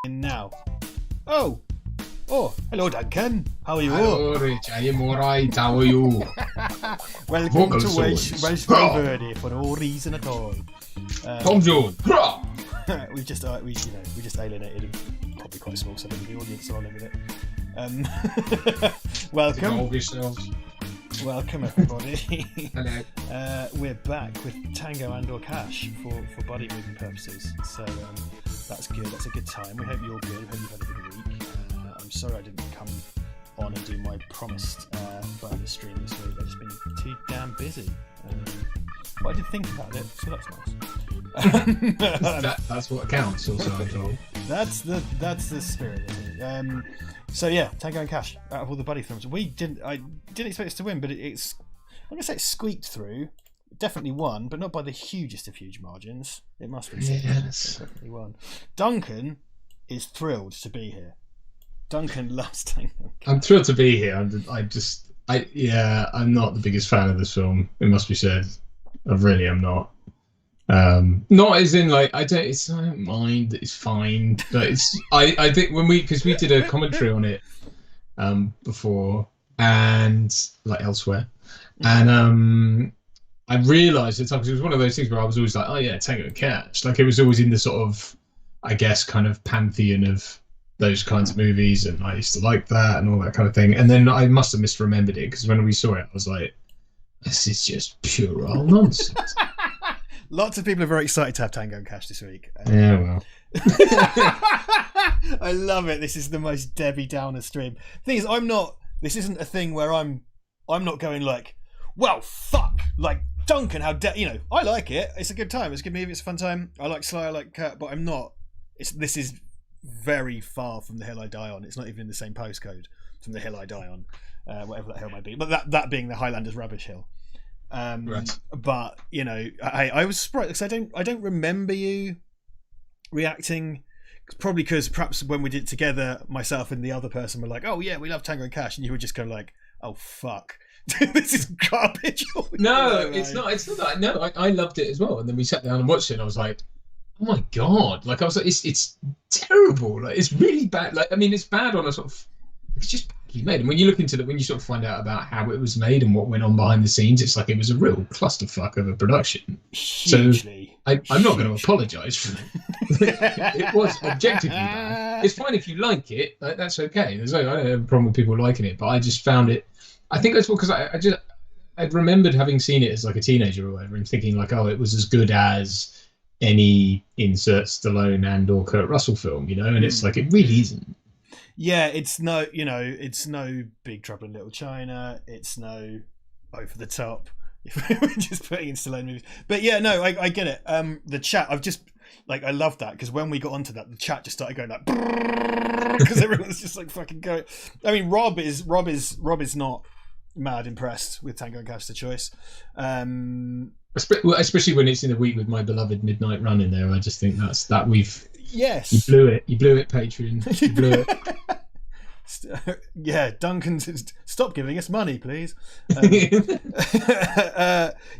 now. Oh, hello, Duncan. How are you? Hello, Rich. I am alright. How are you? Welcome Vocal to Welsh swords. Val Verde for no reason at all. Tom Jones. we just alienated a probably quite small segment of the audience, so I'll live with it. Welcome everybody. Hello. We're back with Tango and or Cash for buddy movie purposes. So that's good. That's a good time. We hope you're good. We hope you've had a good week. I'm sorry I didn't come on and do my promised bonus stream this week. I've just been too damn busy. But I did think about it, so that's nice. That's what counts. Also, I'm told. That's the spirit of it. So yeah, Tango and Cash. Out of all the buddy films, I didn't expect us to win, but it's I'm gonna say it squeaked through. Definitely won, but not by the hugest of huge margins. It must be said. Yes. Definitely won. Duncan is thrilled to be here. Duncan loves Tango. I'm thrilled to be here. I'm not the biggest fan of this film. It must be said. I really am not. Not as in like I don't mind. It's fine, but it's I think because we did a commentary on it before and like elsewhere, and I realised at the time because it was one of those things where I was always like, oh yeah, Tango and Cash. Like it was always in the sort of, I guess, kind of pantheon of those kinds of movies, and I used to like that and all that kind of thing. And then I must have misremembered it because when we saw it, I was like, this is just pure old nonsense. Lots of people are very excited to have Tango and Cash this week. Yeah, well. I love it. This is the most Debbie Downer stream. Thing is, this isn't a thing where I'm not going like, well, fuck, like Duncan, how I like it. It's a good time. It's a good movie. It's a fun time. I like Sly. I like Kurt, but I'm not. This is very far from the hill I die on. It's not even in the same postcode from the hill I die on, whatever that hill might be. But that being the Highlanders Rubbish Hill. Right. But I was surprised because I don't remember you reacting. Probably because perhaps when we did it together, myself and the other person were like, "Oh yeah, we love Tango and Cash," and you were just kind of like, "Oh fuck, this is garbage." No, it's not. It's not that. No, I loved it as well. And then we sat down and watched it, and I was like, "Oh my god!" Like I was like, "It's terrible. Like it's really bad. Like I mean, it's bad on a sort of. It's just badly made. And when you look into it, when you sort of find out about how it was made and what went on behind the scenes, it's like it was a real clusterfuck of a production. Hugely. So I'm not going to apologise for it. It was objectively bad. It's fine if you like it. That's okay. I don't have a problem with people liking it, but I just found it. I think that's because I remembered having seen it as like a teenager or whatever and thinking like, oh, it was as good as any insert Stallone and or Kurt Russell film, and it's like it really isn't. Yeah, it's no Big Trouble in Little China. It's no Over the Top. We're just putting in Stallone movies. But yeah, no, I get it. The chat, I love that because when we got onto that, the chat just started going like because everyone's just like fucking going. I mean, Rob is not mad impressed with Tango and Cash the choice. Especially when it's in a week with my beloved Midnight Run in there. I just think that we've. Yes. You blew it, Patreon. You blew it. Yeah, Duncan, stop giving us money, please.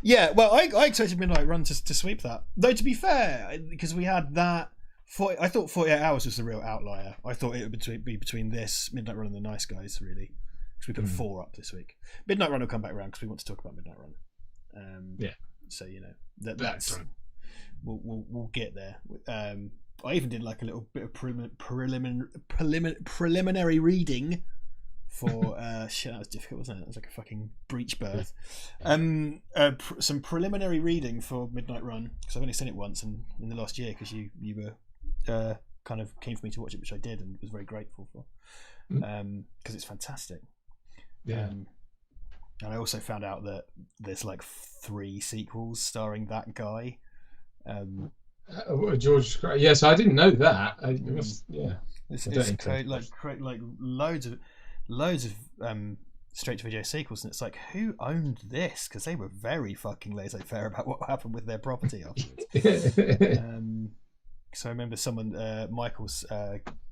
Yeah, well, I expected Midnight Run to sweep that. Though, to be fair, because we had that, I thought 48 Hours was the real outlier. I thought it would be between this, Midnight Run and The Nice Guys, really. Because we put 4 up this week. Midnight Run will come back around because we want to talk about Midnight Run. Yeah. So, that's... We'll get there. I even did like a little bit of preliminary reading for shit. That was difficult, wasn't it? It was like a fucking breech birth. Some preliminary reading for Midnight Run because I've only seen it once in the last year because you were kind of keen for me to watch it, which I did and was very grateful for because it's fantastic. Yeah. And I also found out that there's like 3 sequels starring that guy. George, yes, I didn't know that. Yeah, it's create like loads of straight to video sequels, and it's like who owned this because they were very fucking laissez-faire about what happened with their property afterwards. So I remember someone, Michael's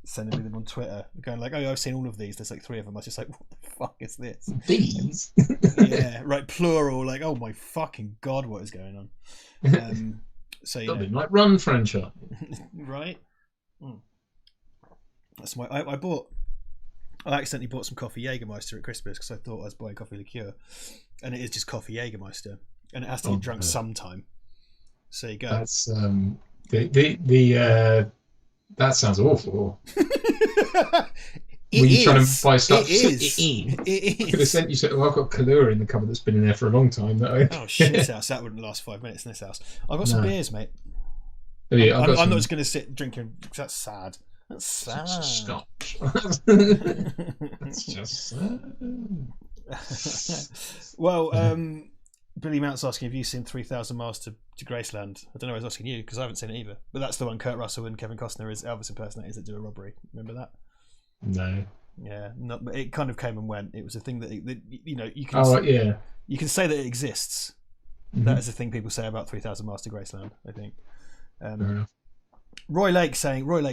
sending me them on Twitter, going like, "Oh, I've seen all of these. There's like 3 of them." I was just like, "What the fuck is this?" These, yeah, right, plural. Like, oh my fucking god, what is going on? So Midnight Run franchise, right? That's my. I accidentally bought some coffee Jägermeister at Christmas because I thought I was buying coffee liqueur, and it is just coffee Jägermeister, and it has to get drunk sometime. So you go. That's that sounds awful. Were you trying to buy stuff? It is. I could have sent you. Well, I've got Kahlua in the cupboard that's been in there for a long time. Oh shit! House that wouldn't last 5 minutes in this house. I've got some beers, mate. Oh, yeah, I'm not just going to sit drinking because that's sad. That's sad. Stop. That's just sad. Well, Billy Mount's asking, have you seen 3,000 Miles to Graceland? I don't know. I was asking you because I haven't seen it either. But that's the one Kurt Russell and Kevin Costner as Elvis impersonators that do a robbery. Remember that? No. Yeah, but it kind of came and went. It was a thing that you know you can. You can say that it exists. Mm-hmm. That is the thing people say about 3,000 Miles to Graceland. I think. Roy Lake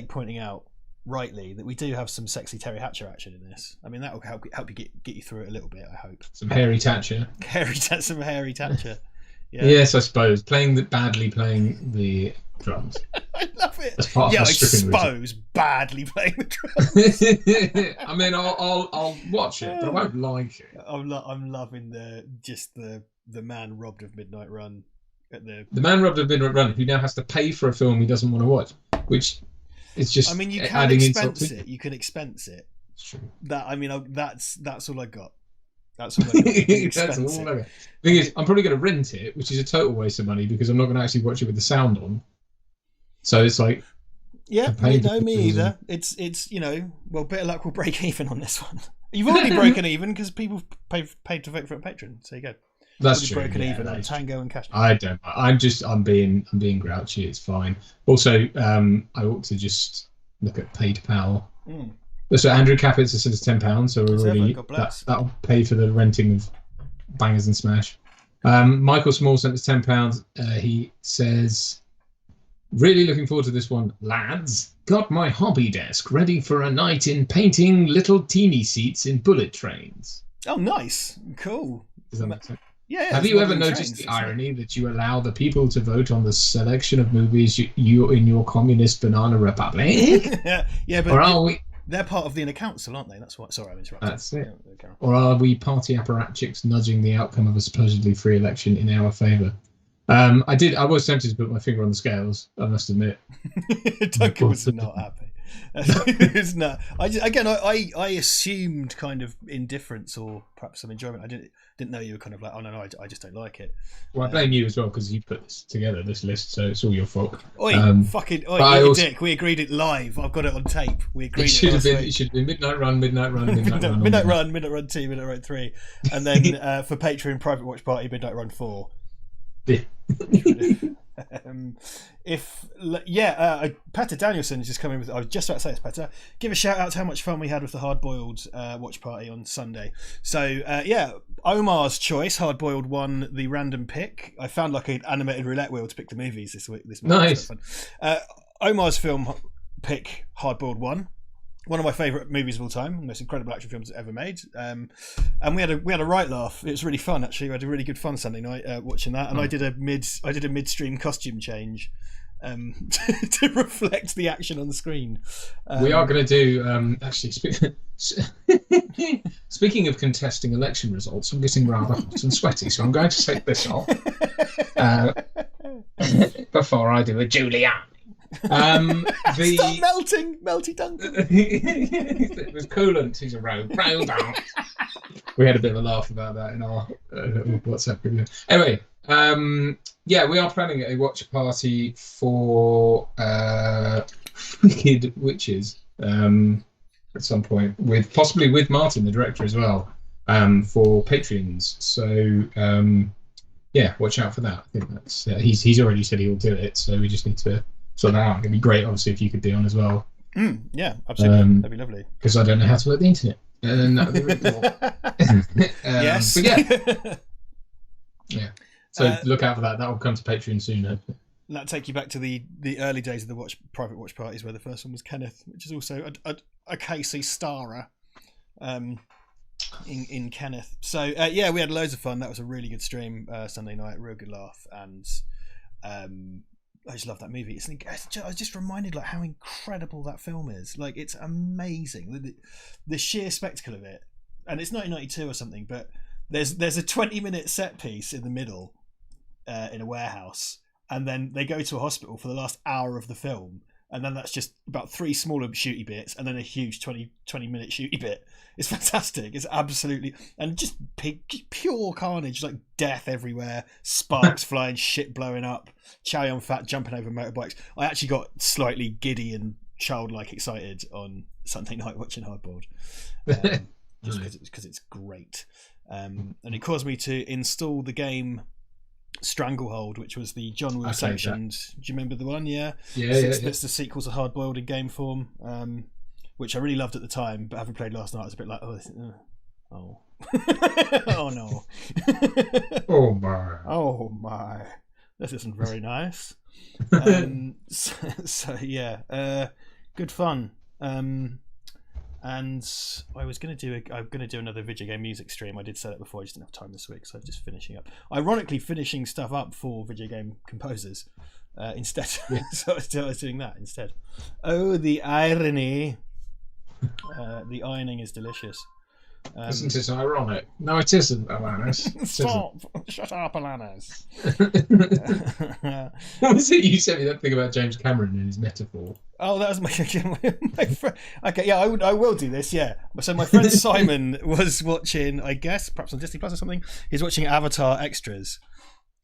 pointing out rightly that we do have some sexy Terry Hatcher action in this. I mean, that will help you get you through it a little bit. I hope some hairy Thatcher. Some hairy Thatcher. Yeah. Yes, I suppose playing the drums. I love it. As part of I suppose badly playing the drums. I mean, I'll watch it, but I won't like it. I'm loving the man robbed of Midnight Run. The man robbed of Midnight Run who now has to pay for a film he doesn't want to watch, which is just. I mean, you can expense it. You can expense it. It's true. That's all I got. That's all I got. That's all I got. The thing is, I'm probably going to rent it, which is a total waste of money because I'm not going to actually watch it with the sound on. So it's like. Yeah, me either. It's better luck will break even on this one. You've already broken even because people paid to vote for a patron. So you go. That's true. Broken even on Tango and Cash. I don't. I'm being grouchy. It's fine. Also, I ought to just look at PayPal. So Andrew Capitz has said it's £10, so we're already that'll pay for the renting of Bangers and Smash. Michael Small sent us £10. He says, really looking forward to this one, lads. Got my hobby desk ready for a night in painting little teeny seats in bullet trains. Oh, nice, cool. Does that make sense? Yeah. Have you ever noticed the irony that you allow the people to vote on the selection of movies you in your communist banana republic? Yeah, but or are we? They're part of the inner council, aren't they? That's what. Sorry, I'm interrupting. That's it. Yeah, or are we party apparatchiks nudging the outcome of a supposedly free election in our favour? I was tempted to put my finger on the scales. I must admit. Duncan was not happy. It's not. I assumed kind of indifference or perhaps some enjoyment. I didn't know you were kind of like, oh no, I just don't like it. Well, I blame you as well because you put this together, this list, so it's all your fault. Oi, you're a dick. We agreed it live. I've got it on tape. We agreed it should have been Midnight Run, Midnight Run, Midnight Run, Midnight Run, Midnight Run 2, Midnight Run 3, and then for Patreon Private Watch Party, Midnight Run 4. Yeah. Petter Danielson is just coming with. I was just about to say this, Petter. Give a shout out to how much fun we had with the Hard Boiled watch party on Sunday. So Omar's choice, Hard Boiled, won the random pick. I found like an animated roulette wheel to pick the movies this week. Nice. Omar's film pick, Hard Boiled, won. One of my favourite movies of all time, most incredible action films ever made, and we had a right laugh. It was really fun, actually. We had a really good fun Sunday night watching that, and I did a midstream costume change to reflect the action on the screen. We are going to do actually. Speaking of contesting election results, I'm getting rather hot and sweaty, so I'm going to take this off before I do a Julianne. Stop melty Duncan. It was coolant. He's a rogue. We had a bit of a laugh about that in our WhatsApp group. Anyway, we are planning a watch party for Wicked Witches at some point, possibly with Martin, the director, as well, for Patreons. So watch out for that. I think that's he's already said he'll do it, so we just need to. So now it'd be great, obviously, if you could be on as well. Yeah, absolutely. That'd be lovely. Because I don't know how to work the internet. And that would be really cool. Yes. But yeah. So look out for that. That will come to Patreon soon, hopefully. That'll take you back to the early days of the private watch parties, where the first one was Kenneth, which is also a Casey starer in Kenneth. So we had loads of fun. That was a really good stream Sunday night, real good laugh, and I just love that movie. I was just reminded like how incredible that film is. Like it's amazing. The sheer spectacle of it, and it's 1992 or something. But there's a 20-minute set piece in the middle in a warehouse, and then they go to a hospital for the last hour of the film, and then that's just about 3 smaller shooty bits, and then a huge 20-minute shooty bit. It's fantastic. It's absolutely, and just pure carnage, like death everywhere, sparks flying, shit blowing up, Chow Yun-fat jumping over motorbikes. I actually got slightly giddy and childlike excited on Sunday night watching Hardboiled, just because it's great. And it caused me to install the game Stranglehold, which was the John Woo sanctioned. Do you remember the one? Yeah. It's the sequel to Hardboiled in game form, which I really loved at the time, but having played last night, I was a bit like, oh no, oh my, this isn't very nice. So yeah, good fun. And I'm going to do another video game music stream. I did say that before. I just didn't have time this week, so I'm just finishing up. Ironically, finishing stuff up for video game composers instead. Yeah. So I was doing that instead. Oh, the irony! The ironing is delicious. Isn't it ironic? No, it isn't, Alanis. Stop! Shut up, Alanis. What was it you sent me that thing about James Cameron and his metaphor? Oh, that was my friend. Okay, yeah, I will do this. Yeah. So my friend Simon was watching, I guess, perhaps on Disney Plus or something. He's watching Avatar extras,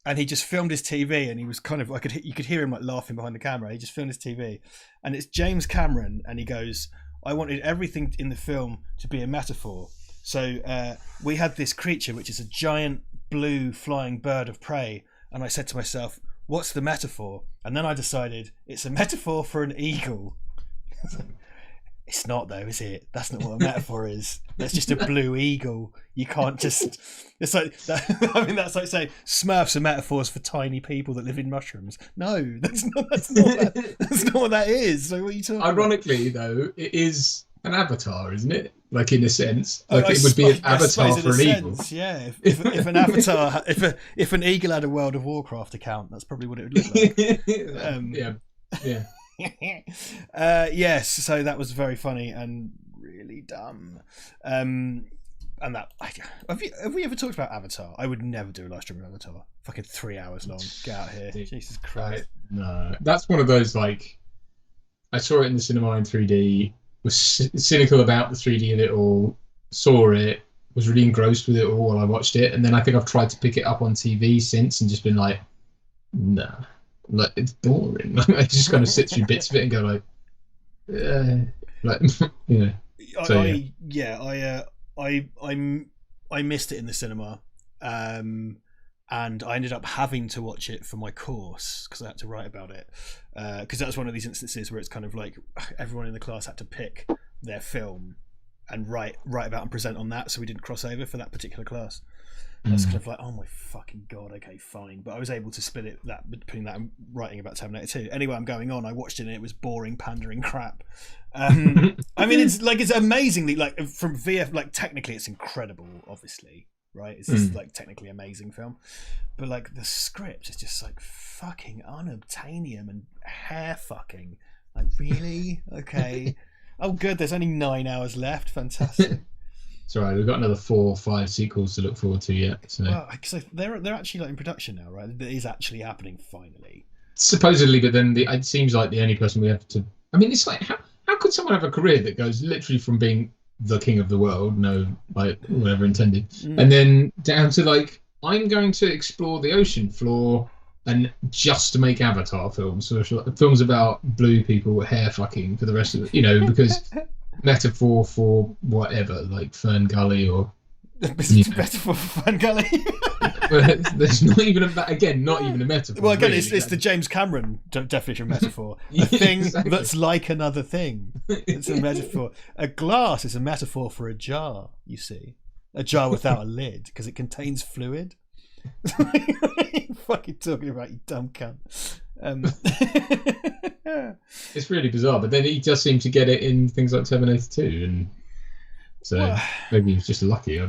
and he just filmed his TV, and he was kind of you could hear him like laughing behind the camera. He just filmed his TV, and it's James Cameron, and he goes, "I wanted everything in the film to be a metaphor." So we had this creature, which is a giant blue flying bird of prey, and I said to myself, what's the metaphor? And then I decided it's a metaphor for an eagle. It's not though, is it? That's not what a metaphor is. That's just a blue eagle. You can't just... It's like that, I mean, that's like saying Smurfs are metaphors for tiny people that live in mushrooms. No, that's not what that is. So what are you talking Ironically, though, it is an avatar, isn't it? Like in a sense, like it would be an avatar for an eagle. Yeah, if an avatar, if an eagle had a World of Warcraft account, that's probably what it would look like. Yes. So that was very funny and really dumb. And that have we ever talked about Avatar? I would never do a live stream of Avatar. Fucking 3 hours long. Get out here, Jesus Christ. No, that's one of those like I saw it in the cinema in 3D. Was cynical about the 3D of it all, saw it, was really engrossed with it all while I watched it, and then I think I've tried to pick it up on TV since and just been like, nah, like it's boring. I just kind of sit through bits of it and go like, you know. So, I missed it in the cinema, and I ended up having to watch it for my course because I had to write about it. Because that was one of these instances where it's kind of like everyone in the class had to pick their film and write about and present on that, so we didn't cross over for that particular class. That's kind of like, oh my fucking god, okay, fine. But I was able to split it between that and writing about Terminator 2. Anyway, I'm going on. I watched it and it was boring, pandering crap. I mean, it's amazingly like from VF, like technically it's incredible, obviously. Right, it's just like technically amazing film, but like the script is just like fucking unobtainium and hair fucking. Like really? Okay. Oh, good. There's only 9 hours left. Fantastic. It's all right. We've got another 4 or 5 sequels to look forward to yet. So, well, so they're actually like in production now, right? It is actually happening finally. Supposedly, but then it seems like the only person we have to. I mean, it's like how could someone have a career that goes literally from being the king of the world, no, like whatever intended, and then down to like I'm going to explore the ocean floor and just to make Avatar films, so films about blue people hair fucking for the rest of it, you know, because metaphor for whatever, like Fern Gully or metaphor for Fern Gully. There's not even not even a metaphor. Well, again, really, it's the James Cameron definition of metaphor. A thing that's like another thing. It's a metaphor. A glass is a metaphor for a jar. You see, a jar without a lid because it contains fluid. What are you fucking talking about, you dumb cunt? It's really bizarre, but then he does seem to get it in things like Terminator 2, and so maybe he's just lucky.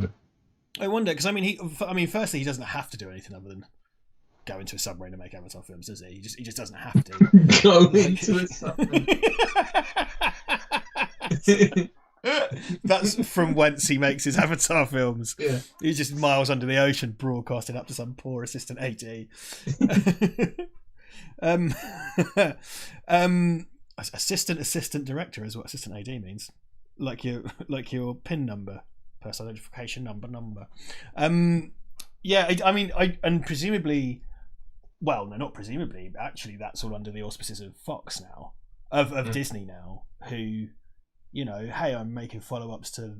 I wonder, because I mean, firstly, he doesn't have to do anything other than go into a submarine and make Avatar films, does he? He just doesn't have to. Go into a submarine. That's from whence he makes his Avatar films. Yeah. He's just miles under the ocean, broadcasting up to some poor assistant AD. Assistant director is what assistant AD means. Like your PIN number, personal identification number. And presumably, well, no, not presumably. Actually, that's all under the auspices of Fox now, of Disney now, who, hey, I'm making follow-ups to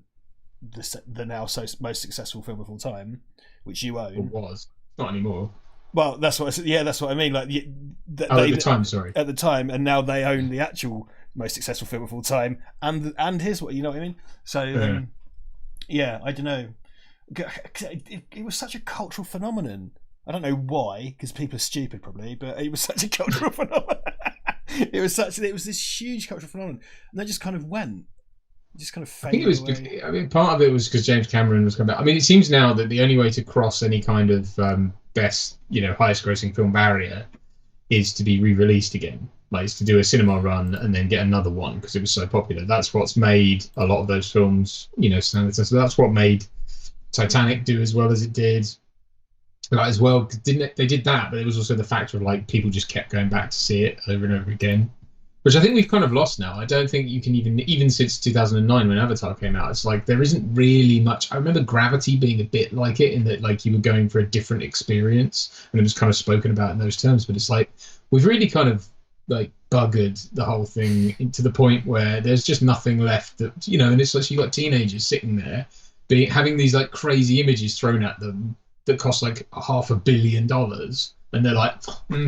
the now most successful film of all time, which you own. It was not anymore. Well, that's what I mean. Like, at the time, sorry. At the time, and now they own the actual most successful film of all time, and his, you know what I mean? So, I don't know. It was such a cultural phenomenon. I don't know why, because people are stupid probably, but it was such a cultural phenomenon. It was this huge cultural phenomenon, and they just kind of went. Just kind of faded away. I mean, part of it was because James Cameron was coming back. I mean, it seems now that the only way to cross any kind of best, highest grossing film barrier is to be re-released again. Like, it's to do a cinema run and then get another one because it was so popular. That's what's made a lot of those films, standard. So that's what made Titanic do as well as it did. As well, they did that, but it was also the factor of like people just kept going back to see it over and over again. Which I think we've kind of lost now. I don't think you can even since 2009 when Avatar came out, it's like there isn't really much. I remember Gravity being a bit like it in that like you were going for a different experience and it was kind of spoken about in those terms. But it's like we've really kind of like buggered the whole thing to the point where there's just nothing left that, and it's like you've got teenagers sitting there having these like crazy images thrown at them that cost like $500 million. And they're like,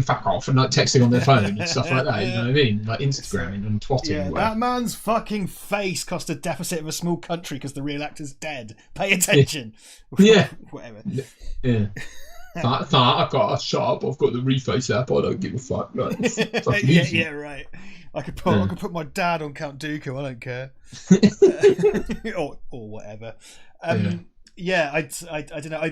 fuck off, and like texting on their phone and stuff like that. You know what I mean? Like Instagramming and twatting. Yeah, that man's fucking face cost a deficit of a small country because the real actor's dead. Pay attention. Yeah. Whatever. Yeah. I've got a shop. I've got the reface app. I don't give a fuck. Like, yeah, right. I could put my dad on Count Dooku. I don't care. or whatever. I don't know.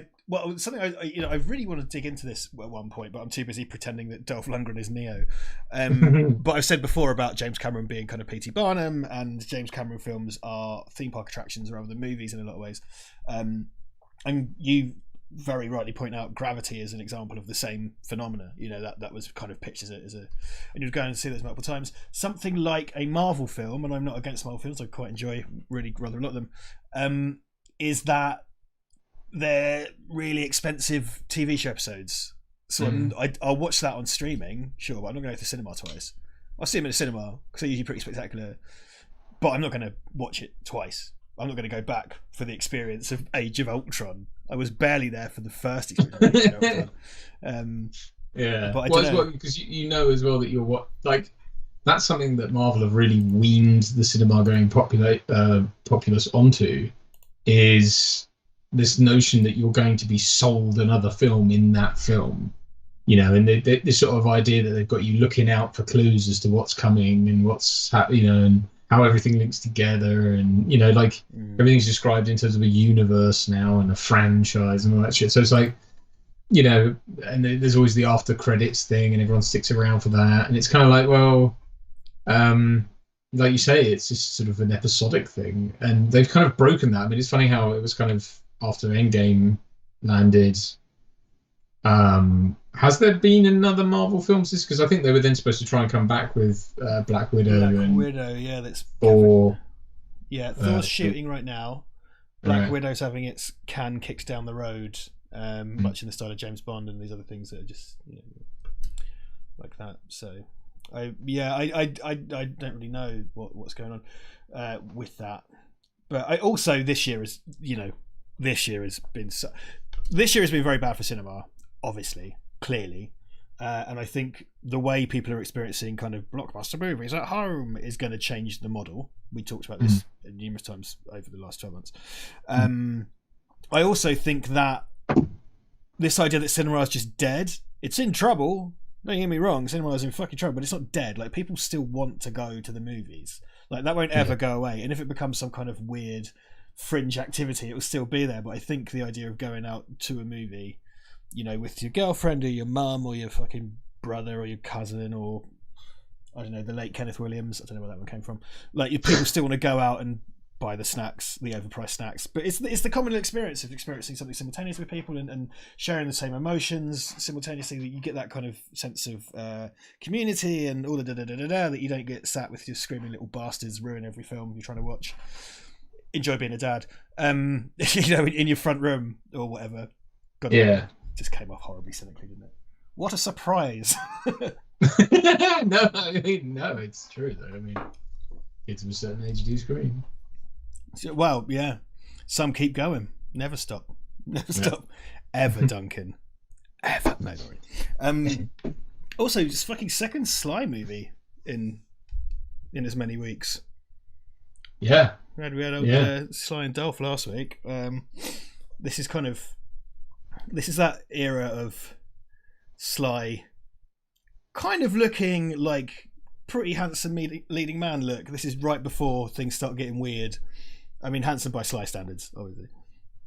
Something I really want to dig into this at one point, but I'm too busy pretending that Dolph Lundgren is Neo. But I've said before about James Cameron being kind of P.T. Barnum, and James Cameron films are theme park attractions rather than movies in a lot of ways. And you very rightly point out Gravity as an example of the same phenomena. That was kind of pitched as a, and you'd go and see those multiple times. Something like a Marvel film, and I'm not against Marvel films. I quite enjoy rather a lot of them. Is that they're really expensive TV show episodes. So I'll watch that on streaming, sure, but I'm not going to go to the cinema twice. I'll see them in the cinema because they're usually pretty spectacular, but I'm not going to watch it twice. I'm not going to go back for the experience of Age of Ultron. I was barely there for the first experience of Age of Ultron. But I don't know. Because you know as well that that's something that Marvel have really weaned the cinema going populace onto, is this notion that you're going to be sold another film in that film, and this sort of idea that they've got you looking out for clues as to what's coming and what's and how everything links together, and everything's described in terms of a universe now and a franchise and all that shit. So it's like, and there's always the after credits thing, and everyone sticks around for that, and it's kind of like, well, like you say, it's just sort of an episodic thing, and they've kind of broken that. I mean, it's funny how it was kind of after Endgame landed. Has there been another Marvel film since? Because I think they were then supposed to try and come back with Black Widow. Yeah, that's Thor. Yeah, Thor's shooting right now. Black Widow's having its can kicked down the road, much in the style of James Bond and these other things that are just like that. So, I don't really know what's going on with that. But I also this year has been very bad for cinema, obviously, clearly, and I think the way people are experiencing kind of blockbuster movies at home is going to change the model. We talked about this numerous times over the last 12 months. I also think that this idea that cinema is just dead, it's in trouble. Don't get me wrong, cinema is in fucking trouble, but it's not dead. Like, people still want to go to the movies. Like, that won't ever go away. And if it becomes some kind of weird fringe activity, it will still be there. But I think the idea of going out to a movie with your girlfriend or your mum or your fucking brother or your cousin or I don't know, the late Kenneth Williams. I don't know where that one came from. Like, people still want to go out and buy the snacks, the overpriced snacks, but it's the communal experience of experiencing something simultaneously with people and sharing the same emotions simultaneously, that you get that kind of sense of community and all the that you don't get sat with your screaming little bastards ruin every film you're trying to watch. Enjoy being a dad, in your front room or whatever. Just came off horribly cynically, didn't it? What a surprise. No, it's true though. I mean, kids of a certain age do scream. Well, yeah. Some keep going. Never stop. Ever, Duncan. Ever. No, sorry. Also, just fucking second Sly movie in as many weeks. Yeah. We had Sly and Dolph last week. This is that era of Sly kind of looking like pretty handsome leading man look. This is right before things start getting weird. I mean, handsome by Sly standards, obviously.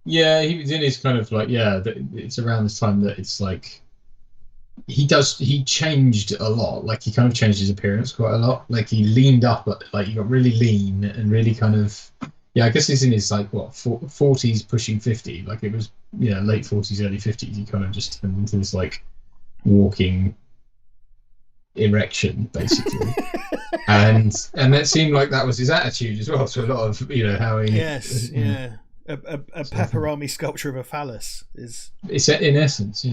Yeah, he was in his kind of like, it's around this time that it's like he changed a lot. Like, he kind of changed his appearance quite a lot. Like, he leaned up, like he got really lean and really kind of, I guess he's in his like 40s pushing 50. Like, it was late 40s, early 50s. He kind of just turned into this like walking erection, basically. and that seemed like that was his attitude as well. So a lot of how he a pepperami sculpture of a phallus is. It's in essence,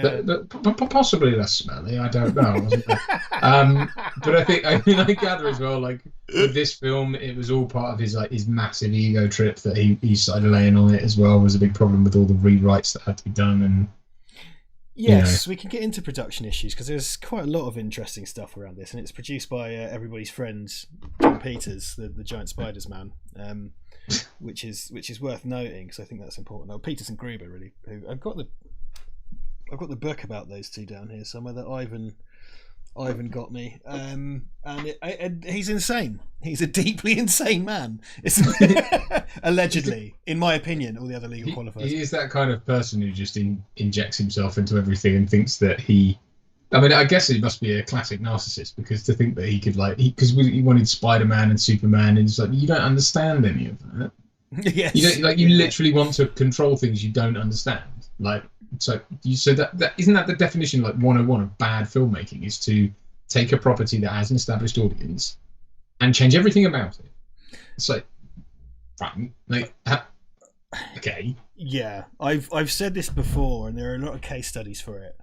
but possibly less smelly. I don't know. But I gather as well, like with this film, it was all part of his massive ego trip that he started laying on it as well. Was a big problem with all the rewrites that had to be done and. Yes, we can get into production issues because there's quite a lot of interesting stuff around this, and it's produced by everybody's friend John Peters, the giant spiders man, which is worth noting because I think that's important. Peters and Gruber, really. I've got the book about those two down here somewhere that Ivan got me, and he's insane. He's a deeply insane man. Allegedly, in my opinion, all the other legal qualifiers. He is that kind of person who just injects himself into everything and thinks that he. I mean, I guess he must be a classic narcissist because to think that he could because he wanted Spider-Man and Superman, and it's like you don't understand any of that. Yes. You literally want to control things you don't understand. Like. So that isn't that the definition, like 101 of bad filmmaking, is to take a property that has an established audience and change everything about it. It's like, fine, okay. Yeah, I've said this before, and there are a lot of case studies for it.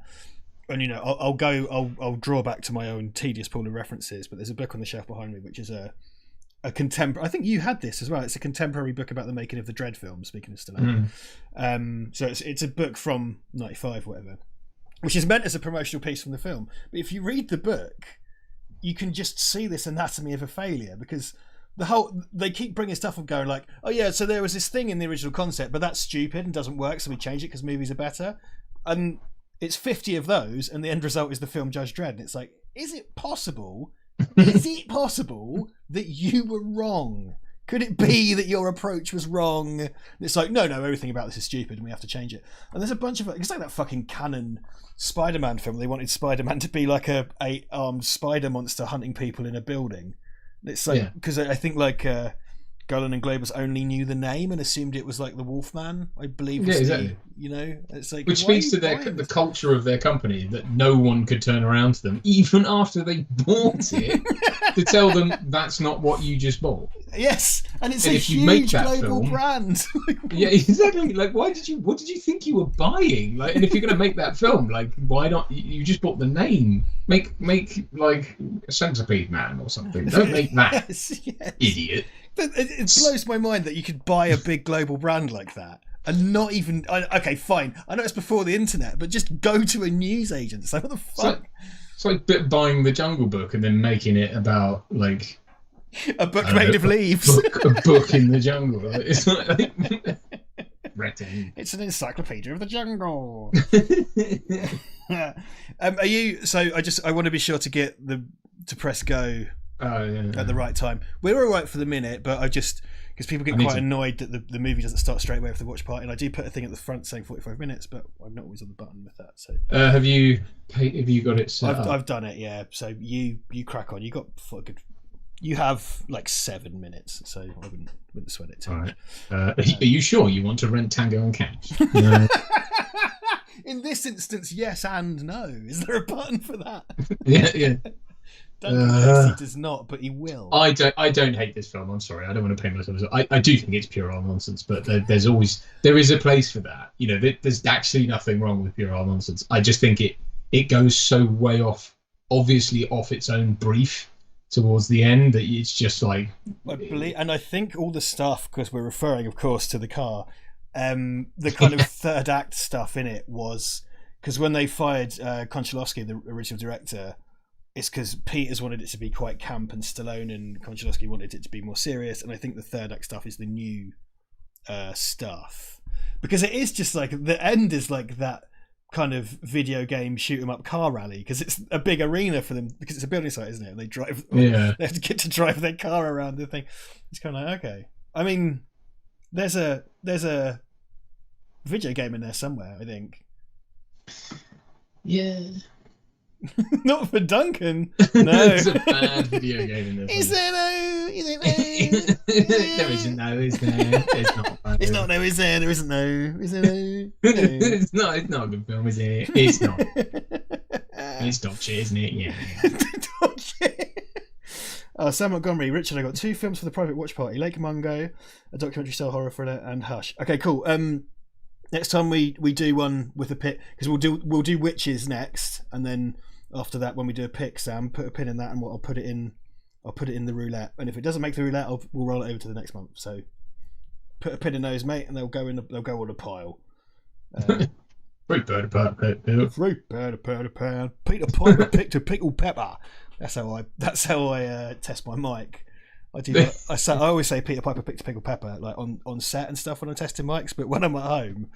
And I'll draw back to my own tedious pool of references, but there's a book on the shelf behind me which is a contemporary. I think you had this as well. It's a contemporary book about the making of the Dredd film. Speaking of Stallone, so it's a book from '95, whatever, which is meant as a promotional piece from the film. But if you read the book, you can just see this anatomy of a failure because they keep bringing stuff up, going like, oh yeah, so there was this thing in the original concept, but that's stupid and doesn't work, so we change it because movies are better. And it's 50 of those, and the end result is the film Judge Dredd. And it's like, is it possible? Is it possible that you were wrong? Could it be that your approach was wrong? And it's like, no, everything about this is stupid and we have to change it. And there's a bunch of it's like that fucking canon Spider-Man film. They wanted Spider-Man to be like a 8-armed spider monster hunting people in a building. It's like because I think Golan and Globus only knew the name and assumed it was like the Wolfman, I believe. Yeah, exactly. It's like, which speaks to the culture of their company, that no one could turn around to them even after they bought it to tell them that's not what you just bought. Yes, and it's a huge global brand. Yeah, exactly. Like, what did you think you were buying? Like, and if you're going to make that film, like, why not? You just bought the name. Make like a Centipede Man or something. Don't make that, yes. Idiot. It blows my mind that you could buy a big global brand like that and not even. Okay, fine. I know it's before the internet, but just go to a newsagent. It's like, what the fuck? It's like buying the Jungle Book and then making it about like a book made of leaves. A book in the jungle. It's like it's an encyclopedia of the jungle. Are you? So I want to be sure to get to press go at the right time. We're all right for the minute, but I just because people get quite annoyed that the movie doesn't start straight away with the watch party, and I do put a thing at the front saying 45 minutes, but I'm not always on the button with that. So have you got it set up? I've done it, yeah. So you crack on. You got good. You have like 7 minutes, so I wouldn't sweat it too much. Are you sure you want to rent Tango on Cash? In this instance, yes and no. Is there a button for that? Yeah. He does not, but he will. I don't hate this film. I'm sorry. I don't want to paint myself. I do think it's pure old nonsense, but there is a place for that. You know, there's actually nothing wrong with pure old nonsense. I just think it goes so way off, obviously off its own brief towards the end that it's just like. And I think all the stuff, because we're referring, of course, to the car. The kind of third act stuff in it was because when they fired Konchalovsky, the original director. It's because Peters wanted it to be quite camp and Stallone and Konchalovsky wanted it to be more serious, and I think the third act stuff is the new stuff because it is just like the end is like that kind of video game shoot 'em up car rally because it's a big arena for them because it's a building site, isn't it? And they drive, they have to get to drive their car around the thing. It's kind of like, okay. I mean, there's a video game in there somewhere, I think. Yeah. Not for Duncan. No. It's a bad video game in there. Is there no? Is it no? There isn't no, is there? It's not. No. It's not no, is there? There isn't no. Is there no? No. It's not a good film, is it? It's not. It's Dodgy, isn't it? Yeah. Oh, Sam Montgomery, Richard, I got 2 films for the private watch party: Lake Mungo, a documentary style horror thriller, and Hush. Okay, cool. Next time we do one with a pick because we'll do witches next, and then after that when we do a pick, Sam, put a pin in that, and I'll put it in the roulette. And if it doesn't make the roulette, we'll roll it over to the next month. So put a pin in those, mate, and they'll go on a pile. Fruit bird apart. Fruit bird pan. Peter Piper picked a pickled pepper. That's how I test my mic. I do. I always say Peter Piper picked a pickled pepper, like on set and stuff when I'm testing mics. But when I'm at home,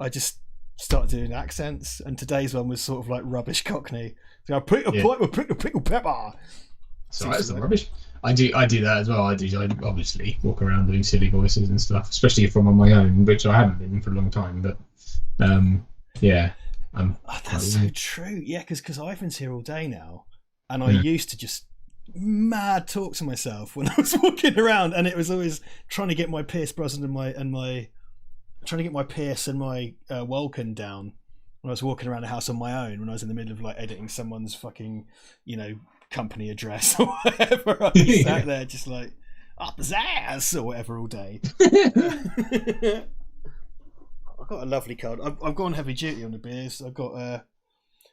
I just start doing accents. And today's one was sort of like rubbish Cockney. So Peter Piper picked a pickled pepper. So that's not rubbish. I do that as well. I obviously walk around doing silly voices and stuff, especially if I'm on my own, which I haven't been for a long time. But yeah, that's so true. Yeah, because Ivan's here all day now, and I used to just mad talk to myself when I was walking around, and it was always trying to get my Pierce Brosnan and my Vulcan down when I was walking around the house on my own when I was in the middle of like editing someone's fucking company address or whatever. I was sat there just like up his ass or whatever all day. I've got a lovely card. I've gone heavy duty on the beers. I've got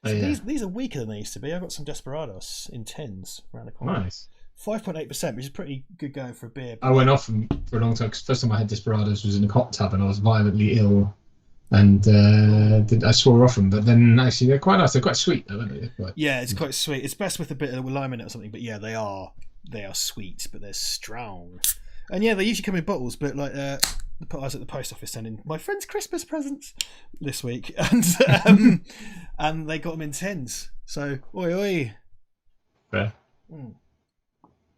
these are weaker than they used to be. I've got some Desperados in tins around the corner. Nice. 5.8%, which is pretty good going for a beer. I went off them for a long time because first time I had Desperados was in a hot tub and I was violently ill, and I swore off them. But then actually they're quite nice. They're quite sweet though, aren't they? Yeah, it's quite sweet. It's best with a bit of lime in it or something. But yeah, they are sweet, but they're strong. And yeah, they usually come in bottles. But like I was at the post office sending my friends Christmas presents this week, and and they got them in tins. So oi. Fair.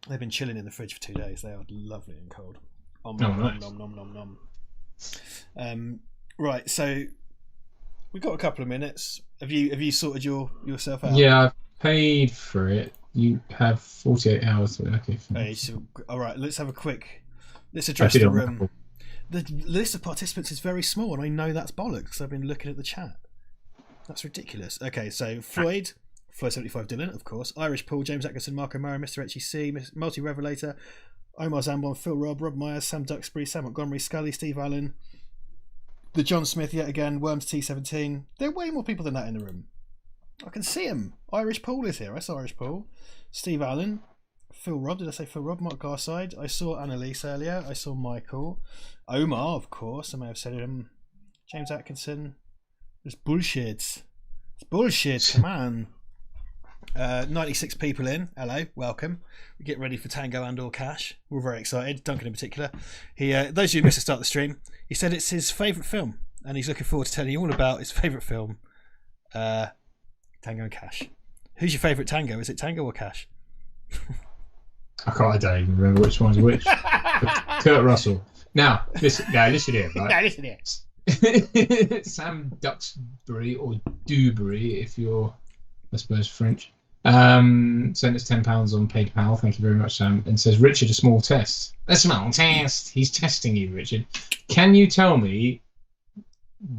They've been chilling in the fridge for 2 days. They are lovely and cold. Nice. Nom. Right, so we've got a couple of minutes. Have you sorted yourself out? Yeah, I've paid for it. You have 48 hours to it. Okay. So, all right, let's address the room. The list of participants is very small, and I know that's bollocks. I've been looking at the chat. That's ridiculous. Okay, so Floyd 75 Dylan, of course. Irish Paul, James Atkinson, Marco Murray, Mr. HEC, Multi Revelator, Omar Zambon, Phil Rob Myers, Sam Duxbury, Sam Montgomery, Scully, Steve Allen, the John Smith yet again, Worms T17. There are way more people than that in the room. I can see him. Irish Paul is here. I saw Irish Paul. Steve Allen, Phil Rob. Did I say Phil Rob? Mark Garside. I saw Annalise earlier. I saw Michael. Omar, of course. I may have said him. James Atkinson. It's bullshit. It's bullshit. Come on. 96 people in. Hello, welcome. We get ready for Tango and or Cash. We're very excited. Duncan in particular. He, those of you who missed to start the stream, he said it's his favourite film, and he's looking forward to telling you all about his favourite film, Tango and Cash. Who's your favourite Tango? Is it Tango or Cash? I don't even remember which one's which. Kurt Russell. Now, listen here, right? Now listen here. Sam Duxbury or Dewberry, if you're, I suppose, French. Sent us £10 on PayPal. Thank you very much, Sam. And says, Richard, a small test. A small test. He's testing you, Richard. Can you tell me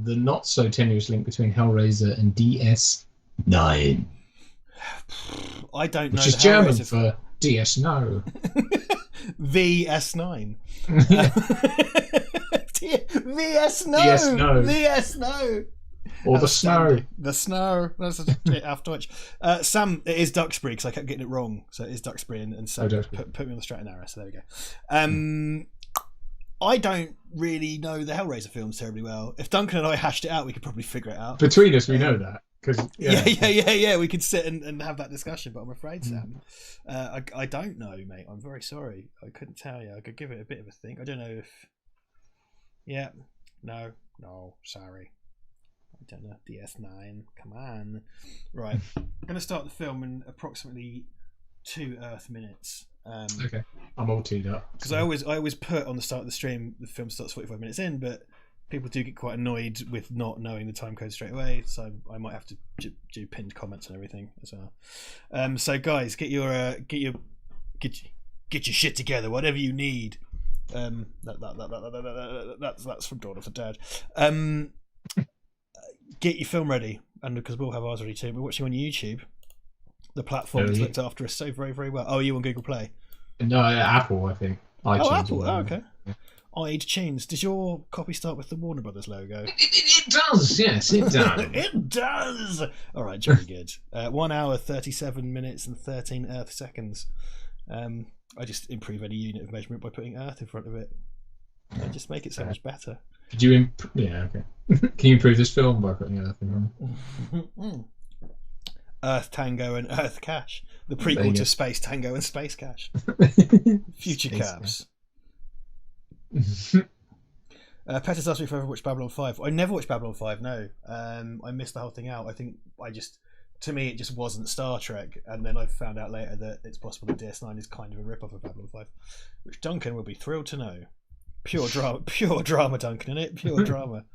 the not so tenuous link between Hellraiser and DS9? I don't know. Which is German for DS No. VS9. VS No. DS No. VS No. Or the snow. The snow. That's a bit out of touch. Sam, it is Duxbury because I kept getting it wrong. So it is Duxbury, and Sam put me on the straight and narrow. So there we go. I don't really know the Hellraiser films terribly well. If Duncan and I hashed it out, we could probably figure it out. Between us, we know that. Yeah. We could sit and have that discussion, but I'm afraid, Sam, I don't know, mate. I'm very sorry. I couldn't tell you. I could give it a bit of a think. I don't know if. Yeah. No, sorry. I don't know. DS9. Come on. Right. I'm going to start the film in approximately 2 Earth minutes. Okay. I'm all teed up. Because I always put on the start of the stream, the film starts 45 minutes in, but people do get quite annoyed with not knowing the time code straight away, so I might have to do pinned comments and everything as well. So guys, get your shit together, whatever you need. That's from Dawn of the Dead. Get your film ready, and because we'll have ours ready too. We're watching on YouTube. The platform has looked after us so very, very well. Oh, are you on Google Play? No, Apple, I think. iTunes, Apple. Oh, okay. Yeah. iTunes. Does your copy start with the Warner Brothers logo? It does, yes, it does. It does. All right, very good. 1 hour, 37 minutes, and 13 Earth seconds. I just improve any unit of measurement by putting Earth in front of it. I just make it so much better. Could you yeah, okay. Can you improve this film by putting Earth in front? Earth Tango and Earth Cash, the prequel to Space Tango and Space Cash. Future Caps. Pettis asked me if I ever watched Babylon 5. I never watched Babylon 5, no. I missed the whole thing out. I think to me it just wasn't Star Trek, and then I found out later that it's possible that DS9 is kind of a rip-off of Babylon 5, which Duncan will be thrilled to know. Pure drama, Duncan, innit? Pure drama.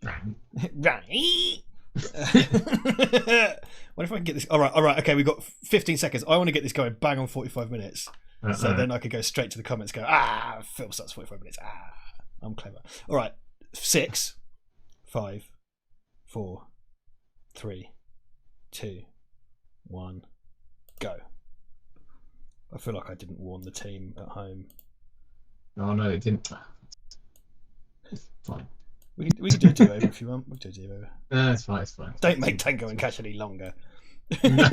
Right. What if I can get this? All right. Okay, we've got 15 seconds. I want to get this going bang on 45 minutes. So then I could go straight to the comments. Go, film starts 45 minutes. I'm clever. All right, 6, 5, 4, 3, 2, 1, go. I feel like I didn't warn the team at home. Oh no, it didn't. It's fine. We can do a do-over if you want. We'll do a do-over. No, it's fine. Don't make Tango and Cash any longer. No.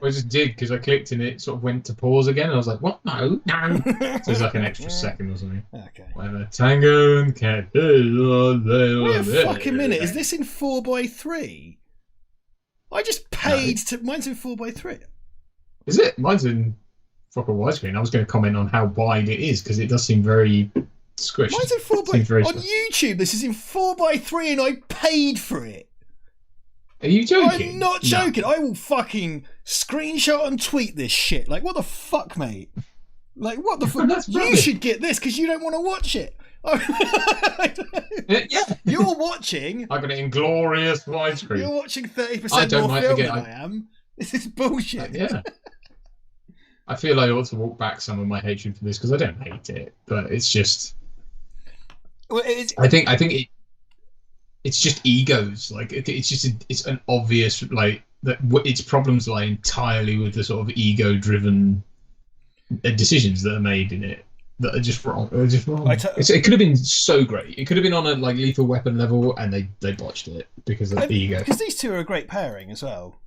I just did because I clicked and it sort of went to pause again, and I was like, "What? No!" So there's like an extra second or something. Okay. Whatever. Tango and Cash. Wait a fucking minute. Is this in 4x3? I just paid to. Mine's in 4x3. Is it? Mine's in proper widescreen. I was going to comment on how wide it is because it does seem very squished. Mine's in 4x3 on YouTube. This is in 4x3, and I paid for it. Are you joking? I'm not joking. No. I will fucking screenshot and tweet this shit. Like, what the fuck, mate? Like, what the fuck? You should get this because you don't want to watch it. Yeah. You're watching. I got it in glorious widescreen. You're watching 30% more film than I am. This is bullshit. Yeah. I feel I ought to walk back some of my hatred for this because I don't hate it, but it's just. Well, I think it's just egos. Like it's an obvious like that. Its problems lie entirely with the sort of ego-driven decisions that are made in it that are just wrong. It could have been so great. It could have been on a like Lethal Weapon level, and they botched it because of the ego. Because these two are a great pairing as well.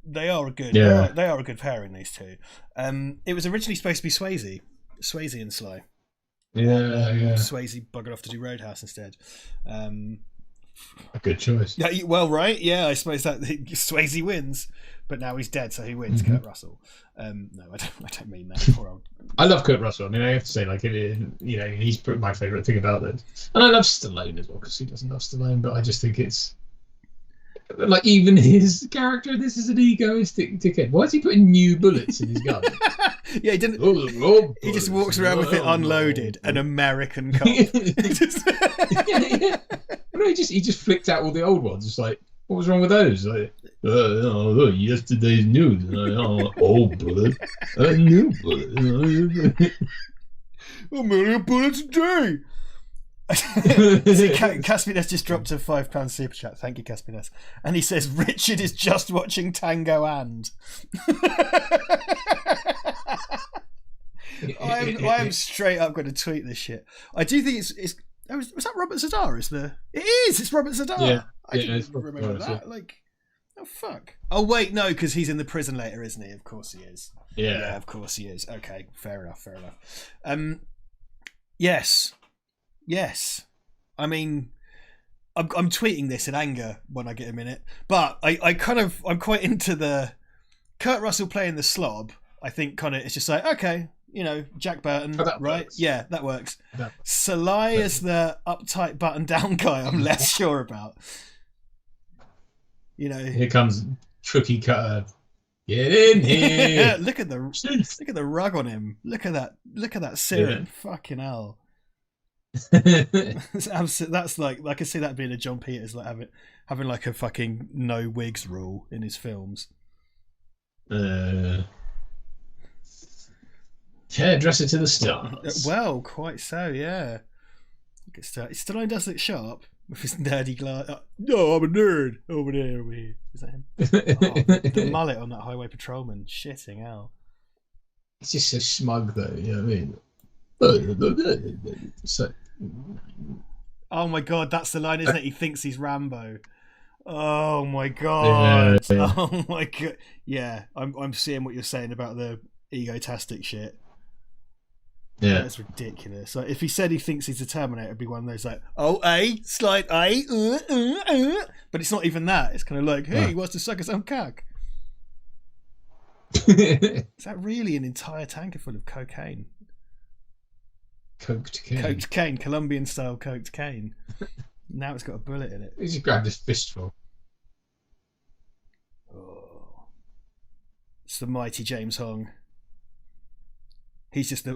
They are a good. Yeah. They are a good pairing. These two. It was originally supposed to be Swayze and Sly. Yeah. Swayze buggered off to do Roadhouse instead. A good choice. Yeah, well, right. Yeah, I suppose that Swayze wins, but now he's dead, so who wins? Kurt Russell. No, I don't mean that. Poor old. I love Kurt Russell. I mean, I have to say, like, he's my favourite thing about it. And I love Stallone as well because he doesn't love Stallone, but I just think it's Like even his character, this is an egoistic dickhead. Why is he putting new bullets in his gun? Yeah, he didn't. He just walks around with it unloaded. An American cop. Yeah. No, he just flicked out all the old ones. It's like, what was wrong with those? Like, look, yesterday's news. Old bullet, a new bullet. I'm only a bullet today. Caspian just dropped a £5 super chat. Thank you, Caspian. And he says Richard is just watching Tango and. I am straight up going to tweet this shit. I do think it's. Was that Robert Zadar? It's Robert Zadar. Yeah, I didn't remember that. Yeah. Like, oh fuck. Oh wait, no, because he's in the prison later, isn't he? Of course he is. Yeah, of course he is. Okay, fair enough. Yes. I mean, I'm tweeting this in anger when I get a minute, but I'm quite into the Kurt Russell playing the slob. I think kind of it's just like, okay, Jack Burton, right? Works. Yeah, that works. Salai as the uptight button down guy, I'm less sure about. Here comes Truckee Cutter. Get in here. Look at the rug on him. Look at that syrup. Yeah. Fucking hell. That's like I can see that being a John Peters, like having like a fucking no wigs rule in his films. Yeah, dress it to the stars. Well, quite so, yeah. Stallone does look sharp with his nerdy glass. No, I'm a nerd. Over here. Is that him? The mullet on that highway patrolman. Shitting hell. He's just so smug, though. You know what I mean? So. Oh my god, that's the line, isn't it? He thinks he's Rambo. Oh my god. Yeah. Oh my god. Yeah, I'm seeing what you're saying about the egotastic shit. Yeah, that's ridiculous. Like if he said he thinks he's a Terminator, it'd be one of those like, slide but it's not even that. It's kind of like, hey, he wants to suck his own cock. Is that really an entire tanker full of cocaine? Coked cane. Coked cane, Colombian style coked cane. Now it's got a bullet in it. He just grabbed his fistful. Oh. It's the mighty James Hong. He's just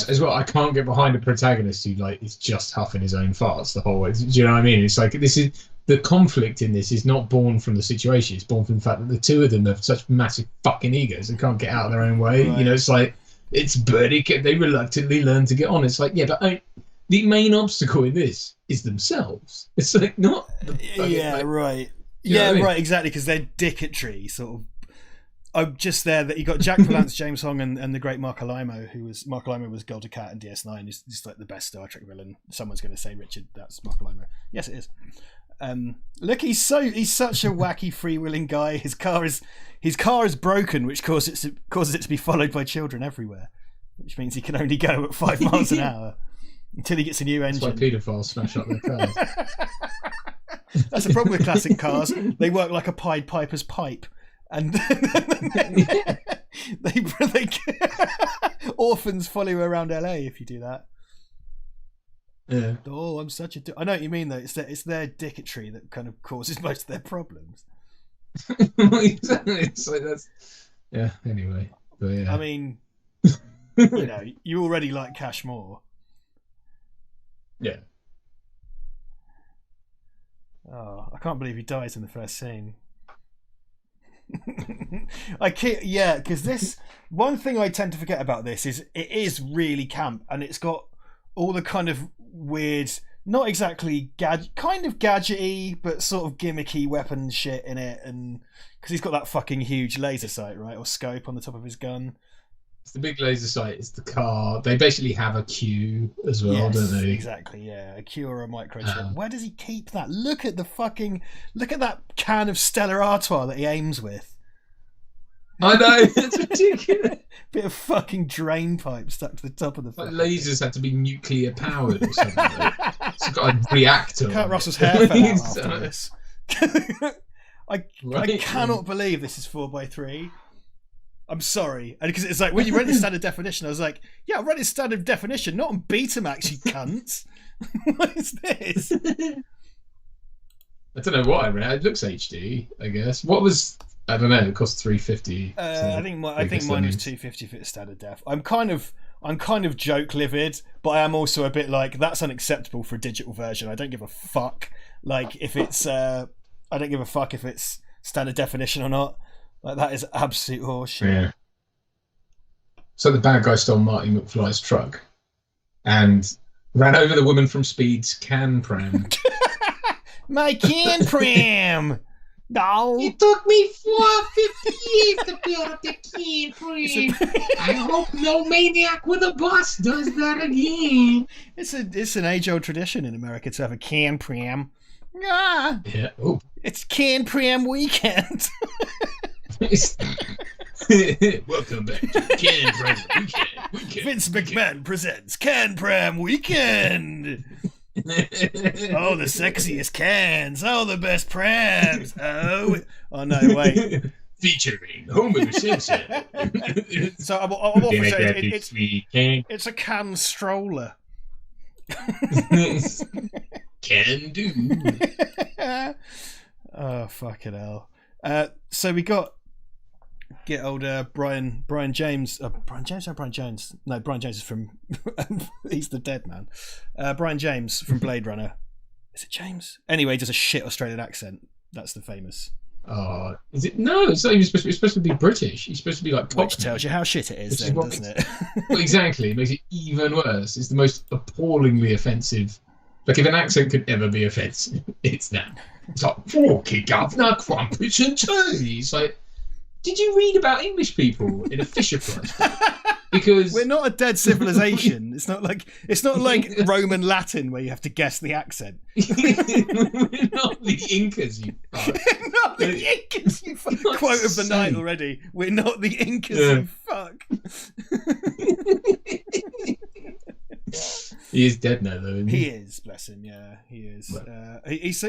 as well. I can't get behind a protagonist who is just huffing his own farts the whole way. Do you know what I mean? It's like this is the conflict in this is not born from the situation. It's born from the fact that the two of them have such massive fucking egos and can't get out of their own way. Right. It's like it's Birdie. They reluctantly learn to get on. It's like but the main obstacle in this is themselves. It's like not. Right. Yeah, right. I mean? Exactly, because they're dicketry sort of. I'm just there that you got Jack Palance, James Hong, and the great Mark Alimo, Mark Alimo was Golden Cat in DS9. He's just like the best Star Trek villain. Someone's going to say, Richard, that's Mark Alimo. Yes, it is. Look, he's such a wacky, freewheeling guy. His car is broken, which causes it to be followed by children everywhere, which means he can only go at 5 miles an hour until he gets a new engine. That's why paedophiles smash up their cars. That's the problem with classic cars. They work like a Pied Piper's pipe. And they orphans follow you around LA if you do that. Yeah. Oh, I'm such a. I know what you mean though. It's their dicketry that kind of causes most of their problems. Exactly. It's like that's. Yeah. Anyway, but yeah. I mean, you already like Cash more. Yeah. Oh, I can't believe he dies in the first scene. Because this one thing I tend to forget about this is it is really camp and it's got all the kind of weird, not exactly kind of gadgety but sort of gimmicky weapon shit in it, and because he's got that fucking huge laser sight, right, or scope on the top of his gun. It's the big laser sight. It's the car. They basically have a Q as well, don't they? Exactly. Yeah, a Q or a microchip. Where does he keep that? Look at that can of Stella Artois that he aims with. I know, it's ridiculous. Bit of fucking drain pipe stuck to the top of the. Like lasers had to be nuclear powered or something. It's got a reactor. Kurt Russell's hair fell out after this. I cannot believe this is 4x3. I'm sorry, and because it's like when you rent in standard definition, I was like, yeah, I rent in standard definition, not on Betamax, you cunts. What is this? I don't know what I read. It looks HD, I guess. What was? I don't know. It cost $350. I think mine was $250 for standard def. I'm kind of joke livid, but I am also a bit like that's unacceptable for a digital version. I don't give a fuck. Like if it's I don't give a fuck if it's standard definition or not. Like that is absolute horseshit. Yeah. So the bad guy stole Marty McFly's truck and ran over the woman from Speed's can pram. My can pram. No. It took me 450 years to build up the can pram. I hope no maniac with a bus does that again. It's an age-old tradition in America to have a can pram. Ah, Yeah. Oh. it's can pram weekend. Welcome back to Can Pram Weekend. Vince McMahon presents Can Pram Weekend. Oh, the sexiest cans. Oh, the best prams. Oh no, wait. Featuring Homer Simpson. So I'm off to say it's a can stroller. Can do. Oh, fucking hell. So we get old Brian James. Brian James or Brian Jones? No, Brian James is from. He's the dead man. Brian James from Blade Runner. Is it James? Anyway, he does a shit Australian accent. That's the famous. Oh, is it? No, it's not even supposed to be. It's supposed to be British. He's supposed to be like Cockney. Which tells you how shit it is, then, doesn't it? Well, exactly. It makes it even worse. It's the most appallingly offensive. Like, if an accent could ever be offensive, it's that. It's like, forky governor, crumpets and tea. It's like, did you read about English people in a Fisher Price book? Because we're not a dead civilization. It's not like Roman Latin where you have to guess the accent. We're not the Incas, you fuck. Not the Incas, you fuck. Quote of the night already. We're not the Incas, you fuck. He is dead now, though. Isn't he? He is, bless him. Yeah, he is. Well. He's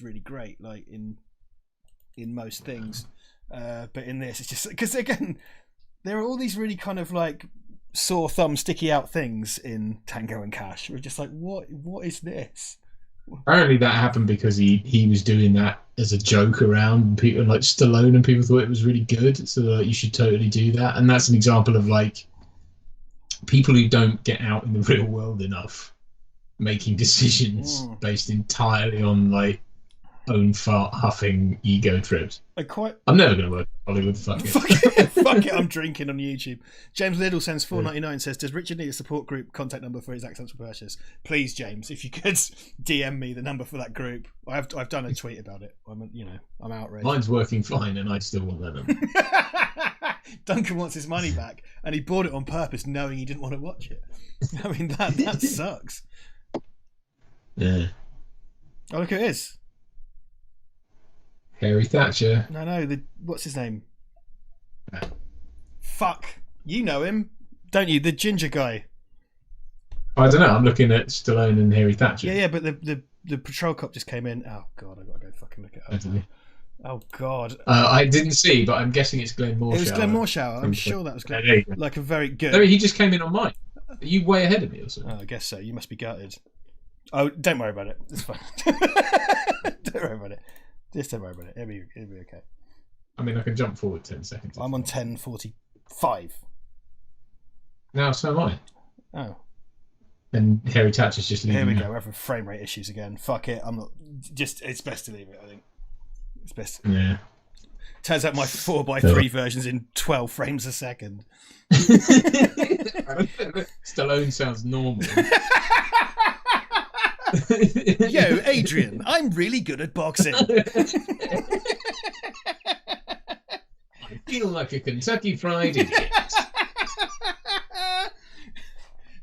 really great. Like in most things, but in this, it's just because again, there are all these really kind of like sore thumb, sticky out things in Tango and Cash. We're just like, what is this? Apparently, that happened because he was doing that as a joke around people, like Stallone, and people thought it was really good. So like, you should totally do that, and that's an example of like people who don't get out in the real world enough making decisions based entirely on like own fart huffing ego trips. I'm never going to work in Hollywood. Fuck it. Fuck it, I'm drinking on YouTube. James Liddell sends $4.99, says, does Richard need a support group contact number for his accents for purchase? Please, James, if you could DM me the number for that group. I've done a tweet about it. I'm outraged. Mine's working fine and I still want that number. Duncan wants his money back and he bought it on purpose knowing he didn't want to watch it. I mean, that sucks. Yeah. Oh, look, it is. Harry Thatcher. No, what's his name? Fuck. You know him, don't you? The ginger guy. I don't know. I'm looking at Stallone and Harry Thatcher. Yeah, but the patrol cop just came in. Oh, God, I've got to go fucking look it up. Oh, God. I didn't see, but I'm guessing it's Glenn Morshower. It was Glenn Morshower. I'm sure that was Glenn. There you go. Like a very good... No, he just came in on mine. Are you way ahead of me or something? Oh, I guess so. You must be gutted. Oh, don't worry about it. It's fine. Don't worry about it. Just don't worry about it. It'll be okay. I mean, I can jump forward 10 seconds. I'm on 10:45. Now, so am I. Oh. And Harry Thatcher's just leaving. Here we now. go. We're having frame rate issues again. Fuck it. I'm not... It's best to leave it, I think. It's best. Yeah. Turns out my 4x3 version's in 12 frames a second. Stallone sounds normal. Yo, Adrian, I'm really good at boxing. I feel like a Kentucky Fried Idiot.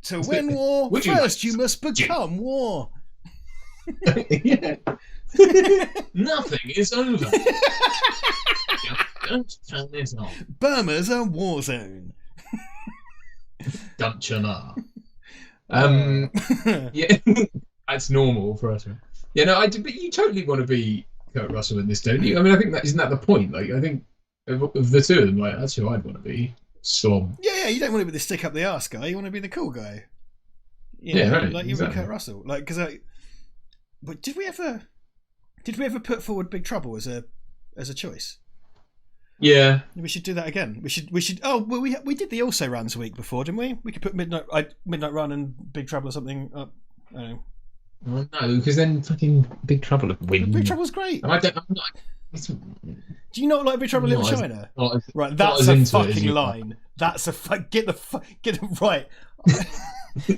To win war, first you must become war. Yeah. Nothing is over. Don't turn this on. Burma's a war zone. Don't you know? Yeah, that's normal for us. Yeah, no, but you totally want to be Kurt Russell in this, don't you? I mean, I think isn't that the point? Like, I think of the two of them, like, that's who I'd want to be. Slob. Yeah, you don't want to be the stick up the arse guy. You want to be the cool guy. Right. Like you were Kurt Russell. Like, because but did we ever? Did we ever put forward Big Trouble as a choice? Yeah. We should do that again. We should. Oh, well, we did the Also Runs week before, didn't we? We could put Midnight Run and Big Trouble or something up. I don't know. Well, no, because then fucking Big Trouble wins. Big Trouble's great. And I'm not. Do you not like Big Trouble in Little China? Right, that's as a into it fucking as you line. That's a get it right.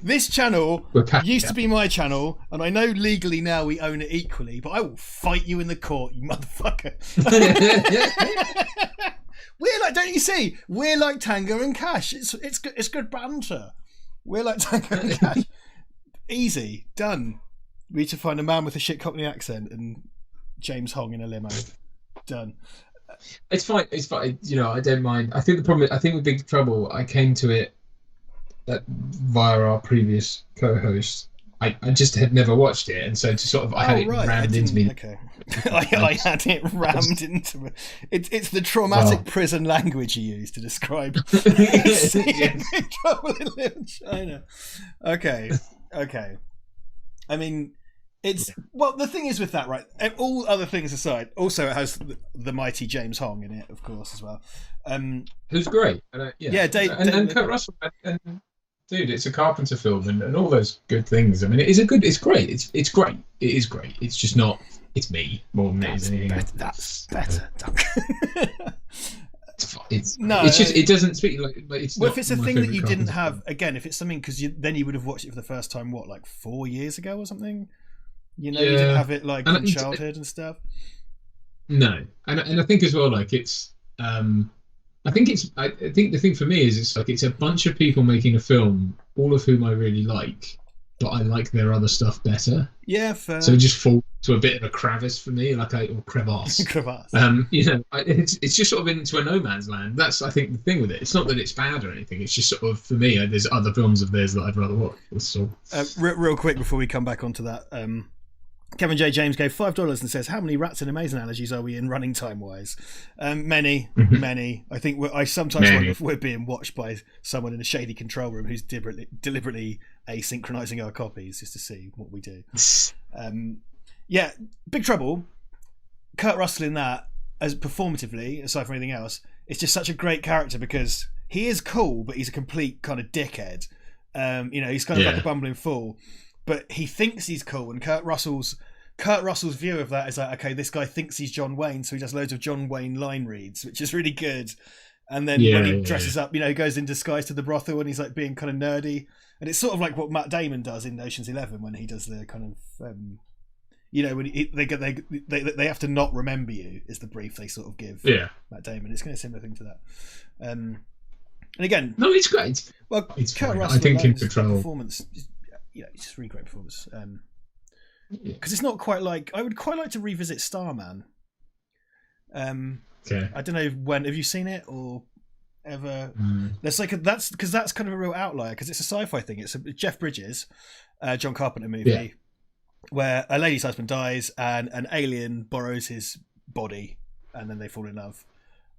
This channel used to be my channel, and I know legally now we own it equally, but I will fight you in the court, you motherfucker. We're like, don't you see? We're like Tango and Cash. It's good banter. We're like Tango and Cash. Easy, done. We need to find a man with a shit Cockney accent and James Hong in a limo. Done. It's fine. It's fine. You know, I don't mind. I think the problem. I think with Big Trouble, I came to it via our previous co-host. I just had never watched it, and so to sort of I had it rammed into me. Okay, I had it rammed into me. It's the traumatic prison language you use to describe Big Trouble in Little China. Okay. I mean, it's the thing is with that, right? All other things aside, also it has the mighty James Hong in it, of course, as well. Who's great. Dave, and Kurt Russell. And, dude, it's a Carpenter film, and all those good things. I mean, it's great. It's great. It is great. It's just not. It's me more than it is anything else. That's better. It's just it doesn't speak like it's. Well, if it's a thing that you didn't have, again, if it's something because then you would have watched it for the first time, like 4 years ago or something. You know, you didn't have it like in childhood and stuff. No, and I think as well, like it's. I think the thing for me is it's a bunch of people making a film, all of whom I really like, but I like their other stuff better. Yeah, fair. So it just falls to a bit of a crevice for me, or crevasse. Crevasse. You know, it's just sort of into a no man's land. That's I think the thing with it. It's not that it's bad or anything. It's just sort of for me. There's other films of theirs that I'd rather watch. So real quick before we come back onto that. Kevin J. James gave $5 and says, "How many rats and amazing analogies are we in running time wise?" Many. I think I sometimes wonder if we're being watched by someone in a shady control room who's deliberately asynchronizing our copies just to see what we do. Big Trouble. Kurt Russell in that, as performatively, aside from anything else, it's just such a great character because he is cool, but he's a complete kind of dickhead. He's kind of like a bumbling fool. But he thinks he's cool, and Kurt Russell's view of that is like, okay, this guy thinks he's John Wayne, so he does loads of John Wayne line reads, which is really good. And then when he dresses up, he goes in disguise to the brothel, and he's like being kind of nerdy. And it's sort of like what Matt Damon does in Ocean's 11 when he does the kind of, when they have to not remember you is the brief they sort of give Matt Damon. It's kind of similar thing to that. And again, no, it's great. Well, it's Kurt fine. Russell, I think in Control performance. It's just a really great performance. Because it's not quite like I would quite like to revisit Starman. Okay. I don't know when have you seen it or ever? That's that's kind of a real outlier because it's a sci-fi thing. It's a Jeff Bridges, John Carpenter movie where a lady's husband dies and an alien borrows his body and then they fall in love.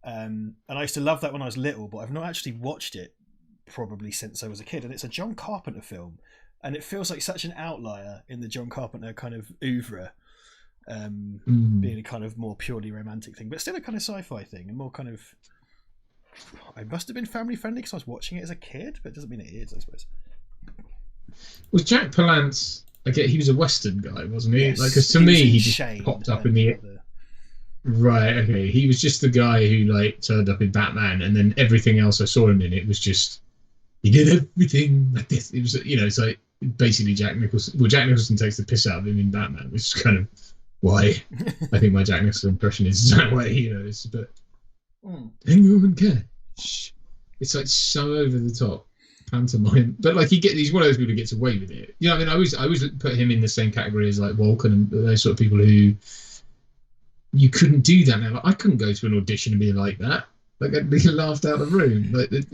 And I used to love that when I was little, but I've not actually watched it probably since I was a kid. And it's a John Carpenter film. And it feels like such an outlier in the John Carpenter kind of oeuvre, being a kind of more purely romantic thing, but still a kind of sci-fi thing and more kind of. I must have been family friendly because I was watching it as a kid, but it doesn't mean it is, I suppose. Was Jack Palance? He was a Western guy, wasn't he? Yes, because to me, he just popped up in the. Right. Okay. He was just the guy who turned up in Batman, and then everything else I saw him in, it was just. He did everything like this. It was, it's like basically Jack Nicholson. Well, Jack Nicholson takes the piss out of him in Batman, which is kind of why I think my Jack Nicholson impression is that way. It's a bit. Tango and Cash. It's like so over the top pantomime, but he's one of those people who gets away with it. I mean, I always put him in the same category as Walken and those sort of people who you couldn't do that now. I couldn't go to an audition and be like that. I'd be laughed out of the room.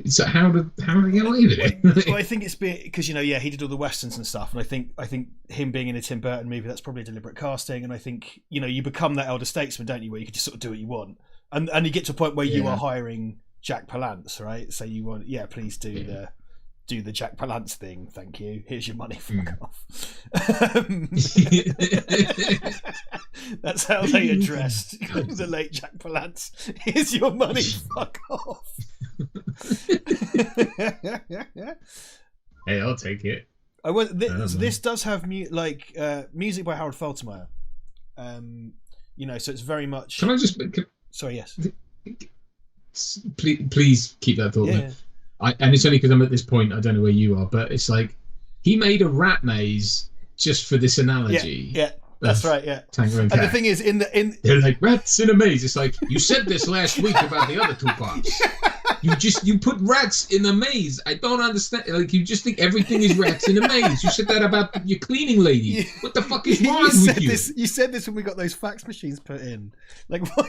So how do they get away with it? Well, I think it's because he did all the westerns and stuff, and I think him being in a Tim Burton movie, that's probably a deliberate casting. And I think you become that elder statesman, don't you, where you can just sort of do what you want, and you get to a point where you are hiring Jack Palance, right? So you want, please do do the Jack Palance thing. Thank you. Here's your money. Fuck off. That's how they addressed the late Jack Palance. Here's your money. Fuck off. Hey, I'll take it. This does have music by Harold Faltermeyer. So it's very much. Can I just? Sorry, yes. Please keep that thought. Yeah. And it's only because I'm at this point. I don't know where you are, but it's like he made a rat maze just for this analogy. Yeah, that's right. Yeah. Tango and Cat. The thing is, they're like rats in a maze. It's like you said this last week about the other two parts. You put rats in a maze. I don't understand. Like you just think everything is rats in a maze. You said that about your cleaning lady. What the fuck is wrong with you? You said this when we got those fax machines put in. Like why?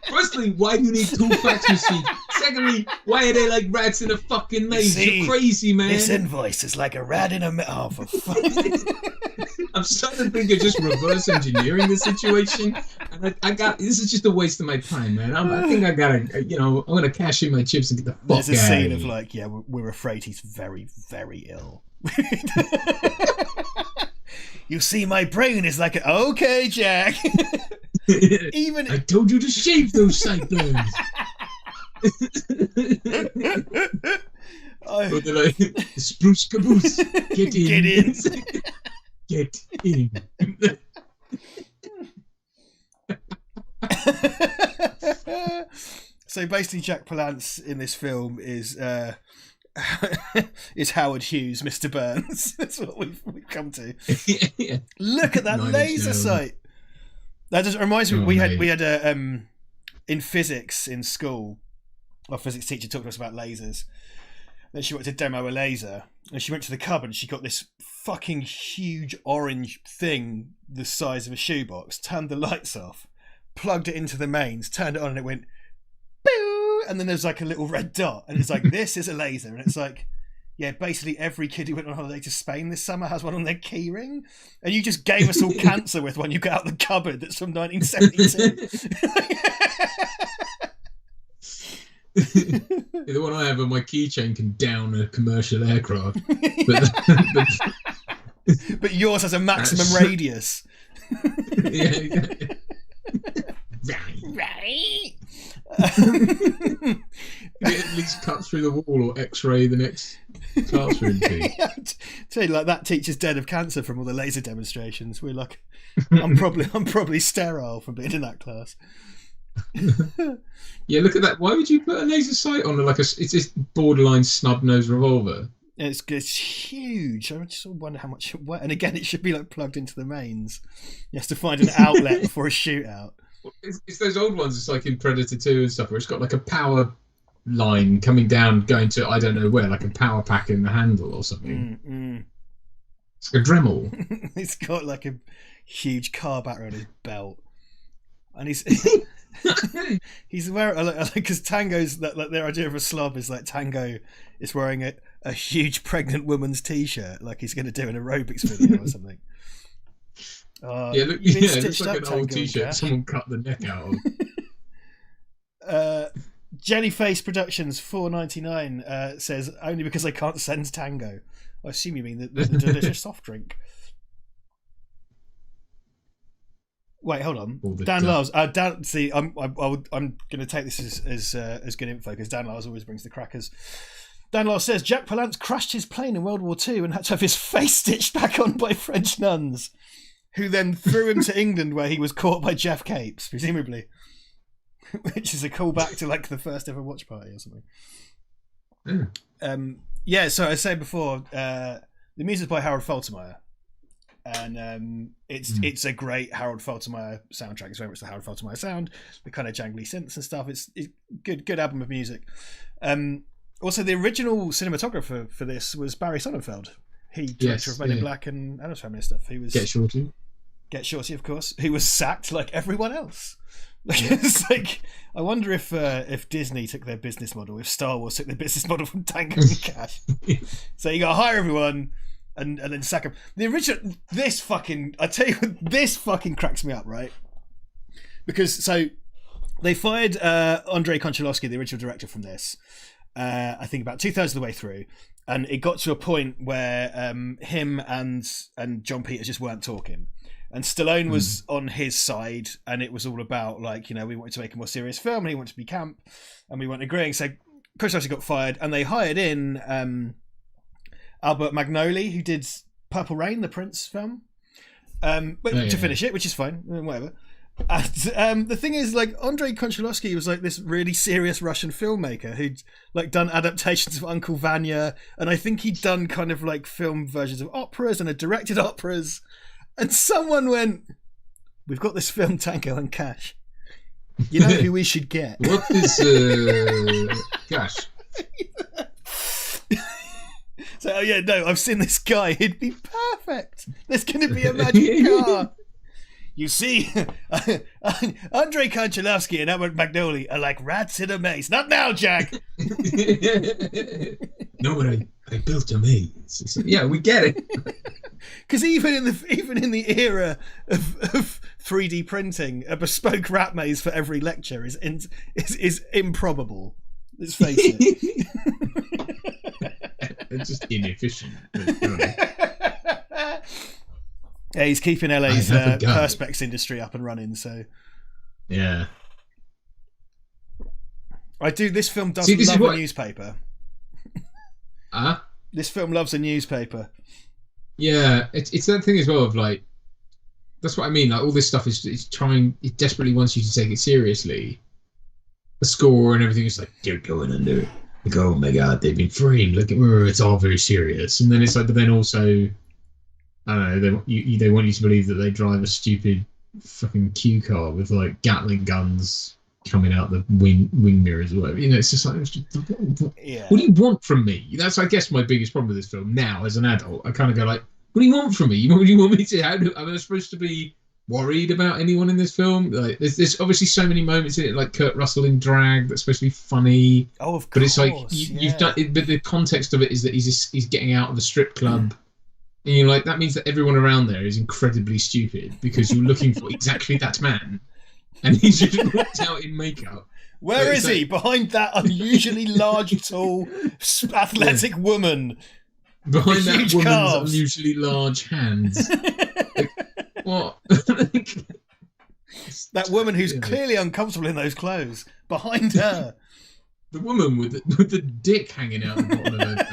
Firstly, why do you need 2 fax machines? Secondly, why are they like rats in a fucking maze? You're crazy, man. This invoice is like a rat in a maze. Oh, for fuck. I'm starting to think of just reverse engineering the situation. And this is just a waste of my time, man. I think I gotta, I'm gonna cash in my chips and get the fuck out of here. There's a scene of like, we're afraid he's very, very ill. You see, my brain is like, okay, Jack. Even I told you to shave those sideburns. They're like, spruce caboose, get in. Get in. So basically, Jack Palance in this film is Howard Hughes, Mr. Burns. That's what we've come to. Yeah. Look at that laser sight. That just reminds me. We had a in physics in school. Our physics teacher talked to us about lasers. Then she went to demo a laser, and she went to the cupboard. And she got this fucking huge orange thing the size of a shoebox. Turned the lights off, plugged it into the mains, turned it on, and it went. Boo! And then there's like a little red dot, and it's like, this is a laser. And it's like, basically every kid who went on holiday to Spain this summer has one on their keyring, and you just gave us all cancer with one you got out the cupboard that's from 1972. The one I have on my keychain can down a commercial aircraft, but yours has a maximum radius. Yeah. Right. It at least cut through the wall or X-ray the next classroom. Tell you, like, that teacher's dead of cancer from all the laser demonstrations. We're like, I'm probably sterile from being in that class. Yeah, look at that. Why would you put a laser sight on it's this borderline snub-nosed revolver? It's huge. I just wonder how much it weighs. And again, it should be like plugged into the mains. You have to find an outlet before a shootout. It's those old ones. It's like in Predator 2 and stuff, where it's got like a power line coming down, going to I don't know where, like a power pack in the handle or something. It's like a Dremel. It's got like a huge car battery on his belt, and he's wearing because Tango's like their idea of a slob is like Tango is wearing a huge pregnant woman's t-shirt, like he's going to do an aerobics video or something. It looks like an old t-shirt someone cut the neck out of. Jellyface Productions $4.99 says, only because I can't send Tango. I assume you mean the delicious soft drink. Wait, hold on. Dan Lars. Dan, see, I'm going to take this as good info, because Dan Lars always brings the crackers. Dan Lars says Jack Palance crashed his plane in World War II and had to have his face stitched back on by French nuns, who then threw him to England, where he was caught by Jeff Capes, presumably, which is a callback to like the first ever watch party or something. So I said before, the music's by Harold Faltermeyer, and it's a great Harold Faltermeyer soundtrack. It's very much the Harold Faltermeyer sound, the kind of jangly synths and stuff. It's good album of music. Also, the original cinematographer for this was Barry Sonnenfeld. He director of Men in Black and Addams Family stuff. He was Get Shorty, of course. He was sacked like everyone else. It's like, I wonder if Disney took their business model, if Star Wars took their business model from Tango and Cash. So you got to hire everyone and then sack them. The original, this fucking cracks me up, right? Because so they fired Andrei Konchalovsky, the original director, from this. I think about 2/3 of the way through, and it got to a point where him and John Peters just weren't talking, and Stallone was on his side, and it was all about like, you know, we wanted to make a more serious film, and he wanted to be camp, and we weren't agreeing. So Chris Russell got fired, and they hired in Albert Magnoli, who did Purple Rain, the Prince film, to finish it, which is fine, whatever. And the thing is, like, Andrei Konchalovsky was like this really serious Russian filmmaker who'd like done adaptations of Uncle Vanya, and I think he'd done kind of like film versions of operas and had directed operas. And someone went, "We've got this film Tango and Cash. You know who we should get?" What is Cash? So, yeah, no, I've seen this guy. He'd be perfect. There's going to be a magic car. You see, Andrei Konchalovsky and Albert Magnoli are like rats in a maze. Not now, Jack. No, but I built a maze. Yeah, we get it. Because even in the era of 3D printing, a bespoke rat maze for every lecture is improbable. Let's face it. It's just inefficient. Yeah, he's keeping LA's perspex industry up and running. So yeah, I do. This film does love a newspaper. This film loves a newspaper. Yeah, it's that thing as well of like, that's what I mean. Like all this stuff is trying. It desperately wants you to take it seriously. The score and everything is like, they're going under. Like, oh my god, they've been framed. Look at where it's all very serious. And then it's like, but then also, I don't know. They want you to believe that they drive a stupid fucking Q car with like Gatling guns coming out the wing mirrors or whatever. You know, it's just like, what do you want from me? That's, I guess, my biggest problem with this film now as an adult. I kind of go like, what do you want from me? What do you want me to? Am I supposed to be worried about anyone in this film? Like, there's obviously so many moments in it, like Kurt Russell in drag, that's supposed to be funny. Oh, of course. But it's like you've done it, but the context of it is that he's getting out of a strip club. And you're like, that means that everyone around there is incredibly stupid because you're looking for exactly that man. And he's just walked out in makeup. Where is he? Behind that unusually large, tall, athletic woman. Behind that woman's unusually large hands. Like, what? That woman who's clearly uncomfortable in those clothes. Behind her. The woman with the dick hanging out the bottom of her.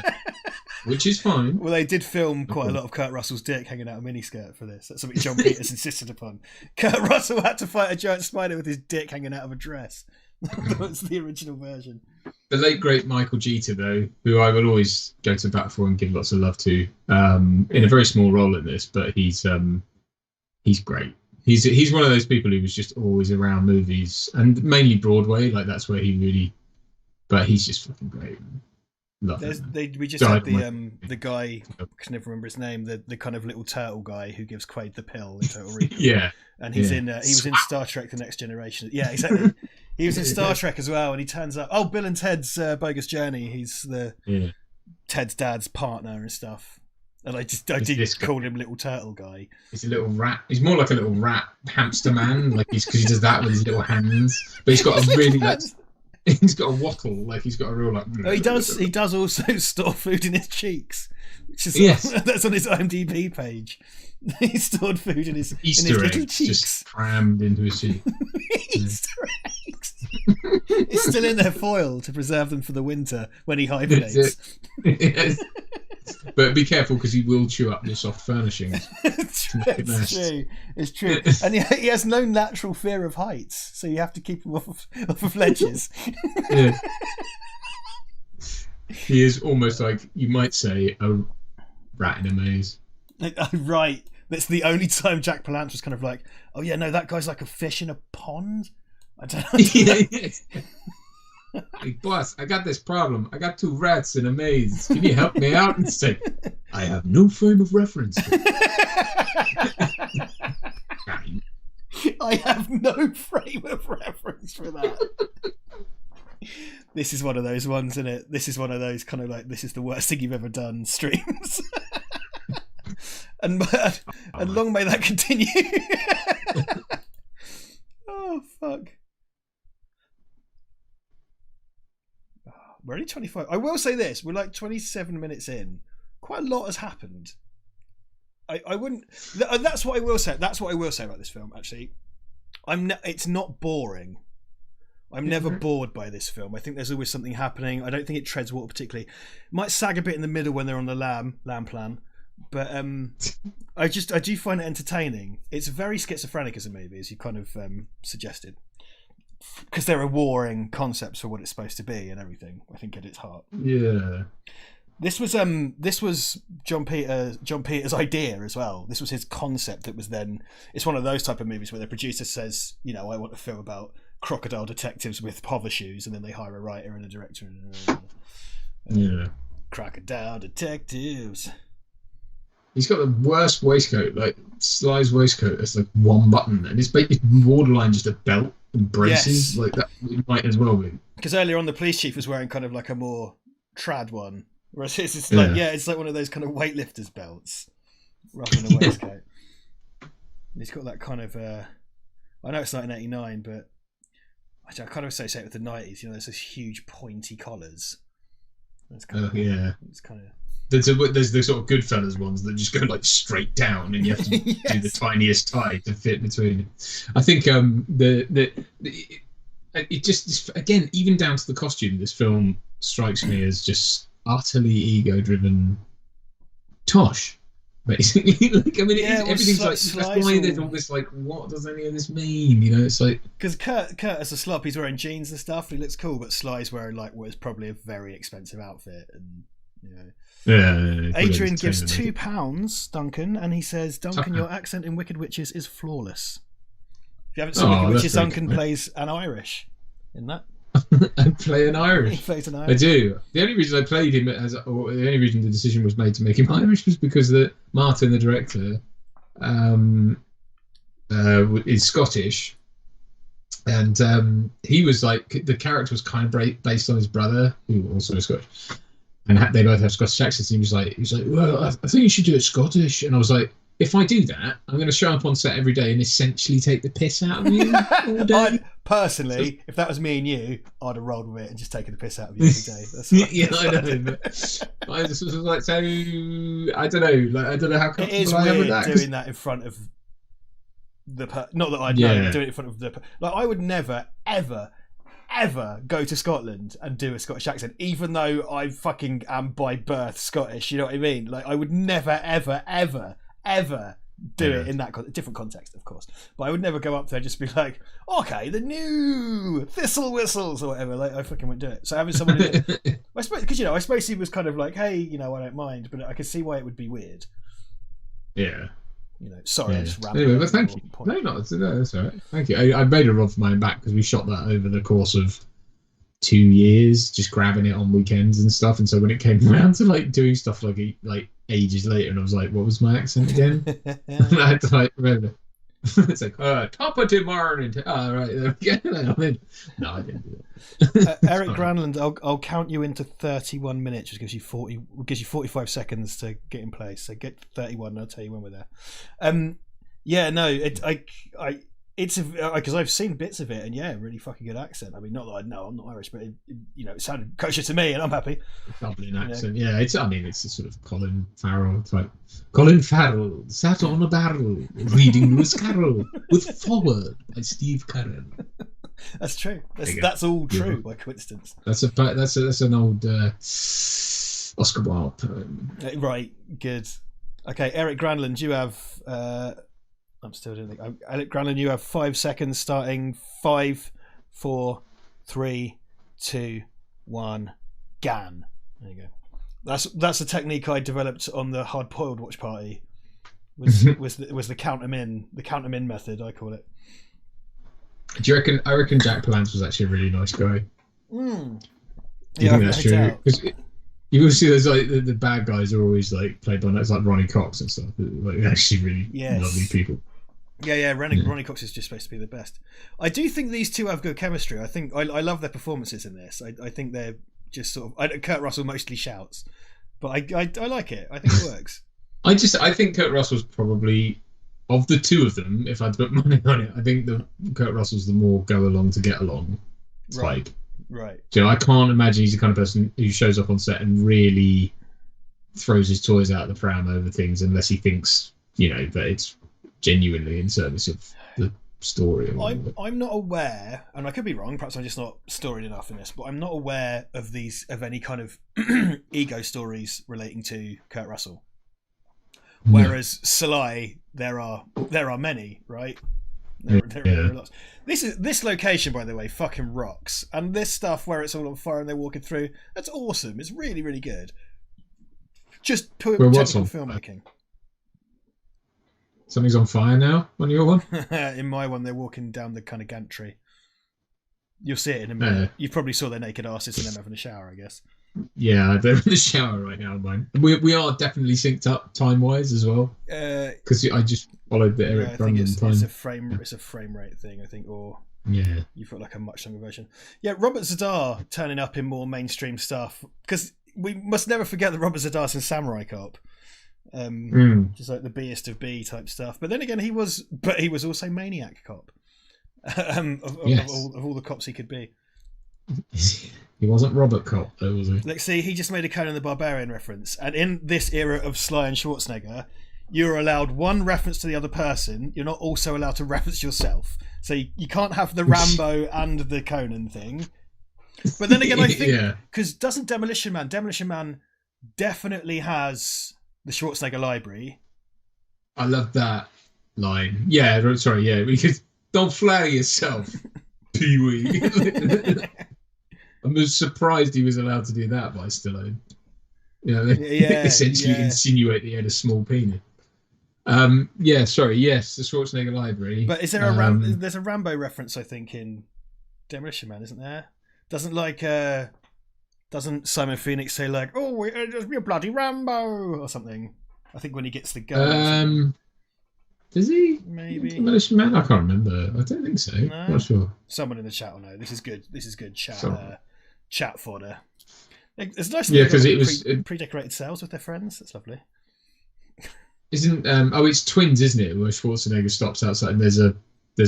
Which is fine. Well, they did film quite a lot of Kurt Russell's dick hanging out of a miniskirt for this. That's something John Peters insisted upon. Kurt Russell had to fight a giant spider with his dick hanging out of a dress. That's the original version. The late great Michael Jeter, though, who I will always go to bat for and give lots of love to, in a very small role in this, but he's great. He's one of those people who was just always around movies and mainly Broadway. Like that's where he really, but he's just fucking great. Man. We just had the guy, I can never remember his name, the kind of little turtle guy who gives Quaid the pill in Total Recall. Yeah, and he was in Star Trek: The Next Generation. Yeah, exactly. He was in Star Trek as well, and he turns up. Oh, Bill and Ted's Bogus Journey. He's Ted's dad's partner and stuff. And I did call him Little Turtle Guy. He's a little rat. He's more like a little rat hamster man, like because he does that with his little hands. But he's got a really like. He's got a wattle, like he's got a real like. Oh, he does also store food in his cheeks, which is that's on his IMDb page. He stored food in his little cheeks, just crammed into his cheeks. Easter eggs. It's still in their foil to preserve them for the winter when he hibernates. Yes. But be careful because he will chew up your soft furnishings. It's true. It's true. And he has no natural fear of heights, so you have to keep him off of ledges. Yeah. He is almost like, you might say, a rat in a maze. Right. That's the only time Jack Palance was kind of like, oh yeah, no, that guy's like a fish in a pond. I don't know. Hey, boss, I got this problem. I got 2 rats in a maze. Can you help me out? And say, I have no frame of reference. I have no frame of reference for that. This is one of those ones, isn't it? This is one of those kind of like, this is the worst thing you've ever done streams. and long may that continue. Oh, fuck. We're only 25. I will say this: we're like 27 minutes in. Quite a lot has happened. I wouldn't. That's what I will say. That's what I will say about this film. Actually, it's not boring. I'm never bored by this film. I think there's always something happening. I don't think it treads water particularly. It might sag a bit in the middle when they're on the lamb plan, but I do find it entertaining. It's very schizophrenic as a movie, as you kind of suggested, because there are warring concepts for what it's supposed to be and everything. I think at its heart. Yeah. This was John Peter's idea as well. This was his concept. That was then. It's one of those type of movies where the producer says, you know, I want a film about crocodile detectives with hover shoes, and then they hire a writer and a director. Crocodile detectives. He's got the worst waistcoat. Like Sly's waistcoat has like one button, and it's basically borderline just a belt and braces. Like that it might as well be. Because earlier on, the police chief was wearing kind of like a more trad one. Whereas it's like it's like one of those kind of weightlifters belts rather than a waistcoat. He's got that kind of I know it's 1989, but I kind of associate it with the 90s. You know, there's those huge pointy collars. It's kind of it's kind of there's the sort of Goodfellas ones that just go like straight down, and you have to do the tiniest tie to fit between. I think it just again, even down to the costume, this film strikes me as just utterly ego-driven tosh, basically. Like, I mean, everything's like that's why there's all this like, what does any of this mean? You know, it's like because Kurt as a slob, he's wearing jeans and stuff. He looks cool, but Sly's wearing like what is probably a very expensive outfit, and you know. Yeah. Adrian gives £2, Duncan, and he says, Duncan, your accent in Wicked Witches is flawless. If you haven't seen Wicked Witches, Duncan plays an Irish in that. I play an Irish. He plays an Irish. I do. The only reason I played him the only reason the decision was made to make him Irish was because Martin, the director, is Scottish, and he was like the character was kind of based on his brother, who also is Scottish, and they both have Scottish accents. And he was like, well, I think you should do it Scottish, and I was like, if I do that, I'm going to show up on set every day and essentially take the piss out of you all day. Personally, if that was me and you, I'd have rolled with it and just taken the piss out of you every day. That's I know. But I just was like, so I don't know. Like, I don't know how comfortable it is I am with weird that. doing that in front of not that I'd know, doing it in front of like I would never, ever go to Scotland and do a Scottish accent, even though I fucking am by birth Scottish. You know what I mean? Like I would never, ever do it in that different context, of course. But I would never go up there and just be like, okay, the new Thistle Whistles or whatever. Like I fucking wouldn't do it. So having someone, I suppose, because I suppose he was kind of like, hey, I don't mind, but I could see why it would be weird. Yeah. Sorry, I just rambled. Anyway, but thank you. No, that's all right. Thank you. I made a run for my own back because we shot that over the course of 2 years, just grabbing it on weekends and stuff. And so when it came around to like doing stuff like ages later, and I was like, what was my accent again? And I had to like remember. It's like, top of tomorrow. Right, there we go. I'm in. No, I didn't do it. Eric Granlund, I'll count you into 31 minutes, which gives you 45 seconds to get in place. So get 31, and I'll tell you when we're there. It's because I've seen bits of it, and really fucking good accent. I mean, not that I know I'm not Irish, but it sounded kosher to me, and I'm happy. Dublin accent, it's a sort of Colin Farrell type. Colin Farrell sat on a barrel reading Lewis Carroll with Forward by Steve Carell. That's true. That's all true by coincidence. That's an old Oscar Wilde poem. Right, good. Okay, Eric Granlund, you have. I'm still doing it. Alec Granlund, you have 5 seconds starting 5, 4, 3, 2, 1, GAN. There you go. That's the technique I developed on the hard boiled watch party. Was the count 'em in method, I call it. Do you reckon? I reckon Jack Palance was actually a really nice guy. Do you think that's true? You will see those like the bad guys are always like played by like Ronnie Cox and stuff. Like actually really lovely people. Yeah. Ronnie Cox is just supposed to be the best. I do think these two have good chemistry. I think I love their performances in this. I think they're just sort of. Kurt Russell mostly shouts, but I like it. I think it works. I think Kurt Russell's probably of the two of them. If I had to put money on it, I think Kurt Russell's the more go along to get along type. Right. So I can't imagine he's the kind of person who shows up on set and really throws his toys out the pram over things unless he thinks, that it's genuinely in service of the story. Or I'm not aware, and I could be wrong. Perhaps I'm just not storied enough in this, but I'm not aware of any kind of ego stories relating to Kurt Russell. Whereas Sly, there are many, right? There are lots. This location, by the way, fucking rocks. And this stuff where it's all on fire and they're walking through, that's awesome. It's really, really good. Just pure technical filmmaking. Something's on fire now on your one? In my one, they're walking down the kind of gantry. You'll see it in a minute. You probably saw their naked asses and them having a shower, I guess. Yeah, they're in the shower right now. Mine. We are definitely synced up time wise as well. Because I just followed the Eric Brandon time. It's a frame rate thing, I think, or you've got like a much longer version. Yeah, Robert Zadar turning up in more mainstream stuff, because we must never forget that Robert Zadar's in Samurai Cop. Just like the Best of B type stuff. But then again, he was also Maniac Cop. Of all the cops he could be. He wasn't Robert Cop, though, was he? Like, see, he just made a Conan the Barbarian reference. And in this era of Sly and Schwarzenegger, you're allowed one reference to the other person. You're not also allowed to reference yourself. So you can't have the Rambo and the Conan thing. But then again, I think, because doesn't Demolition Man definitely has the Schwarzenegger library. I love that line. Yeah, sorry, yeah, because don't flatter yourself, Pee-wee. I'm surprised he was allowed to do that by Stallone. Essentially insinuate that he had a small penis. The Schwarzenegger library. But is there there's a Rambo reference, I think, in Demolition Man, isn't there? Doesn't Simon Phoenix say like, "Oh, just be a bloody Rambo" or something? I think when he gets the gun. Does he? Maybe. Demolition Man? I can't remember. I don't think so. No. Not sure. Someone in the chat will know. This is good. This is good chat fodder. It's nice. Yeah, because it was pre-decorated cells with their friends. That's lovely. Isn't it's Twins, isn't it? Where Schwarzenegger stops outside and there's a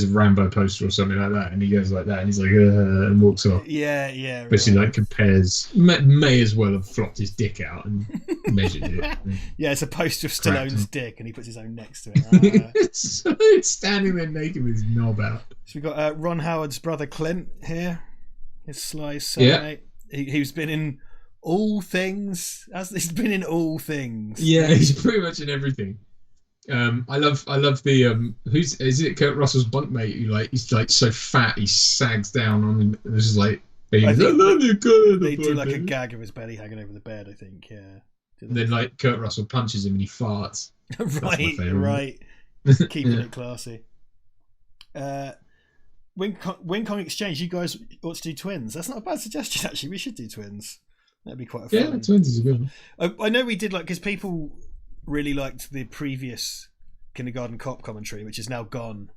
Rambo poster or something like that, and he goes like that, and he's like, and walks off. Yeah. Basically, like compares. May as well have flopped his dick out and measured it. Yeah, it's a poster of Stallone's dick, and he puts his own next to it. So it's standing there naked with his knob out. So we've got Ron Howard's brother Clint here. His Sly cellmate. He's been in all things. He's been in all things. Yeah, he's pretty much in everything. I love the is it Kurt Russell's bunkmate who he's like so fat he sags down on him. This is like they do like a gag of his belly hanging over the bed, I think. Yeah. And then like Kurt Russell punches him and he farts. right. Keeping it classy. Wing Kong Exchange, you guys ought to do twins. That's not a bad suggestion, actually. We should do twins. That'd be quite a fun. Yeah, twins is a good one. I know we did because people really liked the previous Kindergarten Cop commentary, which is now gone.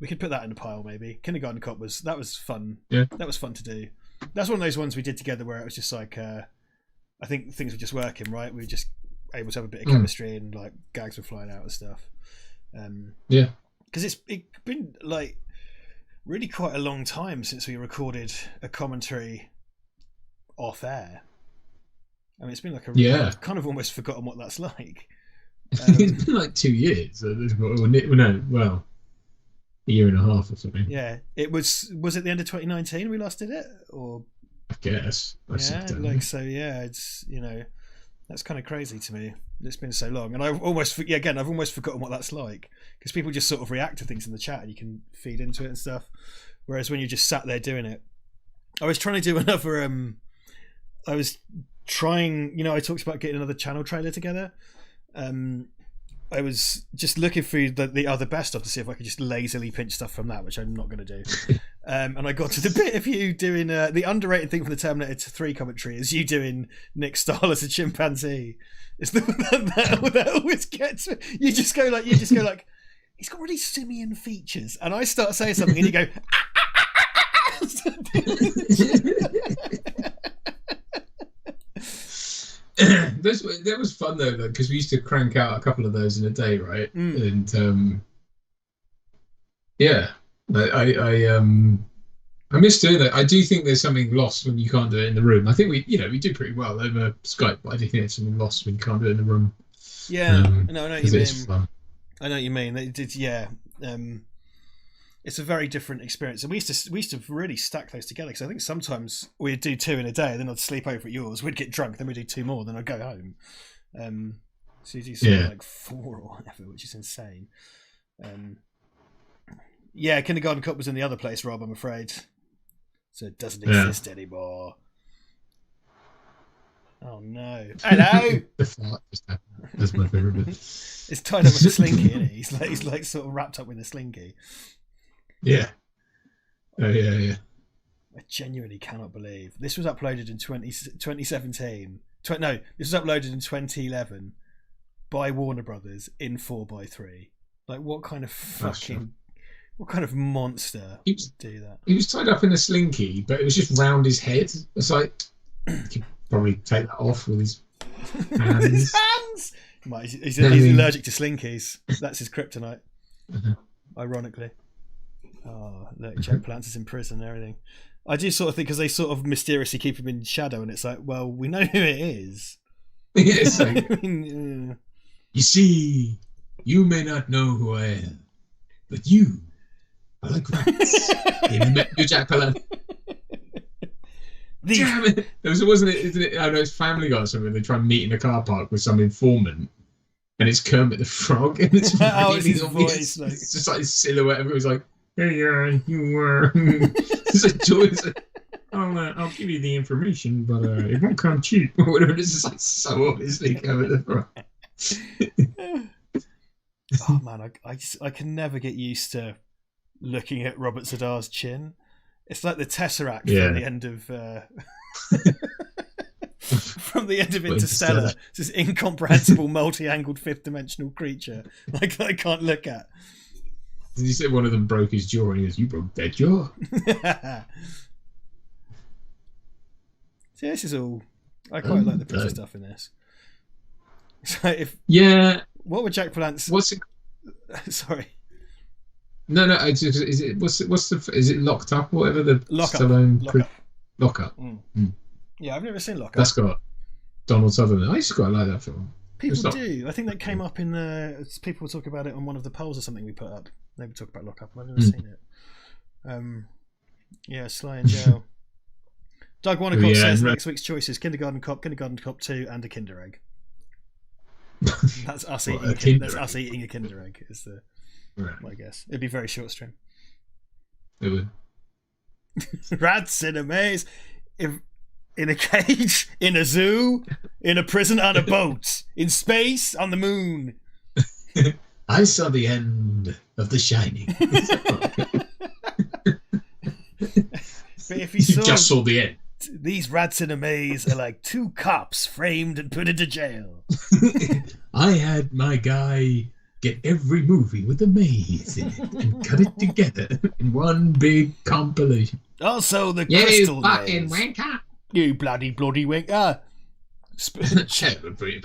We could put that in a pile, maybe. Kindergarten Cop was fun. Yeah, that was fun to do. That's one of those ones we did together where it was just like I think things were just working, right? We were just able to have a bit of chemistry and like gags were flying out and stuff. Because it's been like really quite a long time since we recorded a commentary off air. I mean, it's been like I've kind of almost forgotten what that's like. It's been like 2 years. A year and a half or something. Yeah, it was it the end of 2019 we last did it, or I guess. It's that's kind of crazy to me. It's been so long, and I've almost forgotten what that's like, because people just sort of react to things in the chat and you can feed into it and stuff. Whereas when you just sat there doing it, I was trying to do another. I was trying. I talked about getting another channel trailer together. I was just looking through the other best of to see if I could just lazily pinch stuff from that, which I'm not going to do. And I got to the bit of you doing the underrated thing from the Terminator 3 commentary is you doing Nick Stahl as a chimpanzee. It's that always gets me. You just go like he's got really simian features, and I start saying something and you go. That was fun though, because we used to crank out a couple of those in a day, right? And I I miss doing that. I do think there's something lost when you can't do it in the room. I think we do pretty well over Skype, but I do think there's something lost when you can't do it in the room. Yeah, no, I know what you Because it is mean. fun. I know what you mean. It did, yeah. It's a very different experience, and we used to really stack those together because I think sometimes we'd do 2 in a day, then I'd sleep over at yours. We'd get drunk, then we'd do 2 more, then I'd go home. So you do something like 4 or whatever, which is insane. Yeah, Kindergarten Cop was in the other place, Rob. I'm afraid, so it doesn't exist anymore. Oh no! Hello. The fart just happened. That's my favourite bit. It's tied up with a slinky, isn't he? He's like sort of wrapped up with a slinky. Yeah. Oh yeah. I genuinely cannot believe this was uploaded in 2017. No, this was uploaded in 2011 by Warner Brothers in 4:3. Like, what kind of what kind of monster would do that? He was tied up in a slinky, but it was just round his head. It's like, you could probably take that off with his hands. His hands! He's allergic to slinkies. That's his kryptonite. Ironically. Oh, look, Jack Palance is in prison and everything. I do sort of think because they sort of mysteriously keep him in shadow, and it's like, well, we know who it is. Yeah, like, I mean, you see, you may not know who I am, but you are like rats. Have you met your Jack Palance? Damn it! Wasn't it? I know it's Family Guy or something. They try and meet in a car park with some informant, and it's Kermit the Frog, and it's really it's his voice. Like... It's just like his silhouette. It was like, "Hey, you were." It's like joy. It's like, I'll give you the information, but it won't come cheap or whatever. It's just like so obviously Kermit the Frog. Oh man, I can never get used to looking at Robert Sadar's chin. It's like the Tesseract from the end of from the end of Interstellar. It's this incomprehensible, multi-angled, fifth-dimensional creature. Like I can't look at. Did you say one of them broke his jaw? And he goes, "You broke that jaw." See, this is all. I quite like the picture stuff in this. So what would Jack Palance? What's it? Sorry. No. Is it Locked Up or whatever the Lock Up? Yeah, I've never seen Lock Up. That's got Donald Sutherland. I used to quite like that film. People do. I think that came up in the. People talk about it on one of the polls or something we put up. Maybe talk about Lock Up. I've never seen it. Sly in Jail. Doug Wanacott says next week's choices: Kindergarten Cop 2, and a Kinder Egg. That's us eating. That's us eating a Kinder Egg. Is the. I guess it'd be very short stream. It would. Rats in a maze, in a cage, in a zoo, in a prison, on a boat, in space, on the moon. I saw the end of The Shining. But if you just saw the end. These rats in a maze are like 2 cops framed and put into jail. I had my guy get every movie with a maze in it and cut it together in one big compilation. Also the crystal fucking wanker. You bloody wanker. Pretty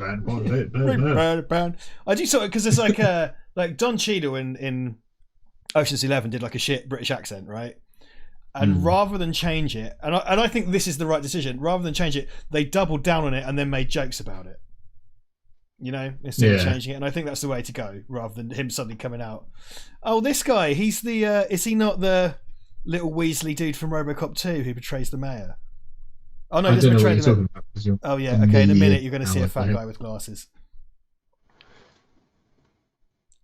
bad. I do sort of because it's like Don Cheadle in Ocean's 11 did like a shit British accent, right? And rather than change it, and I think this is the right decision, rather than change it, they doubled down on it and then made jokes about it. You know, instead of changing it. And I think that's the way to go, rather than him suddenly coming out. Oh, this guy, he's the, is he not the little Weasley dude from RoboCop 2 who betrays the mayor? Oh no, he doesn't betray the mayor. Oh yeah, okay, in a minute you're going to see a fat guy with glasses.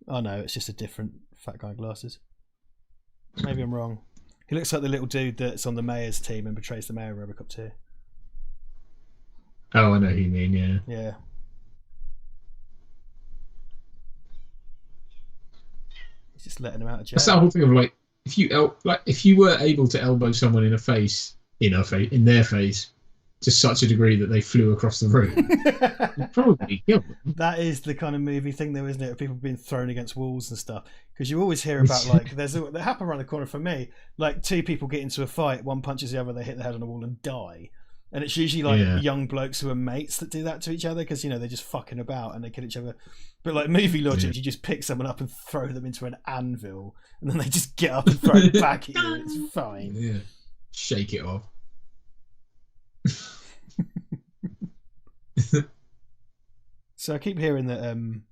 Oh no, it's just a different fat guy with glasses. Maybe I'm wrong. He looks like the little dude that's on the mayor's team and betrays the mayor in RoboCop 2. Oh, I know who you mean, yeah. Yeah. He's just letting him out of jail. That's the whole thing of like, if you were able to elbow someone in their face to such a degree that they flew across the room, you'd probably kill them. That is the kind of movie thing, though, isn't it? Of people being thrown against walls and stuff. Because you always hear about like that happen around the corner for me. Like 2 people get into a fight, one punches the other, they hit their head on the wall and die. And it's usually like young blokes who are mates that do that to each other because they're just fucking about and they kill each other. But like movie logic, you just pick someone up and throw them into an anvil, and then they just get up and throw it back at you. It's fine. Yeah. shake it off. So I keep hearing that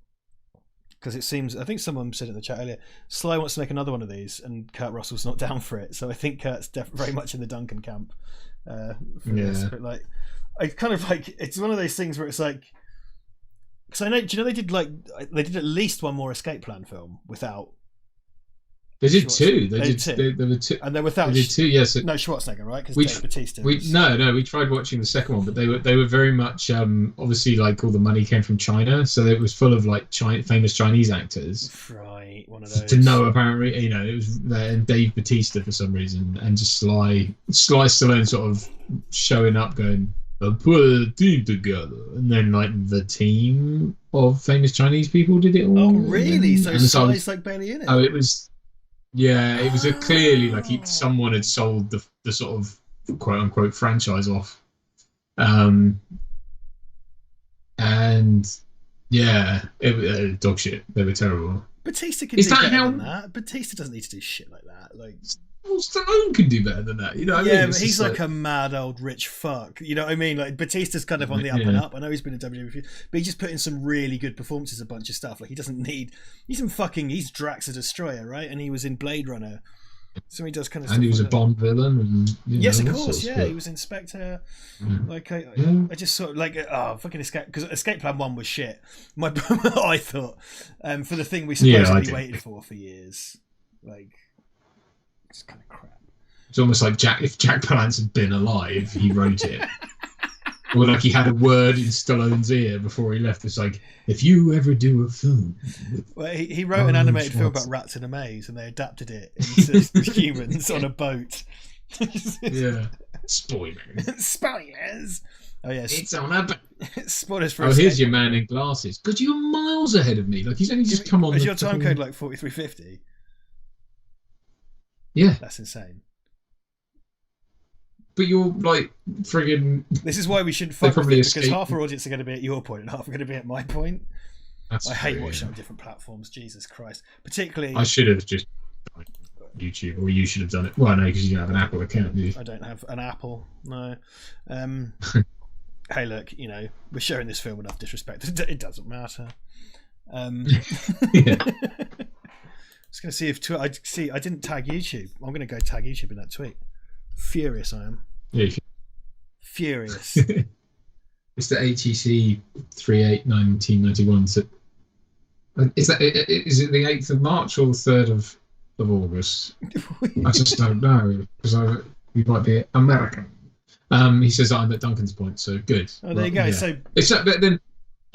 because it seems, I think someone said in the chat earlier, Sly wants to make another one of these, and Kurt Russell's not down for it. So I think Kurt's very much in the Duncan camp for this. But like, I kind of like, it's one of those things where it's like, because I know, do you know they did at least one more Escape Plan film without. They did two. They did two. There were two, and they're without. They did two. Yes. No Schwarzenegger, right? Because Dave Bautista. No. We tried watching the second one, but they were very much obviously like all the money came from China, so it was full of like famous Chinese actors. Right, one of those. To no apparent, it was there, and Dave Bautista for some reason, and just Sly Stallone sort of showing up, going, "I'll put a team together," and then like the team of famous Chinese people did it all. Oh, really? So Sly's like barely in it. Oh, it was. Yeah, it was clearly like someone had sold the sort of quote unquote franchise off, and yeah, it was dog shit. They were terrible. Batista can do better than that. Batista doesn't need to do shit like that. Like, well, Stallone can do better than that. You know what I mean? But he's like a mad old rich fuck. You know what I mean? Like, Batista's kind of on the up and up. I know he's been in WWE, but he just put in some really good performances, a bunch of stuff. Like, he doesn't need. He's Drax the Destroyer, right? And he was in Blade Runner. So he does kind of. And he was a Bond villain. And, yes, of course. Yeah, he was Inspector. Yeah. Like I just sort of like fucking Escape, because Escape Plan 1 was shit. I thought for the thing we supposedly waited for years, like. It's kind of crap. It's almost like if Jack Palance had been alive, he wrote it. Or like he had a word in Stallone's ear before he left. It's like, if you ever do a film. Well, he wrote an animated film about rats in a maze, and they adapted it into humans on a boat. Yeah. Spoilers. Spoilers. Oh yes. It's on a boat. Spoilers for. Oh, here's your man in glasses. God, you're miles ahead of me. Like he's only just come on. Is your time code like 4350? Yeah. That's insane. But you're like friggin'. This is why we shouldn't fuck with it, because half our audience are going to be at your point and half are going to be at my point. I hate watching on different platforms. Jesus Christ. Particularly. I should have just YouTube, or you should have done it. Well, no, because you don't have an Apple account, do you? I don't have an Apple. No. Hey, look, we're showing this film enough disrespect. It doesn't matter. Yeah. I was going to see if I didn't tag YouTube. I'm going to go tag YouTube in that tweet. Furious I am. Yeah, furious. It's the HEC 38/1991. So is it the 8th of March or the 3rd of August? I just don't know, because we might be American. He says I'm at Duncan's point, so good. Oh, there you go. Yeah. So but then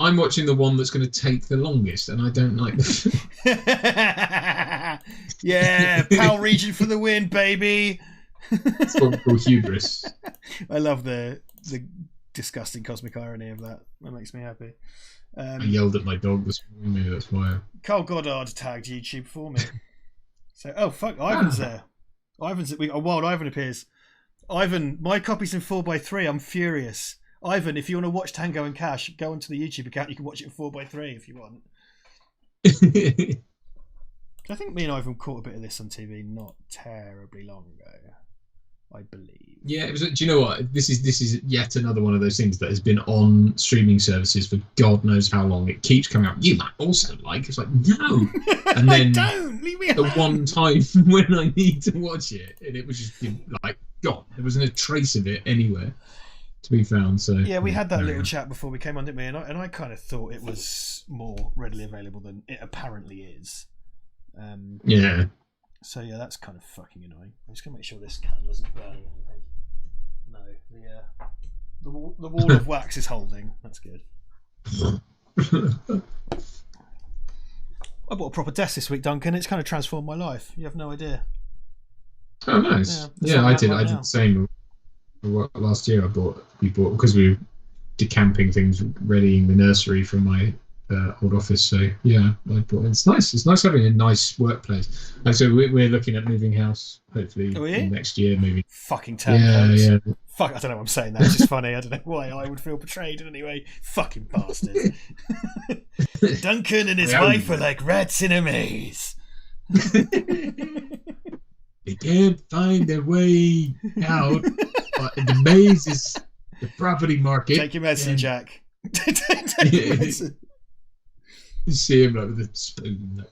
I'm watching the one that's going to take the longest, and I don't like the. Yeah, PAL region for the win, baby. It's what we call hubris. I love the disgusting cosmic irony of that. That makes me happy. I yelled at my dog this morning. Maybe that's why. Carl Goddard tagged YouTube for me. So, oh fuck, Ivan's there. Wild Ivan appears. Ivan, my copy's in 4:3. I'm furious. Ivan, if you want to watch Tango and Cash, go onto the YouTube account. You can watch it in 4:3 if you want. I think me and Ivan caught a bit of this on TV not terribly long ago, I believe. Yeah, it was. Do you know what? This is yet another one of those things that has been on streaming services for God knows how long. It keeps coming out. You might also like. It's like, no. And then don't leave me alone. The one time when I need to watch it, and it was just like gone. There wasn't a trace of it anywhere to be found. So yeah, we had that little chat before we came on, didn't we? And I kind of thought it was more readily available than it apparently is. Yeah. So yeah, that's kind of fucking annoying. I'm just gonna make sure this candle isn't burning anything. No, the wall of wax is holding. That's good. I bought a proper desk this week, Duncan. It's kind of transformed my life. You have no idea. Oh, nice. Yeah, I did. I did the same. Last year, we bought because we were decamping things, readying the nursery for my old office. So yeah, I bought. It's nice. It's nice having a nice workplace. And so we're looking at moving house. Hopefully next year, maybe. Fucking tampons. Yeah. Fuck. I don't know why I'm saying that. It's just funny. I don't know why I would feel betrayed in any way. Fucking bastard. Duncan and his wife were like rats in a maze. They can't find their way out. But the maze is the property market. Take your medicine, Jack. Take your medicine. You see him like with a spoon.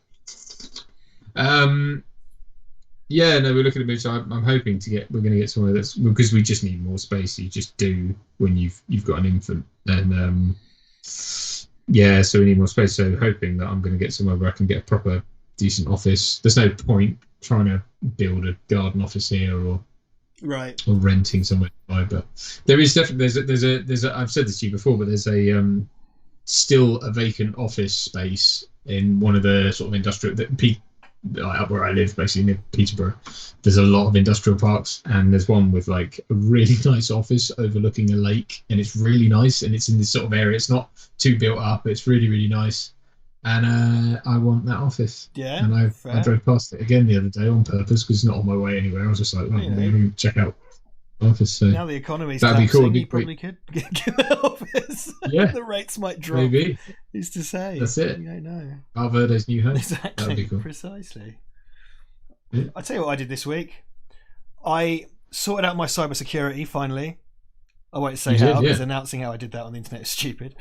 Yeah, no, we're looking at moves. So I'm hoping we're going to get somewhere that's, because we just need more space. You just do when you've got an infant, and yeah, so we need more space. So hoping that I'm going to get somewhere where I can get a proper decent office. There's no point trying to build a garden office here or renting somewhere to buy. But there is definitely there's a I've said this to you before, but there's a still a vacant office space in one of the sort of industrial up where I live, basically near Peterborough. There's a lot of industrial parks, and there's one with like a really nice office overlooking a lake, and it's really nice, and it's in this sort of area. It's not too built up. It's really, really nice, and I want that office. Yeah, and I drove past it again the other day on purpose because it's not on my way anywhere. I was just like, well, I'm going to check out the office. So now the economy's that'd be cool. You probably could get that office. Yeah, the rates might drop. Maybe. Who's to say? That's it. You don't know. Val Verde's new home. Exactly. That'd be cool. Precisely. Yeah. I'll tell you what I did this week. I sorted out my cybersecurity finally. I won't say how, because announcing how I did that on the internet is stupid.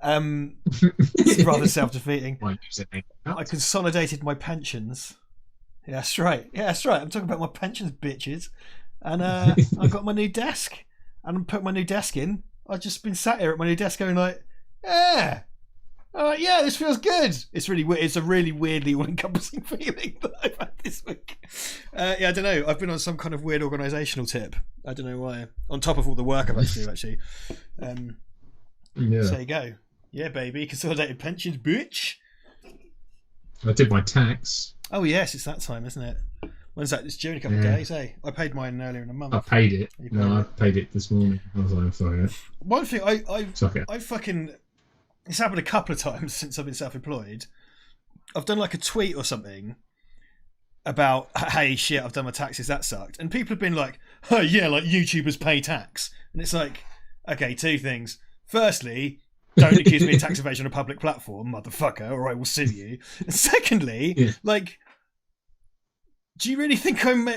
It's rather self-defeating. I consolidated my pensions. Yeah, that's right. I'm talking about my pensions, bitches. And I got my new desk. And I put my new desk in. I've just been sat here at my new desk going like, yeah, this feels good. It's really weird. It's a really weirdly all-encompassing feeling that I've had this week. I don't know. I've been on some kind of weird organisational tip. I don't know why. On top of all the work I've had to do, actually. So there you go. Yeah, baby. Consolidated pensions, bitch. I did my tax. Oh, yes. It's that time, isn't it? When's that? It's due in a couple of days, eh? I paid mine earlier in the month. I paid it. I paid it this morning. I was like, I'm sorry. One thing, I fucking... It's happened a couple of times since I've been self-employed. I've done like a tweet or something about, hey, shit, I've done my taxes, that sucked. And people have been like, oh, yeah, like YouTubers pay tax. And it's like, okay, two things. Firstly, don't accuse me of tax evasion on a public platform, motherfucker, or I will sue you. And secondly, like... Do you really think I'm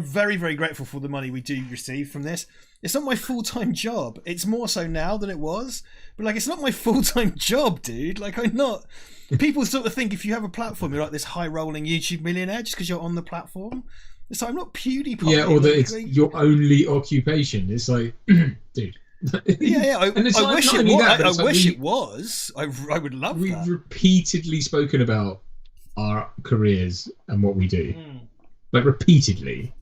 very, very grateful for the money we do receive from this? It's not my full-time job. It's more so now than it was. But like, it's not my full-time job, dude. Like, I'm not... People sort of think if you have a platform, you're like this high-rolling YouTube millionaire just because you're on the platform. It's like, I'm not PewDiePie. Yeah, or that it's your only occupation. It's like, dude. Yeah. I wish it was. I would love that. We've repeatedly spoken about our careers and what we do, like repeatedly.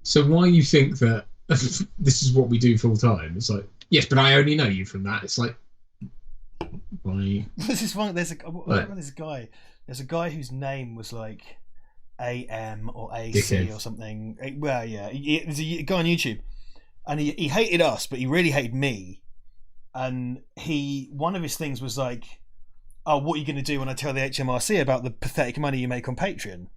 So why you think that this is what we do full time? It's like, yes, but I only know you from that. It's like, why? This is one. There's a guy whose name was like AM or AC or something. Well, yeah, there's a guy on YouTube, and he hated us, but he really hated me. And one of his things was like, oh, what are you going to do when I tell the HMRC about the pathetic money you make on Patreon?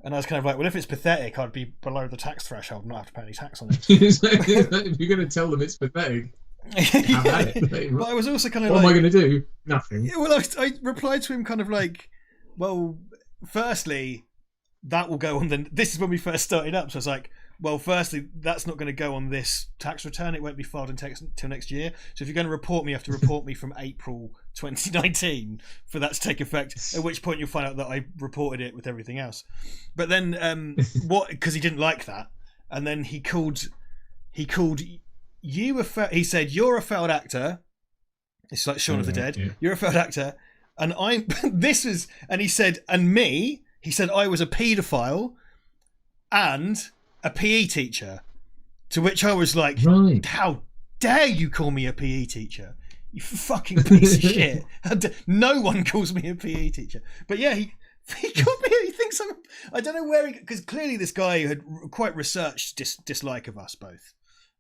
And I was kind of like, well, if it's pathetic, I'd be below the tax threshold and not have to pay any tax on it. If you're going to tell them it's pathetic, have at it. But I was also kind of what am I going to do? Nothing. Yeah, well, I replied to him kind of like, well, firstly, that will go on this is when we first started up. So I was like, well, firstly, that's not going to go on this tax return. It won't be filed until next year. So if you're going to report me, you have to report me from April 2019 for that to take effect, at which point you'll find out that I reported it with everything else. But then because he didn't like that, and then he called you he said, you're a failed actor. It's like Shaun of the Dead. Yeah. You're a failed actor. And he said, and me, he said I was a paedophile and a PE teacher, to which I was like, how dare you call me a PE teacher, you fucking piece of shit. No one calls me a PE teacher. But yeah, he called me, he thinks I don't know where because clearly this guy had quite researched dislike of us both,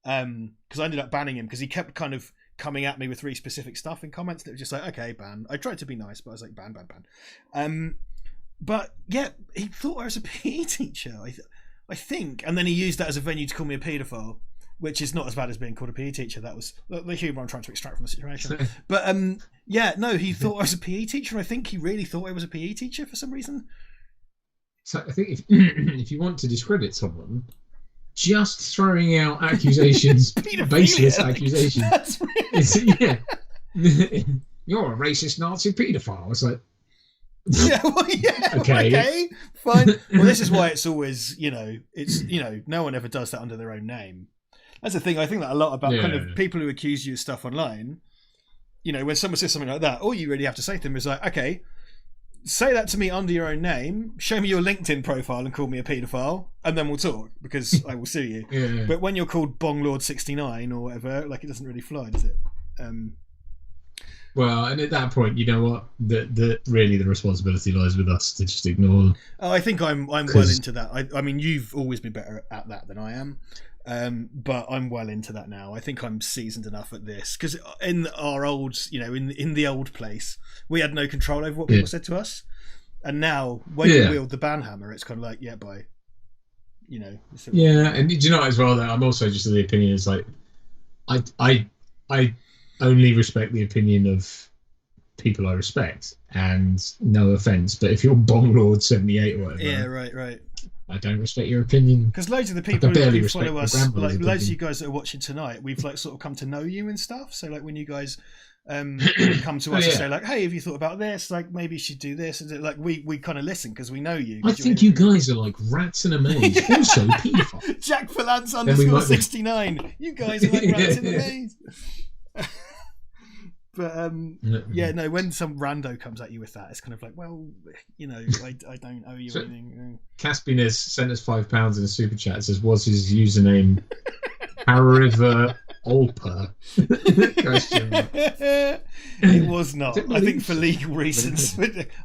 because I ended up banning him because he kept kind of coming at me with really specific stuff in comments, and it was just like, okay, ban. I tried to be nice, but I was like, ban. But yeah, he thought I was a PE teacher, I think, and then he used that as a venue to call me a paedophile, which is not as bad as being called a PE teacher. That was the humour I'm trying to extract from the situation. But he thought I was a PE teacher, and I think he really thought I was a PE teacher for some reason. So I think if if you want to discredit someone, just throwing out accusations, baseless accusations, yeah, you're a racist Nazi paedophile. It's like, okay, fine. Well, this is why it's always, no one ever does that under their own name. That's the thing. I think that a lot about kind of people who accuse you of stuff online. When someone says something like that, all you really have to say to them is like, okay, say that to me under your own name, show me your LinkedIn profile and call me a paedophile, and then we'll talk, because I will sue you. Yeah. But when you're called Bonglord69 or whatever, like, it doesn't really fly, does it? Well, and at that point, you know what? Really the responsibility lies with us to just ignore them. Oh, I think I'm well into that. I mean, you've always been better at that than I am. But I'm well into that now. I think I'm seasoned enough at this, because in our old, in the old place, we had no control over what people said to us, and now when you wield the banhammer, it's kind of like, yeah, bye. Yeah, and do you know as well that I'm also just of the opinion is like, I only respect the opinion of people I respect, and no offense, but if you're Bonglord 78 or whatever, yeah, right. I don't respect your opinion. Because loads of the people who follow us, like loads of you guys that are watching tonight, we've like sort of come to know you and stuff. So like when you guys come to us and say like, "Hey, have you thought about this? Like maybe you should do this," and like we kind of listen because we know you. I think you guys are like rats in a maze. Also, paedophile. Jack Palance _69. You guys are like rats in a maze. But when some rando comes at you with that, it's kind of like, well, I don't owe you anything. Caspiness sent us £5 in a super chat. It says, "Was his username Hariva Olpa?" It was not. I think for legal reasons,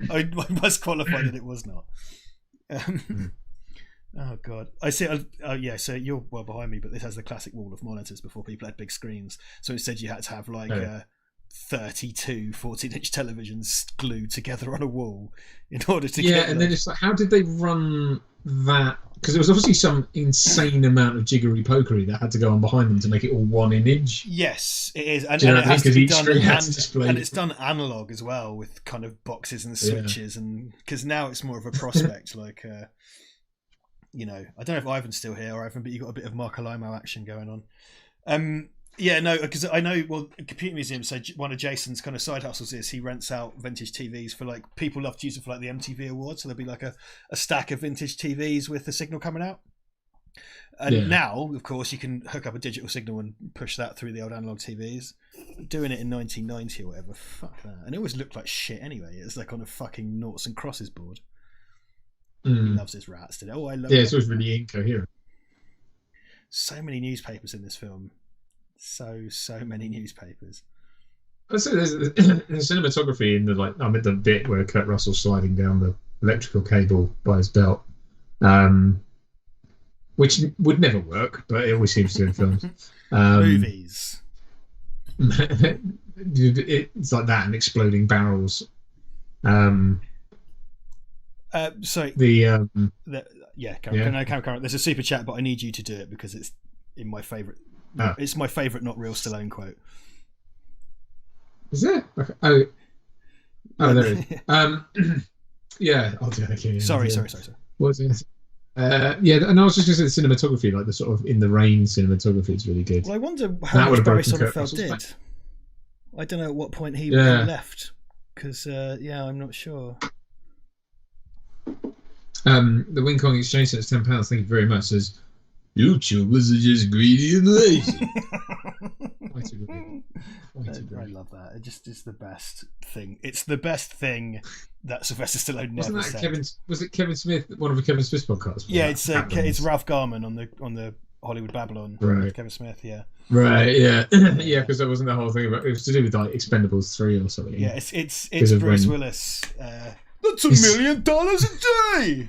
I must qualify that it was not. Oh god, I see. So you're well behind me, but this has the classic wall of monitors before people had big screens. So it said you had to have like 32 14-inch televisions glued together on a wall in order to get and then it's like, how did they run that? Because there was obviously some insane amount of jiggery pokery that had to go on behind them to make it all one image. Yes, it is, and it has to be done, and it's done analog as well, with kind of boxes and switches, and because now it's more of a prospect. Like, I don't know if Ivan's still here, or Ivan, but you got a bit of Mark Alimo action going on. Yeah, no, because I know, well, Computer Museum, so one of Jason's kind of side hustles is he rents out vintage TVs for, like, people love to use it for, like, the MTV Awards, so there'll be, like, a stack of vintage TVs with the signal coming out. And now, of course, you can hook up a digital signal and push that through the old analog TVs. Doing it in 1990 or whatever, fuck that. And it always looked like shit anyway. It's like on a fucking noughts and crosses board. He loves his rats today. Oh, I love it. Yeah, it's always really incoherent. So many newspapers in this film. So many newspapers. So there's cinematography in I'm at the bit where Kurt Russell's sliding down the electrical cable by his belt, which would never work, but it always seems to in films. Movies. It's like that and exploding barrels. Sorry. Carry on. There's a super chat, but I need you to do it because it's in my favourite. It's my favourite not real Stallone quote. Is it? Okay. Oh, there it is. Yeah, I'll do that again. Sorry. What's it? And I was just going to say the cinematography, like the sort of in the rain cinematography, is really good. Well, I wonder how much Barry Sonnenfeld did. I don't know at what point he left, because I'm not sure. The Wing Kong exchange says £10. Thank you very much. Says YouTubers are just greedy and lazy. I love that. It just is the best thing. It's the best thing that Sylvester Stallone never said. Was it Kevin Smith? One of the Kevin Smith podcasts. Yeah, it's Ralph Garman on the Hollywood Babylon. Right. Kevin Smith. Yeah. Right. Yeah. Yeah. Because that wasn't the whole thing about. It was to do with like Expendables 3 or something. Yeah. It's Bruce Willis. That's $1 million a day.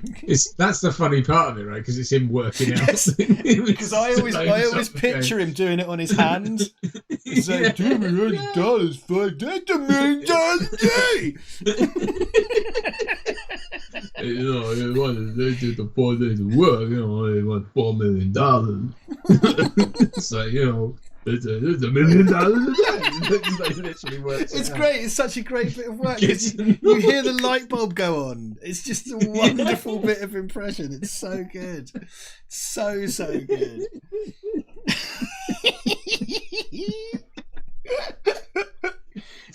That's the funny part of it, right? Because it's him working out. Because I alway picture him doing it on his hand. He's like, $2 million, $5 days, $1 million a day. They did the 4 days of work. They want $4 million. So There's $1 million It literally works. It's great. It's such a great bit of work. You hear the light bulb go on. It's just a wonderful bit of impression. It's so good. So good.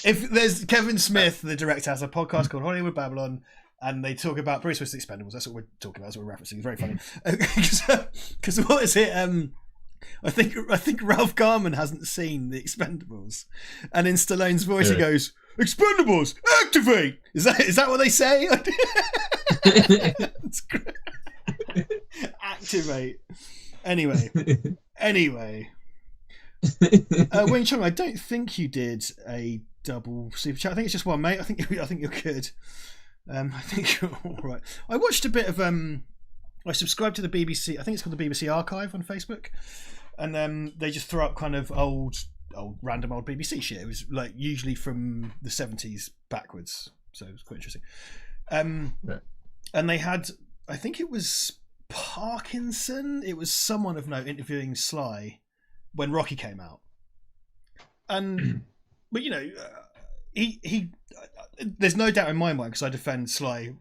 If there's Kevin Smith, the director, has a podcast called Hollywood Babylon, and they talk about Bruce Willis' Expendables. That's what we're talking about. That's what we're referencing. It's very funny. Because what is it? I think Ralph Garman hasn't seen the Expendables, and in Stallone's voice he goes, "Expendables, activate!" Is that what they say? That's great. Activate. Anyway. Wing Chong, I don't think you did a double super chat. I think it's just one, mate. I think you're good. I think you're all right. I watched a bit of I subscribed to the BBC. I think it's called the BBC Archive on Facebook, and they just throw up kind of random old BBC shit. It was like usually from the 70s backwards, so it was quite interesting. And they had, I think it was Parkinson. It was someone of note interviewing Sly when Rocky came out, and but he there's no doubt in my mind, because I defend Sly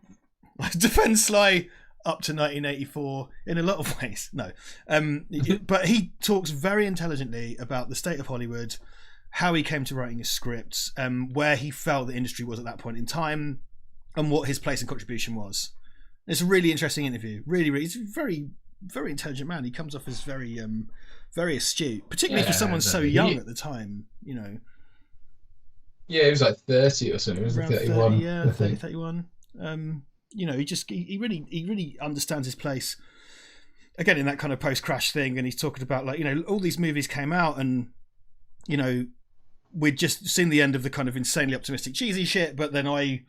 up to 1984 in a lot of ways. No, but he talks very intelligently about the state of Hollywood, how he came to writing his scripts, where he felt the industry was at that point in time, and what his place and contribution was. It's a really interesting interview. Really, he's a very, very intelligent man. He comes off as very, very astute, particularly for someone so young at the time. Yeah, he was like 30 or something. He was 31. 30, yeah, 30, 31. He really understands his place. Again, in that kind of post-crash thing, and he's talking about all these movies came out, and we'd just seen the end of the kind of insanely optimistic cheesy shit, but then I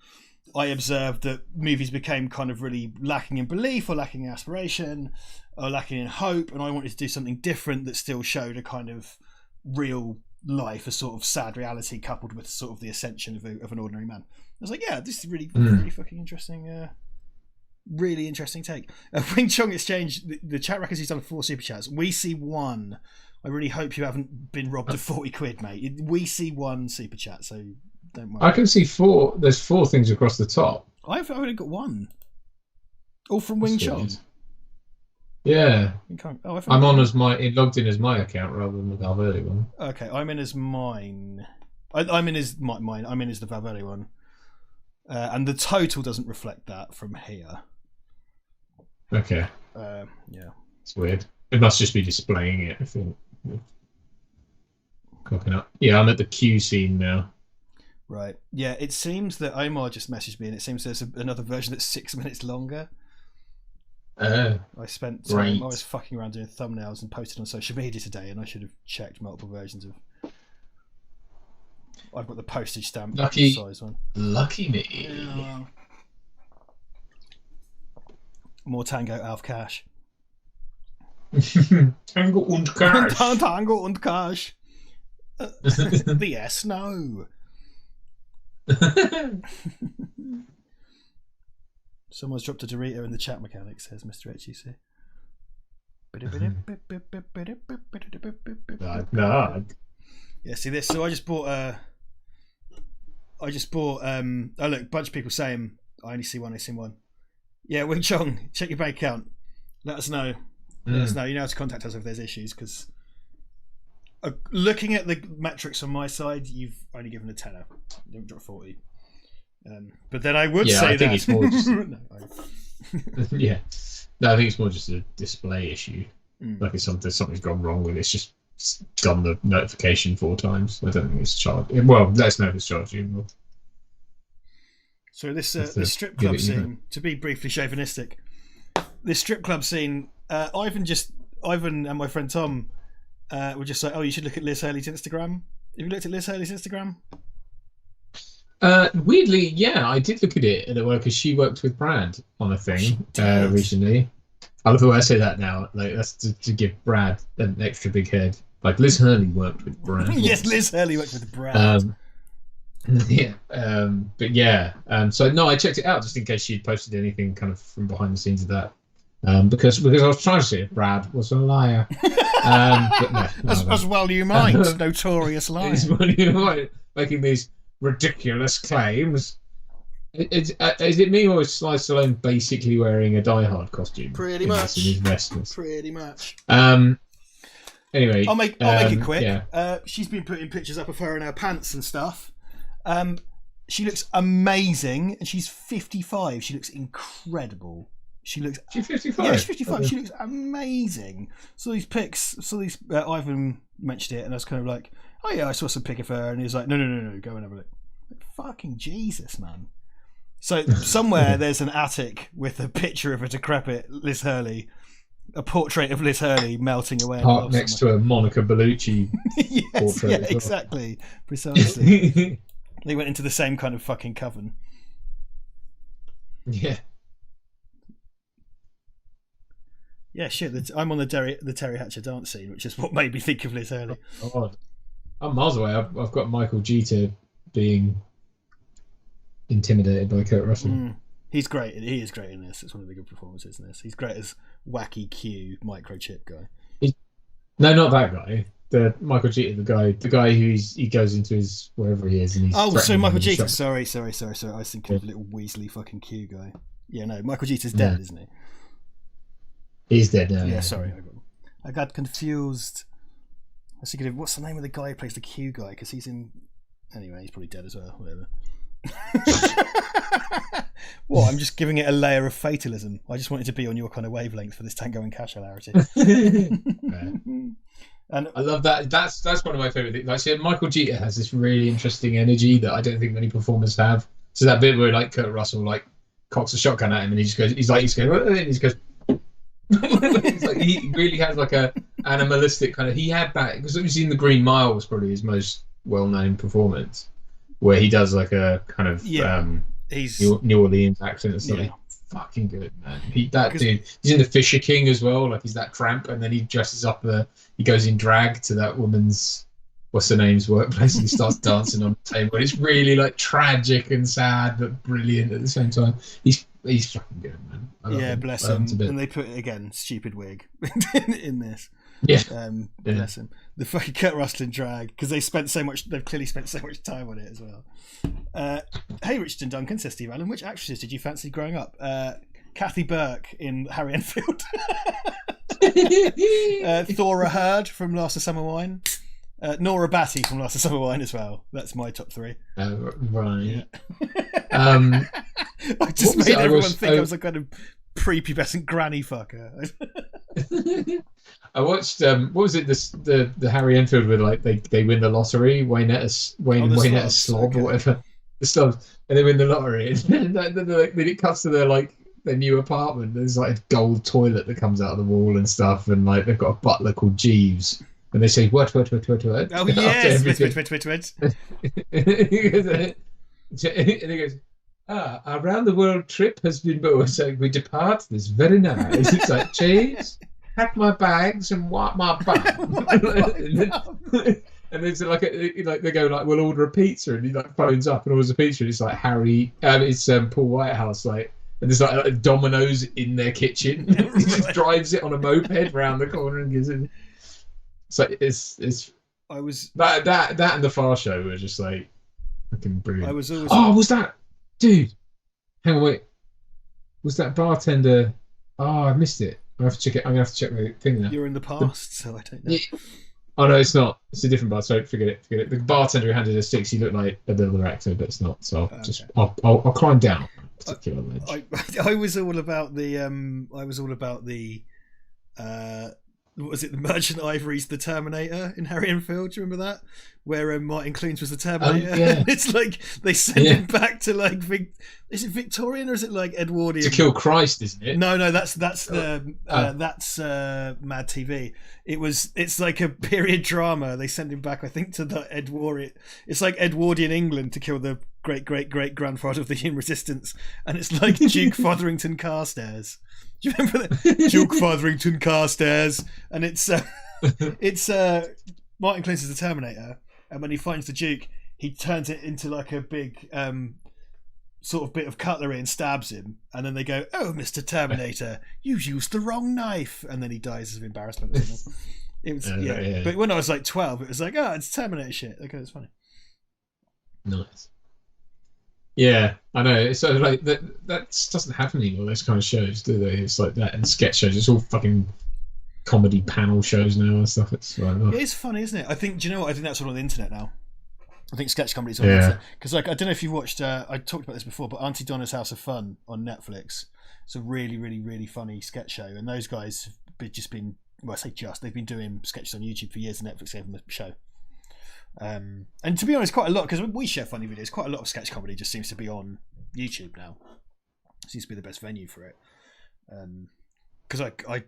observed that movies became kind of really lacking in belief, or lacking in aspiration, or lacking in hope, and I wanted to do something different that still showed a kind of real life, a sort of sad reality coupled with sort of the ascension of an ordinary man. I was like, yeah, this is really fucking interesting, really interesting take. Wing Chong Exchange, the chat records, he's done 4 super chats. We see 1. I really hope you haven't been robbed of 40 quid, mate. We see 1 super chat, so don't worry. I can see 4. There's 4 things across the top. I've only got 1. All from Wing Chong. Yeah. I'm on as logged in as my account rather than the Val Verde one. Okay, I'm in as mine. I'm in as mine. I'm in as the Val Verde one. And the total doesn't reflect that from here. Okay. Yeah. It's weird. It must just be displaying it, I think. Clocking up. Yeah, I'm at the Q scene now. Right. Yeah, it seems that Omar just messaged me, and it seems there's another version that's 6 minutes longer. I spent time, I was fucking around doing thumbnails and posted on social media today, and I should have checked multiple versions of. I've got the postage stamp size one. Lucky me. Yeah. More Tango Alf Cash. Tango und Cash. Tango und Cash. Yes, no. Someone's dropped a Dorito in the chat mechanic, says Mr. HEC. No. Yeah, see this. So I just bought oh look, a bunch of people saying I only see 1, I see 1. Yeah, Wing Chong, check your bank account. Let us know. Let us know. You know how to contact us if there's issues, because looking at the metrics on my side, you've only given a tenner. You haven't dropped 40. But then I would say I think it's more just... Yeah. No, I think it's more just a display issue. Like something's gone wrong with it. It's just done the notification 4 times. I don't think it's charged. Well, let us know if it's charged you. So this the strip club scene, to be briefly chauvinistic, this strip club scene, Ivan and my friend Tom were just like, oh, you should look at Liz Hurley's Instagram. Have you looked at Liz Hurley's Instagram? Weirdly, yeah, I did look at it at work, because she worked with Brad on a thing recently. I love the way I say that now. Like, that's to give Brad an extra big head. Like, Liz Hurley worked with Brad. Yes, Liz Hurley worked with Brad. Yeah, but yeah. So no, I checked it out just in case she'd posted anything kind of from behind the scenes of that. because I was trying to see if Brad was a liar. But as well you might, notorious liar. You might, making these ridiculous claims. Is it me or is Sly Stallone basically wearing a Die Hard costume? Pretty much. In his vestments? Pretty much. Anyway, I'll make it quick. Yeah. She's been putting pictures up of her in her pants and stuff. She looks amazing, and she's 55. She looks incredible. She's 55. Yeah, she's 55. Okay. She looks amazing. So these pics. Ivan mentioned it, and I was kind of like, "Oh yeah, I saw some pic of her," and he was like, "No, go and have a look." Like, fucking Jesus, man. So somewhere there's an attic with a picture of a decrepit Liz Hurley, a portrait of Liz Hurley melting away. Parked next to a Monica Bellucci portrait. Yeah, exactly. Precisely. They went into the same kind of fucking coven. Yeah. Yeah, shit. I'm on the Terry Hatcher dance scene, which is what made me think of Liz Hurley. Oh, I'm miles away. I've got Michael Jeter being intimidated by Kurt Russell. He's great. He is great in this. It's one of the good performances in this. He's great as wacky Q microchip guy. No, not that guy. The Michael Jeter, the guy he goes into his wherever he is. And he's so Michael Jeter. Sorry. I was thinking of little Weasley fucking Q guy. Yeah, no, Michael Jeter's dead, isn't he? He's dead now. Yeah, sorry. I got confused. I was thinking of what's the name of the guy who plays the Q guy, because he's in. Anyway, he's probably dead as well. Whatever. Well, I'm just giving it a layer of fatalism. I just wanted to be on your kind of wavelength for this Tango and Cash hilarity. And I love that. That's one of my favorite things. Like, see, Michael Jeter has this really interesting energy that I don't think many performers have. So that bit where like Kurt Russell like cocks a shotgun at him and he just goes, he's like, it's like he really has like a animalistic kind of. He had that because obviously in The Green Mile was probably his most well-known performance, where he does like a kind of he's New Orleans accent. It's like fucking good, man. Dude, he's in The Fisher King as well. Like he's that tramp, and then he dresses up he goes in drag to that woman's what's her name's workplace, and he starts dancing on the table. It's really like tragic and sad, but brilliant at the same time. He's fucking good, man. Yeah, bless him. And they put again stupid wig in this. Yeah, bless him. The fucking Kurt Russell in drag because they've clearly spent so much time on it as well. Hey, Richard and Duncan, says Steve Allen. Which actresses did you fancy growing up? Kathy Burke in Harry Enfield. Thora Hird from Last of Summer Wine. Nora Batty from Last of Summer Wine as well. That's my top three. Right. Yeah. I just made everyone think I was a kind of prepubescent granny fucker. I watched what was it? The Harry Enfield with like they win the lottery. Wayne Slob or whatever. The slobs, and they win the lottery. And then it cuts to their new apartment. There's like a gold toilet that comes out of the wall and stuff, and like they've got a butler called Jeeves. And they say, what? Oh, yes, wit. And he goes, our round the world trip has been over, so we depart this very night. It's like, Jeeves, pack my bags and wipe my bum. And there's like they go like, we'll order a pizza, and he like phones up and orders a pizza, and it's like it's Paul Whitehouse, like, and there's like Domino's in their kitchen. He just drives it on a moped round the corner and gives it. So it's. I was that and the Far Show were just like fucking brilliant. I was always. Oh, was that dude? Hang on, wait. Was that bartender? Oh, I missed it. I have to check it. I'm gonna have to check my thing now. You're in the past, so I don't know. Yeah. Oh no, it's not. It's a different bar. So forget it. The bartender who handed us six, he looked like a little actor, but it's not. So I'll climb down. I was all about the what was it, the Merchant Ivory's The Terminator in Harry Enfield? Do you remember that? Where Martin Clunes was the Terminator. Yeah. It's like they send him back to like is it Victorian or is it like Edwardian? To kill Christ, isn't it? No, that's Mad TV. It's like a period drama. They send him back, I think, to the Edwardian. It's like Edwardian England to kill the great grandfather of the Human Resistance, and it's like Duke Fotherington Carstairs. Do you remember that? Duke Fotherington Carstairs, and it's Martin Clunes is the Terminator, and when he finds the Duke, he turns it into like a big sort of bit of cutlery and stabs him, and then they go, "Oh, Mr. Terminator, you've used the wrong knife," and then he dies of embarrassment or something. It was yeah. But when I was like 12, it was like, "Oh, it's Terminator shit." Okay, it's funny. Nice. Yeah, I know. It's sort of like that doesn't happen anymore. Those kind of shows, do they? It's like that, and sketch shows. It's all fucking comedy panel shows now and stuff. It's like, oh. It's funny, isn't it? I think. Do you know what? I think that's all on the internet now. I think sketch comedy's on the internet. Because like, I don't know if you've watched. I talked about this before, but Auntie Donna's House of Fun on Netflix. It's a really, really, really funny sketch show, and those guys have just been. Well, I say just. They've been doing sketches on YouTube for years, and Netflix gave them a show. And to be honest, quite a lot, because we share funny videos. Quite a lot of sketch comedy just seems to be on YouTube now. It seems to be the best venue for it. Because I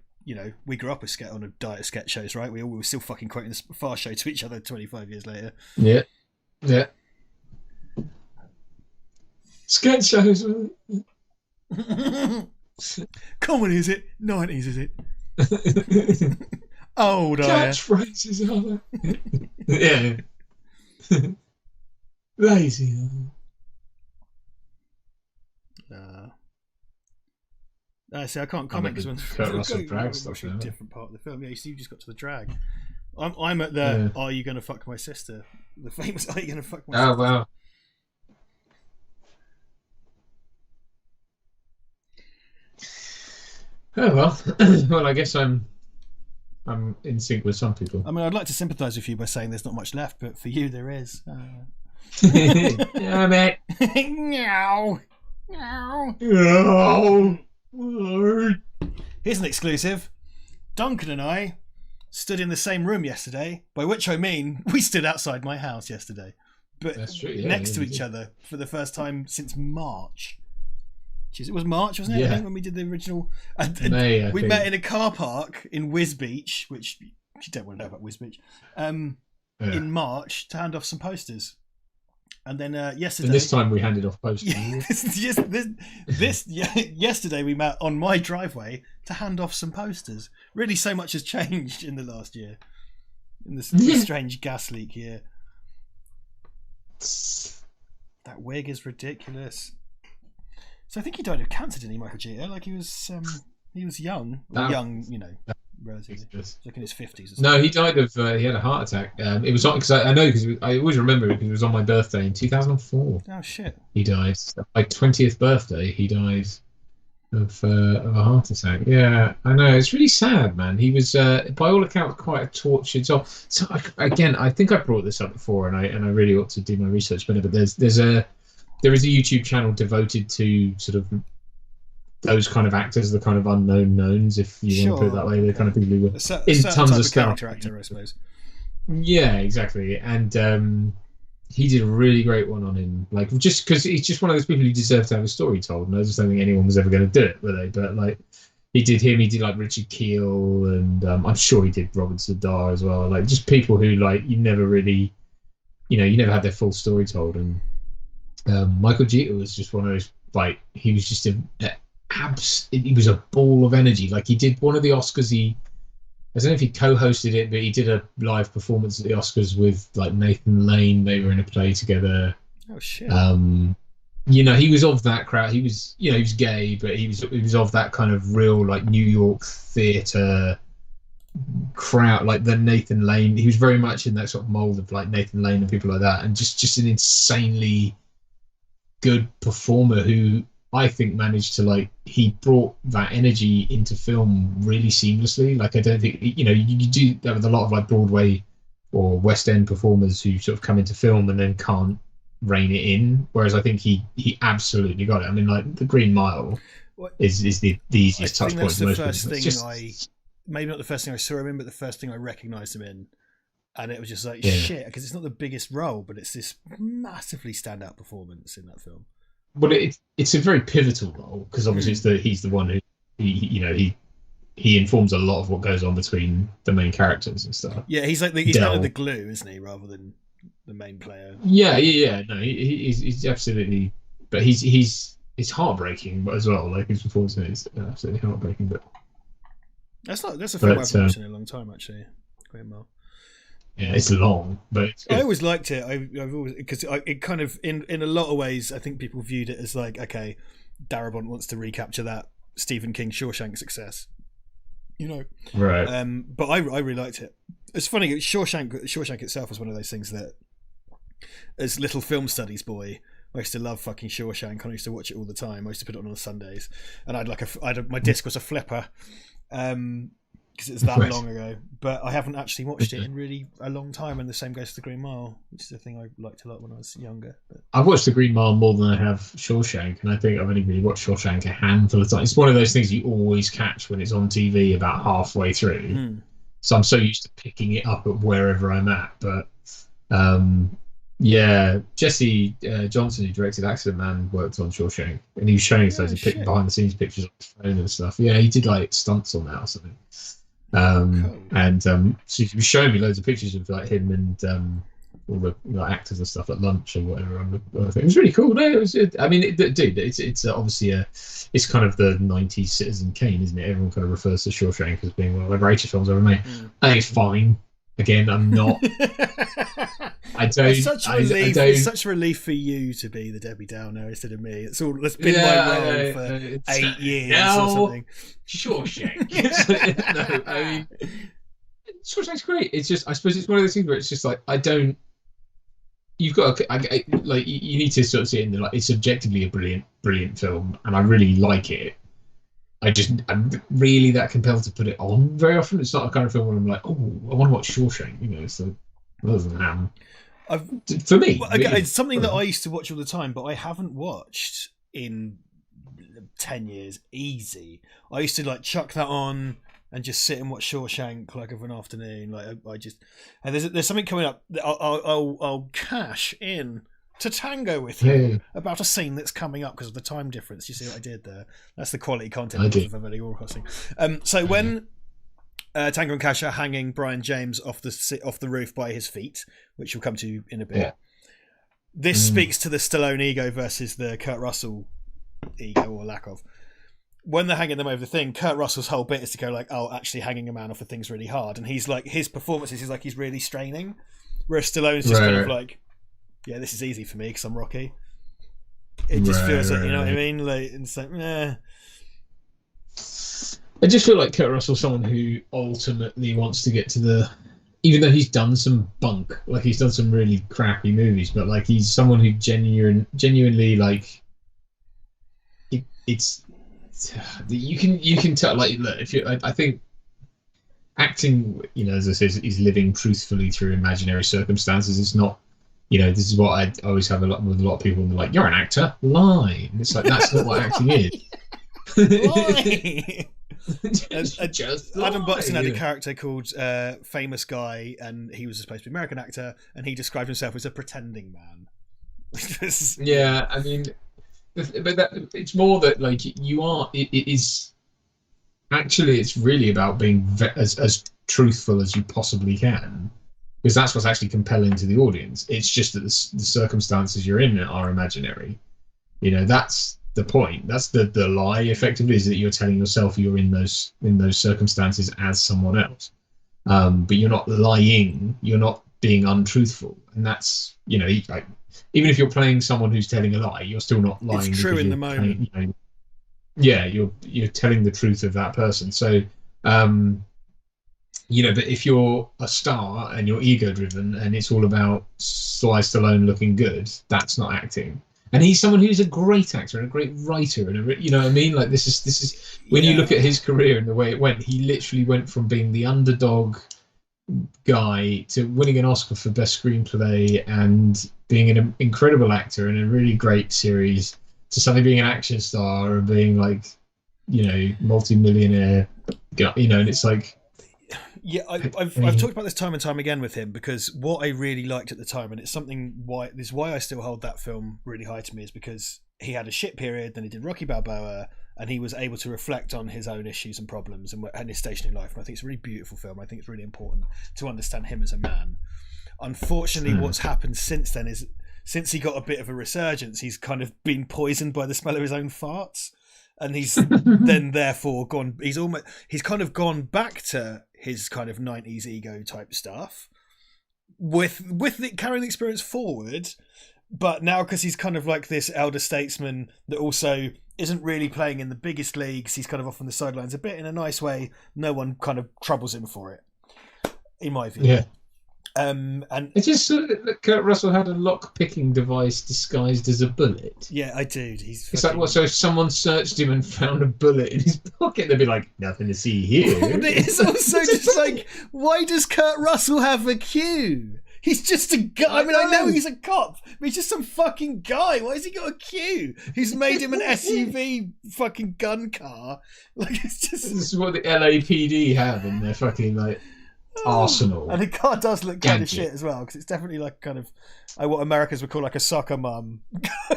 we grew up on a diet of sketch shows, right? We were still fucking quoting the Far Show to each other 25 years later. Yeah. Sketch shows. Comedy, is it? 90s, is it? Old catchphrases, are they? Yeah. Lazy. See, I can't comment because we're a different part of the film. Yeah, you see, you just got to the drag. I'm at the "Are you gonna fuck my sister?" The famous "Are you gonna fuck my sister?" Oh wow. Oh well. Well, I guess I'm in sync with some people. I mean, I'd like to sympathise with you by saying there's not much left, but for you there is. Yeah, mate. Meow. Here's an exclusive. Duncan and I stood in the same room yesterday, by which I mean we stood outside my house yesterday, but that's true, yeah, next to each other for the first time since March. It was March, wasn't it? Yeah. I think when we did the original. May, we met in a car park in Whiz Beach, which you don't want to know about Whiz Beach, in March to hand off some posters. And then yesterday. And this time we handed off posters. Yesterday we met on my driveway to hand off some posters. Really, so much has changed in the last year. In this strange gas leak here. That wig is ridiculous. So I think he died of cancer, didn't he, Michael G? Like he was young, relatively. Like in his 50s or something. No, he died of. He had a heart attack. It was because I know because I always remember it because it was on my birthday in 2004. Oh shit! He died. My 20th birthday. He died of a heart attack. Yeah, I know. It's really sad, man. He was, by all accounts, quite a tortured soul. So again, I think I brought this up before, and I really ought to do my research better. But there is a YouTube channel devoted to sort of those kind of actors, the kind of unknown knowns, if you want to put it that way. The kind of people who were in tons of stuff. Character actor, I suppose. Yeah, exactly. And he did a really great one on him, like just because he's just one of those people who deserve to have a story told. And I just don't think anyone was ever going to do it, were they? But like, he did like Richard Keel, and I'm sure he did Robert Zadar as well. Like just people who like you never really, you never had their full story told. And Michael Jeter was just one of those, like, he was just he was a ball of energy. Like he did one of the Oscars, I don't know if he co-hosted it, but he did a live performance at the Oscars with like Nathan Lane. They were in a play together. Oh shit. He was of that crowd. He was, he was gay, but he was of that kind of real like New York theatre crowd, like the Nathan Lane. He was very much in that sort of mold of like Nathan Lane and people like that, and just an insanely good performer who I think managed to, like, he brought that energy into film really seamlessly. Like I don't think you do that with a lot of like Broadway or West End performers who sort of come into film and then can't rein it in, whereas I think he absolutely got it. I mean, like The Green Mile is the easiest touch point for most people. Maybe not the first thing I saw him in, but the first thing I recognised him in, and it was just like shit, because it's not the biggest role, but it's this massively standout performance in that film. Well, it's a very pivotal role because obviously he's the one who he informs a lot of what goes on between the main characters and stuff. Yeah, he's like he's kind of the glue, isn't he, rather than the main player? Yeah. No, he's absolutely, but it's heartbreaking as well. Like his performance is absolutely heartbreaking. But that's a film I've watched in a long time, actually. Great Mile. Yeah, it's long, but it's I good. always liked it. I've always because it kind of in a lot of ways I think people viewed it as like, okay, Darabont wants to recapture that Stephen King Shawshank success, you know. Right. But I really liked it. It's funny. Shawshank itself was one of those things that, as little film studies boy, I used to love fucking Shawshank. I used to watch it all the time. I used to put it on the Sundays, and my disc was a flipper, because it was that Right. long ago. But I haven't actually watched it in really a long time. And the same goes to the Green Mile, which is a thing I liked a lot when I was younger. But I've watched The Green Mile more than I have Shawshank, and I think I've only really watched Shawshank a handful of times. It's one of those things you always catch when it's on TV about halfway through. So I'm so used to picking it up at wherever I'm at. But yeah, Jesse Johnson, who directed Accident Man, worked on Shawshank, and he was showing us those behind the scenes pictures on his phone and stuff. Yeah, he did like stunts on that or something. Cool. And so he was showing me loads of pictures of like him and all the actors and stuff at lunch and whatever. It was really cool. No, it was. I mean, dude, it's obviously it's kind of the '90s Citizen Kane, isn't it? Everyone kind of refers to Shawshank as being one of the greatest films ever made. I think it's fine. Again, I'm not. I don't. It's such relief. It's such relief for you to be the Debbie Downer instead of me. It's been my role for 8 years or something. Shawshank. No, I mean, Shawshank's great. It's just, I suppose it's one of those things where it's just like, I don't. You've got to, like, you need to sort of see it in the, like, it's objectively a brilliant film, and I really like it. I'm really that compelled to put it on very often. It's not a kind of film where I'm like, oh, I want to watch Shawshank, you know. So other than that, for me, it's something that I used to watch all the time, but I haven't watched in 10 years. Easy. I used to like chuck that on and just sit and watch Shawshank like of an afternoon. Like I just, and there's something coming up that I'll cash in to Tango with you about a scene that's coming up because of the time difference. You see what I did there? That's the quality content of Emily War Crossing. So when Tango and Cash are hanging Brian James off the roof by his feet, which we'll come to in a bit, this speaks to the Stallone ego versus the Kurt Russell ego or lack of. When they're hanging them over the thing, Kurt Russell's whole bit is to go like, oh, actually hanging a man off a thing's really hard, and he's like, his performances is like he's really straining, whereas Stallone's just kind of like, yeah, this is easy for me because I'm Rocky. It just feels like, you know what I mean? Like, it's like, I just feel like Kurt Russell's someone who ultimately wants to get to the, even though he's done some bunk, like he's done some really crappy movies, but like he's someone who genuinely like, it's you can tell, like, look, if you, I think acting, you know, as I say, is living truthfully through imaginary circumstances. It's not, you know, this is what I always have with a lot of people, and they're like, you're an actor, lie. And it's like, that's not what acting is. lie. Just Adam Buxton had a character called Famous Guy, and he was supposed to be an American actor, and he described himself as a pretending man. Yeah, I mean, but it's more that like you are. It is actually, it's really about being as truthful as you possibly can, because that's what's actually compelling to the audience. It's just that the circumstances you're in are imaginary. You know, that's the point. That's the lie, effectively, is that you're telling yourself you're in those circumstances as someone else. But you're not lying. You're not being untruthful, and that's, you know, like, even if you're playing someone who's telling a lie, you're still not lying. It's true in the moment. You know, yeah, you're telling the truth of that person. So, you know, but if you're a star and you're ego driven and it's all about Sly Stallone looking good, that's not acting. And he's someone who's a great actor and a great writer, and you know what I mean? Like, this is when you look at his career and the way it went, he literally went from being the underdog guy to winning an Oscar for best screenplay and being an incredible actor in a really great series, to suddenly being an action star and being like, you know, multi-millionaire guy, you know. And it's like, yeah, I've talked about this time and time again with him, because what I really liked at the time, and it's something why I still hold that film really high to me, is because he had a shit period, then he did Rocky Balboa, and he was able to reflect on his own issues and problems and his station in life. And I think it's a really beautiful film. I think it's really important to understand him as a man. Unfortunately, what's happened since then is, since he got a bit of a resurgence, he's kind of been poisoned by the smell of his own farts, and he's then therefore gone. He's kind of gone back to his kind of 90s ego type stuff, with carrying the experience forward, but now because he's kind of like this elder statesman that also isn't really playing in the biggest leagues, he's kind of off on the sidelines a bit in a nice way. No one kind of troubles him for it, in my view. Yeah. And it's just that Kurt Russell had a lock-picking device disguised as a bullet. Yeah, I do. It's like, what? So if someone searched him and found a bullet in his pocket, they'd be like, "Nothing to see here." But it's also just like, why does Kurt Russell have a Q? He's just a guy. I mean, I know he's a cop, but he's just some fucking guy. Why has he got a Q? Who's made him an SUV fucking gun car? Like, it's just. This is what the LAPD have in their fucking like arsenal. And the car does look kind of shit as well, because it's definitely like kind of what Americans would call like a soccer mum.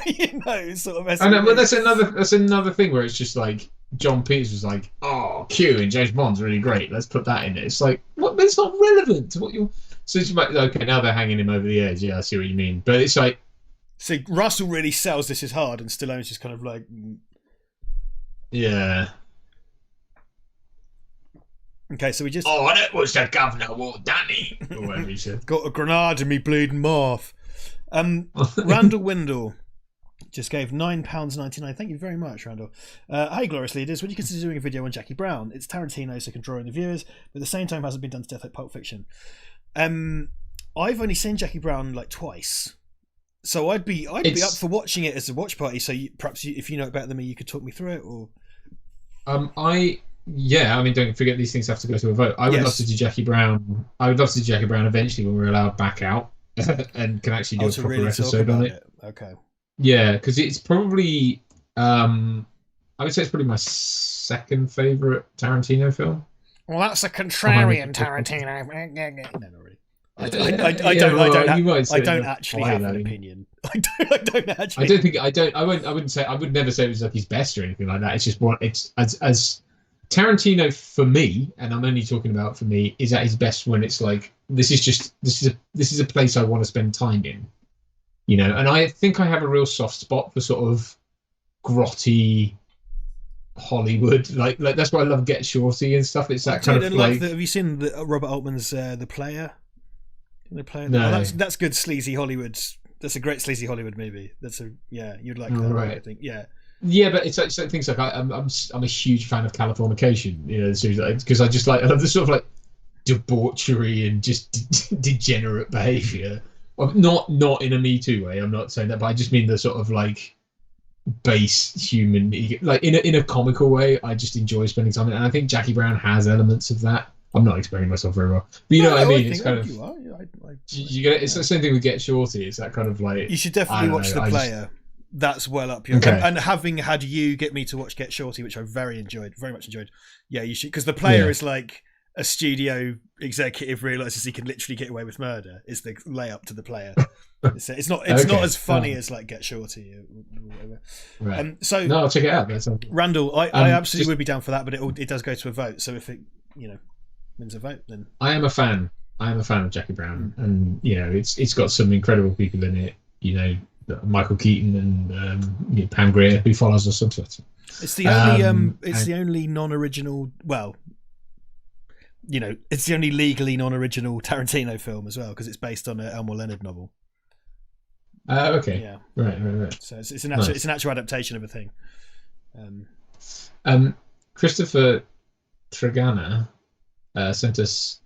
You know, sort of. SUV. I know, but that's another thing where it's just like John Peters was like, "Oh, Q and James Bond's really great. Let's put that in it." It's like, what? But it's not relevant to what you. So it's like, okay, now they're hanging him over the edge. Yeah, I see what you mean. But it's like, see, Russell really sells this as hard, and Stallone's just kind of like, yeah. Okay, so we just. Oh, that was the governor, Walt Danny. Or whatever he said. Got a grenade in me bleeding mouth. Randall Windle just gave £9.99. Thank you very much, Randall. Hey, glorious leaders. Would you consider doing a video on Jackie Brown? It's Tarantino, so can draw in the viewers, but at the same time hasn't been done to death like Pulp Fiction. I've only seen Jackie Brown like twice, so I'd be up for watching it as a watch party. So perhaps if you know it better than me, you could talk me through it. Or yeah, I mean, don't forget these things have to go to a vote. I would love to do Jackie Brown. I would love to do Jackie Brown eventually when we're allowed back out and can actually do a proper really episode on it. Okay. Yeah, because it's probably I would say it's probably my second favorite Tarantino film. Well, that's a contrarian Tarantino. No, not really. I don't actually have an opinion. I don't actually. I wouldn't say. I would never say it was like his best or anything like that. It's just what it's as Tarantino for me, and I'm only talking about for me, is at his best when it's like this is a place I want to spend time in, you know. And I think I have a real soft spot for sort of grotty Hollywood, like that's why I love Get Shorty and stuff. It's that kind of like. Have you seen Robert Altman's The Player? The Player. No, that's good sleazy Hollywood. That's a great sleazy Hollywood movie. You'd like that. Right. I think. Yeah. Yeah, but it's like things like I'm a huge fan of Californication, you know, because I love the sort of like debauchery and just degenerate behaviour. Well, not in a Me Too way. I'm not saying that, but I just mean the sort of like base human, like in a comical way. I just enjoy spending time, and I think Jackie Brown has elements of that. I'm not explaining myself very well, but you know what I mean. It's kind of you get it. It's the same thing with Get Shorty. It's that kind of like you should definitely watch The Player. That's well up your and having had you get me to watch Get Shorty, which I very much enjoyed. Yeah, you should, because The Player is like a studio executive realizes he can literally get away with murder. Is the layup to The Player. It's not as funny as like Get Shorty or whatever. Right. So no, I'll check it out. Randall, I absolutely would be down for that, but it does go to a vote. So if it wins a vote, then I am a fan. of Jackie Brown, and you know it's got some incredible people in it. You know, Michael Keaton and Pam Grier, who follows us on Twitter. It's the only the only non-original. Well, you know, it's the only legally non-original Tarantino film as well, because it's based on an Elmore Leonard novel. Okay. Yeah. Right. So it's an actual it's an actual adaptation of a thing. Christopher Tragana sent us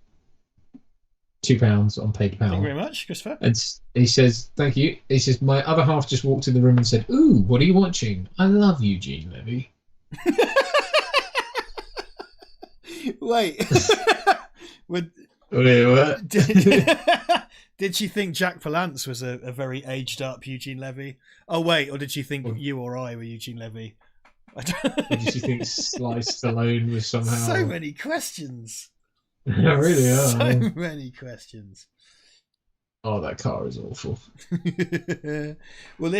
£2 on PayPal. Thank you very much, Christopher. And he says, thank you. He says, my other half just walked in the room and said, "Ooh, what are you watching? I love Eugene Levy." Wait. Wait, what? Did she think Jack Palance was a very aged up Eugene Levy? Oh wait, or did she think you or I were Eugene Levy? Did she think Sly Stallone was somehow? So many questions. Really are. So many questions. Oh, that car is awful. Well, why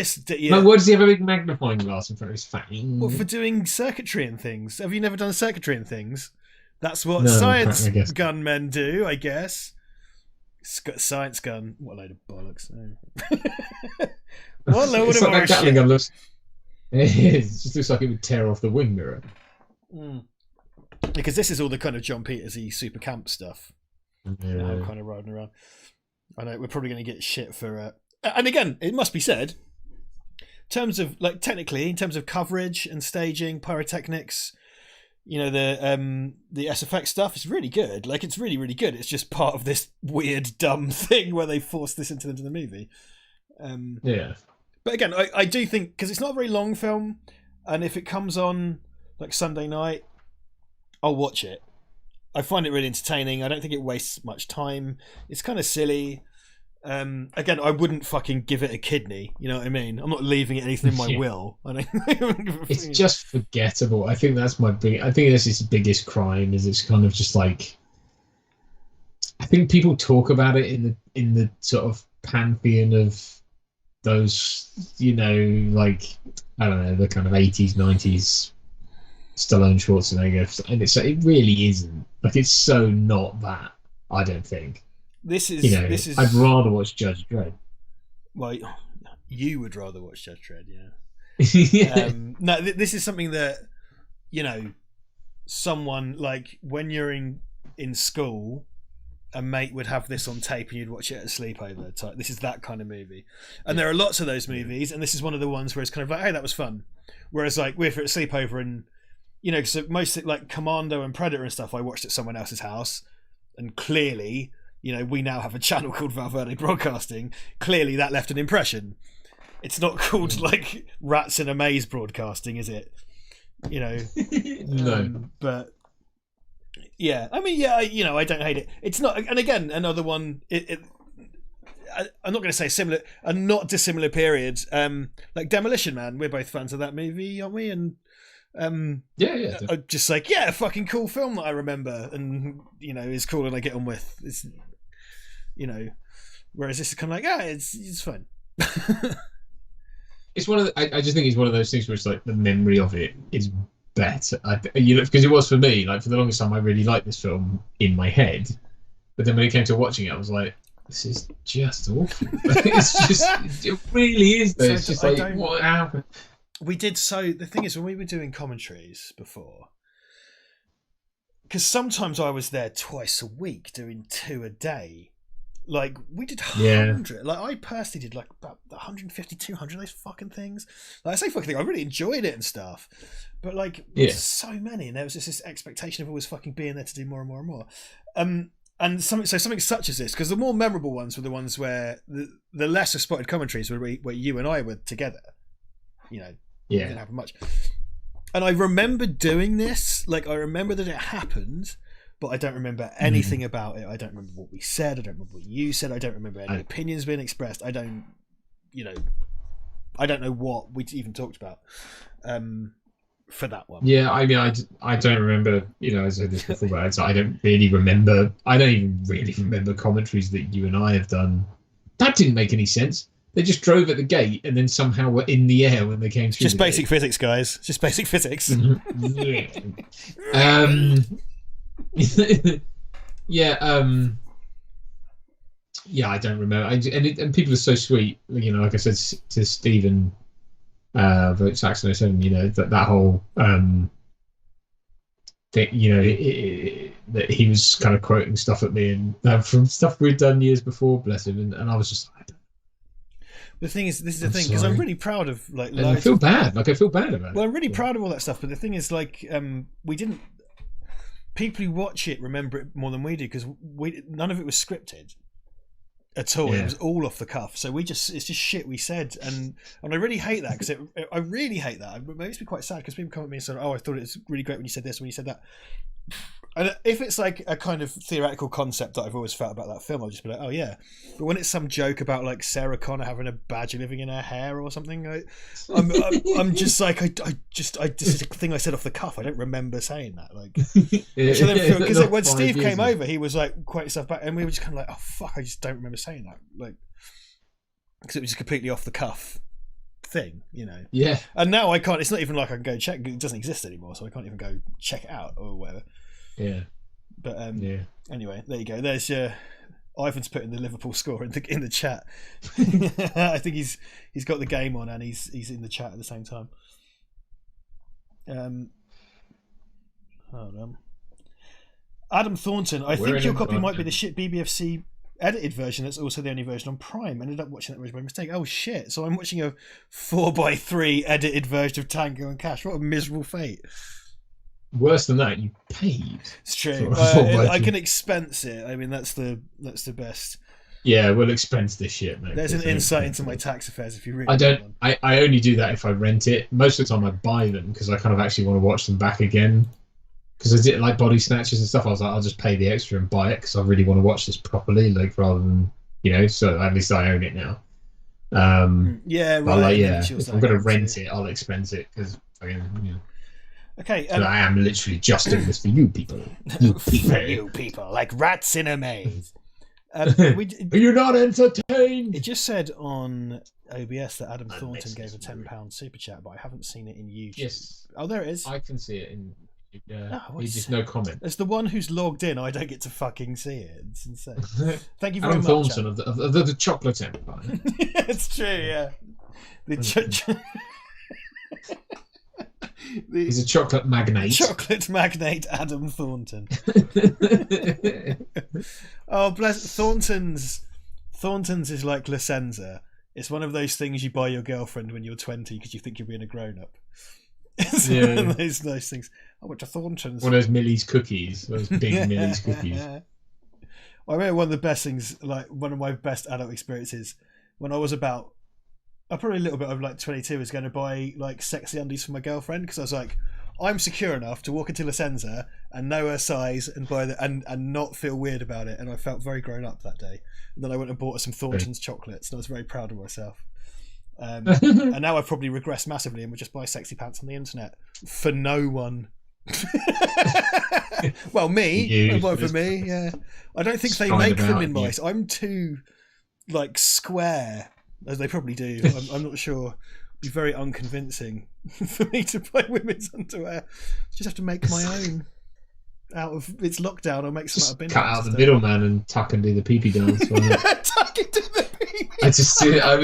does he have a big magnifying glass in front of his face? Well, for doing circuitry and things. Have you never done circuitry and things? That's what science gunmen do, I guess. Science gun. What a load of bollocks. What a load of that Gatling gun looks. It just looks like it would tear off the wing mirror. Because this is all the kind of John Peters-y super camp stuff. Yeah. Kind of riding around. I know we're probably going to get shit for. And again, it must be said, in terms of like technically, in terms of coverage and staging, pyrotechnics, you know, the SFX stuff is really good. Like it's really, really good. It's just part of this weird, dumb thing where they forced this into the movie. Yeah. But again, I do think because it's not a very long film, and if it comes on like Sunday night, I'll watch it. I find it really entertaining. I don't think it wastes much time. It's kind of silly. Again, I wouldn't fucking give it a kidney. You know what I mean? I'm not leaving it anything in my will. It's just forgettable. I think that's my big. I think that's its biggest crime. Is it's kind of just like. I think people talk about it in the sort of pantheon of those, you know, like I don't know, the kind of 80s, 90s Stallone, Schwarzenegger, and it really isn't. Like it's so not that. I don't think. This is. I'd rather watch Judge Dredd. Well, you would rather watch Judge Dredd, yeah. No, this is something that, you know, someone like when you're in school, a mate would have this on tape and you'd watch it at a sleepover type. This is that kind of movie, and there are lots of those movies, and this is one of the ones where it's kind of like, hey, that was fun. Whereas like we're at a sleepover and. You know, because most like Commando and Predator and stuff, I watched at someone else's house, and clearly, you know, we now have a channel called Val Verde Broadcasting. Clearly, that left an impression. It's not called like Rats in a Maze Broadcasting, is it? You know, no. But yeah, I mean, yeah, you know, I don't hate it. It's not, and again, another one. I'm not going to say similar, a not dissimilar period. Like Demolition Man, we're both fans of that movie, aren't we? And yeah, just like fucking cool film that I remember, and you know is cool and I get on with. It's, you know, whereas this is kind of like it's fun. It's one of I just think it's one of those things where it's like the memory of it is better. You know, because it was for me. Like for the longest time, I really liked this film in my head, but then when it came to watching it, I was like, this is just awful. It really is. Though. It's just like what happened. We did the thing is when we were doing commentaries before, because sometimes I was there twice a week doing 2 a day. Like we did 100. Like I personally did like about 150, 200 of those fucking things. Like I say fucking thing, I really enjoyed it and stuff. But like so many, and there was just this expectation of always fucking being there to do more and more and more. And something such as this, because the more memorable ones were the ones where the lesser spotted commentaries were where you and I were together. You know. It didn't happen much. And I remember doing this, like I remember that it happened, but I don't remember anything about it. I don't remember what we said. I don't remember what you said. I don't remember any opinions being expressed. I don't know what we even talked about for that one. Yeah, I mean, I don't remember, you know, as I said this before, but I don't even really remember commentaries that you and I have done. That didn't make any sense. They just drove at the gate and then somehow were in the air when they came through. Just basic physics, guys. Just basic physics. Yeah, I don't remember. And people are so sweet. You know, like I said to Stephen, Vote Saxon 07, you know, that whole thing, you know, that he was kind of quoting stuff at me and from stuff we'd done years before, bless him. And I was just like, the thing is, this is the thing, because I'm really proud of like. And I feel bad. Like I feel bad about it. Well, I'm really proud of all that stuff, but the thing is, like, we didn't. People who watch it remember it more than we do because none of it was scripted at all. It was all off the cuff. So it's just shit we said, and I really hate that because I really hate that. It makes me quite sad because people come at me and say, "Oh, I thought it was really great when you said this, when you said that." And if it's like a kind of theoretical concept that I've always felt about that film, I'll just be like, oh yeah. But when it's some joke about like Sarah Connor having a badger living in her hair or something, I'm just like, this is a thing I said off the cuff. I don't remember saying that. Like, because when Steve came over, he was like quoting stuff back, and we were just kind of like, oh fuck, I just don't remember saying that. Like, because it was just completely off the cuff thing, you know. Yeah. And now I can't. It's not even like I can go check. It doesn't exist anymore, so I can't even go check it out or whatever. Yeah, but anyway, there you go. There's Ivan's putting the Liverpool score in the chat. I think he's got the game on and he's in the chat at the same time. Hold on. Adam Thornton, I think your copy might be the shit BBFC edited version that's also the only version on Prime. Ended up watching that version by mistake. Oh shit! So I'm watching a 4:3 edited version of Tango and Cash. What a miserable fate. Worse than that, you paid. It's true. For I can expense it. I mean, that's the best. Yeah, we'll expense this shit, mate. There's an insight into my tax affairs if you really. I don't. I only do that if I rent it. Most of the time, I buy them because I kind of actually want to watch them back again. Because I did like Body Snatchers and stuff. I was like, I'll just pay the extra and buy it because I really want to watch this properly, like rather than so at least I own it now. Yeah, right. But like, if I'm gonna rent it, I'll expense it because Okay. I am literally just doing this for you people. For you people, like rats in a maze. You're not entertained. It just said on OBS that Adam Thornton gave a £10 super chat, but I haven't seen it in YouTube. Yes. Oh, there it is. I can see it in. He's just no comment. As the one who's logged in, I don't get to fucking see it. It's insane. Thank you very Adam much. Thornton of the chocolate empire. It's true, yeah. He's a chocolate magnate. Chocolate magnate Adam Thornton. Oh, bless Thornton's is like La Senza. It's one of those things you buy your girlfriend when you're 20 because you think you're being a grown-up. It's one of those things. I went to Thornton's. One of those Millie's cookies. Those big Millie's cookies. I remember one of the best things, like one of my best adult experiences, when I was probably a little bit of like 22, was going to buy like sexy undies for my girlfriend because I was like, I'm secure enough to walk into La Senza and know her size and buy and not feel weird about it. And I felt very grown up that day. And then I went and bought her some Thornton's chocolates and I was very proud of myself. And now I've probably regressed massively and would just buy sexy pants on the internet for no one. Well, me. Well, for me, yeah. I don't think they make them in my. I'm too like square, as they probably do. I'm not sure. It'd be very unconvincing for me to buy women's underwear. Just have to make my own. Out of it's lockdown, I'll make some out of bin. Cut out the middleman and tuck and do the pee-pee dance. Tuck into the pee-pee. I just see it. I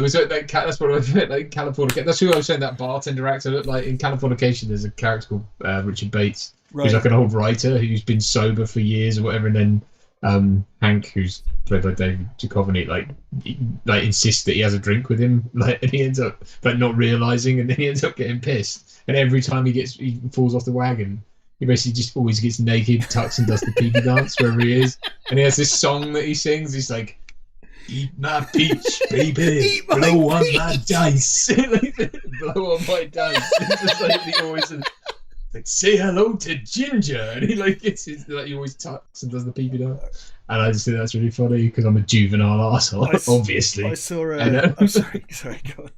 was at that. That's what I was like. California. That's who I was saying that bartender actor looked like in Californication. There's a character called Richard Bates. Right. Who's like an old writer who's been sober for years or whatever, and then Hank, who's played by David Duchovny, like insists that he has a drink with him, and he ends up not realizing, and then he ends up getting pissed. And every time he falls off the wagon, he basically just always gets naked, tucks and does the pee-pee dance wherever he is. And he has this song that he sings. He's like, "Eat my peach, baby, blow on my dice, blow on my dice." It's just like he always like, "Say hello to Ginger," and he he always tucks and does the pee-pee dance. And I just think that's really funny because I'm a juvenile arsehole, obviously. I saw I'm sorry, go on.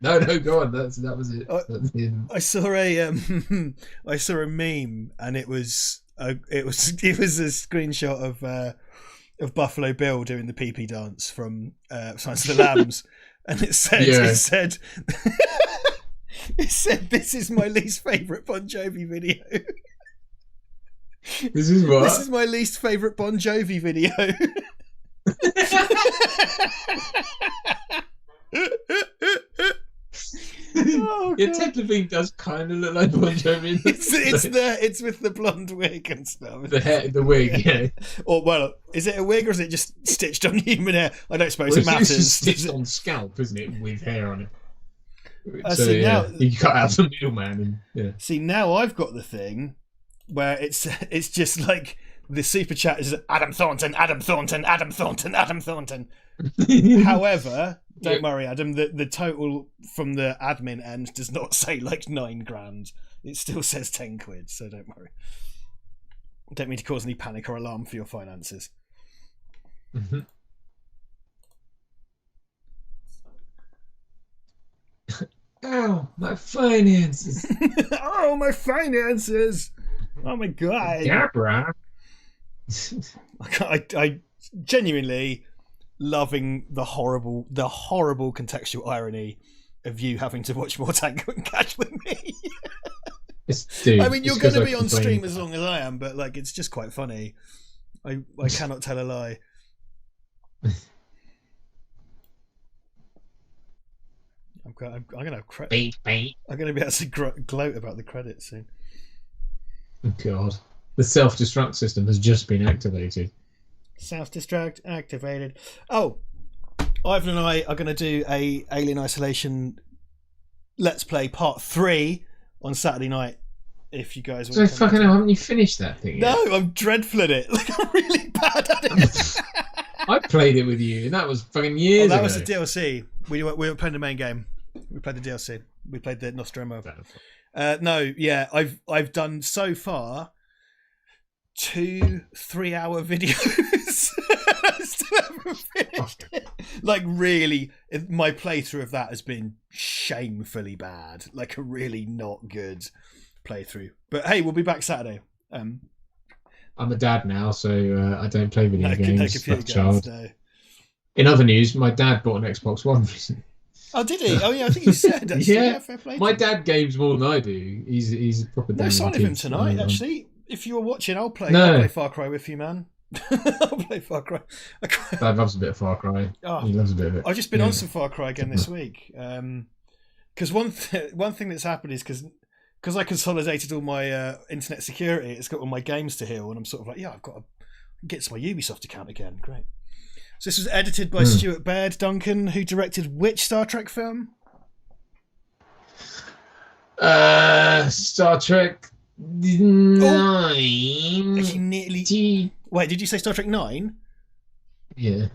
No, go on. That was it. I saw a meme, and it was a screenshot of Buffalo Bill doing the pee-pee dance from Silence of the Lambs, and it said this is my least favourite Bon Jovi video. This is what? This is my least favourite Bon Jovi video. Oh, yeah, Ted Levine does kind of look like Bon Jovi. It's with the blonde wig and stuff. The wig, yeah. Or well, is it a wig or is it just stitched on human hair? I don't suppose it matters. It's stitched on scalp, isn't it, with hair on it? So now you cut out the middleman. And see, now I've got the thing where it's just like the super chat is Adam Thornton, Adam Thornton, Adam Thornton, Adam Thornton. However, don't worry, Adam. The total from the admin end does not say like £9,000. It still says £10. So don't worry. Don't mean to cause any panic or alarm for your finances. Mm-hmm. Ow, my finances! Oh, my finances! Oh my god! Yeah, bruh. I genuinely loving the horrible contextual irony of you having to watch more Tango and Cash with me. Dude, I mean, you're going to be on stream as long as I am, but like, it's just quite funny. I cannot tell a lie. I'm going to have I'm going to be able to gloat about the credits soon. Oh God, the self-destruct system has just been activated. Sounds distract activated. Oh, Ivan and I are going to do a Alien Isolation Let's Play Part 3 on Saturday night. If you guys So fucking hell, haven't you finished that thing yet? No, I'm dreadful at it. Like, I'm really bad at it. I played it with you, and that was fucking years ago. That was the DLC. We were playing the main game. We played the DLC. We played the Nostromo. No, yeah, I've done so far 2 3-hour videos. I still haven't finished it. Like, really, my playthrough of that has been shamefully bad. Like, a really not good playthrough. But hey, we'll be back Saturday. I'm a dad now, so I don't play video games. No computer games, no. In other news, my dad bought an Xbox One recently. Oh, did he? Oh, yeah, I think you said. Actually. Yeah, fair play. My dad games more than I do. He's a proper. No sign of him tonight. Actually, if you were watching, I'll play Far Cry with you, man. I'll play Far Cry. Dad loves a bit of Far Cry. Oh, he loves a bit of it. I've just been on some Far Cry again this week. Because one thing that's happened is because I consolidated all my internet security, it's got all my games to heal, and I'm sort of like, yeah, I've got to get to my Ubisoft account again. Great. So this was edited by Stuart Baird Duncan, who directed which Star Trek film? Star Trek 9. Actually, nearly. Wait, did you say Star Trek 9? Yeah.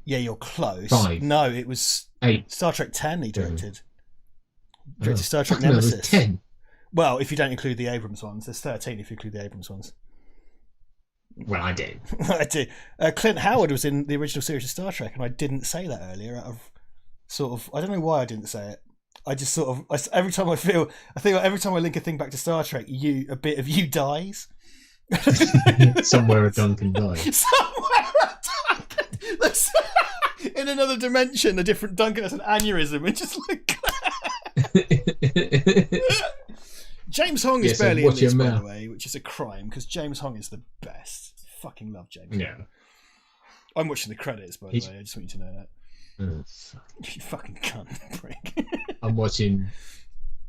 Yeah, you're close. 5. No, it was 8. Star Trek 10 he directed. Directed Star Trek Nemesis. No, it was 10. Well, if you don't include the Abrams ones. There's 13 if you include the Abrams ones. Well, I did. I do. Clint Howard was in the original series of Star Trek, and I didn't say that earlier out of sort of... I don't know why I didn't say it. I just sort of... every time I think like every time I link a thing back to Star Trek, a bit of you dies. Somewhere a Duncan dies. Somewhere a Duncan... in another dimension, a different Duncan has an aneurysm and just like... James Hong is barely in this, by the way, which is a crime, because James Hong is the best. Fucking love James Hong. I'm watching the credits, by the way. I just want you to know that. You fucking cunt, prick. I'm watching.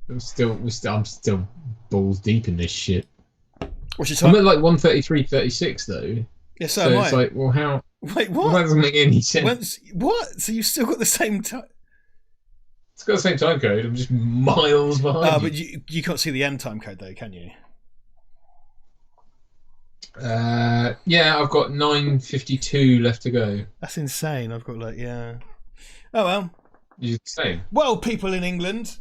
I'm still balls deep in this shit. What's your time? I'm at like 133.36 though. Yeah, so am I. It's like, well, how? Wait, what? Well, that doesn't make any sense. What? So you've still got the same time? It's got the same time code. I'm just miles behind. But you can't see the end time code though, can you? Yeah, I've got 9:52 left to go. That's insane. I've got Oh well. You're the same. Well, people in England,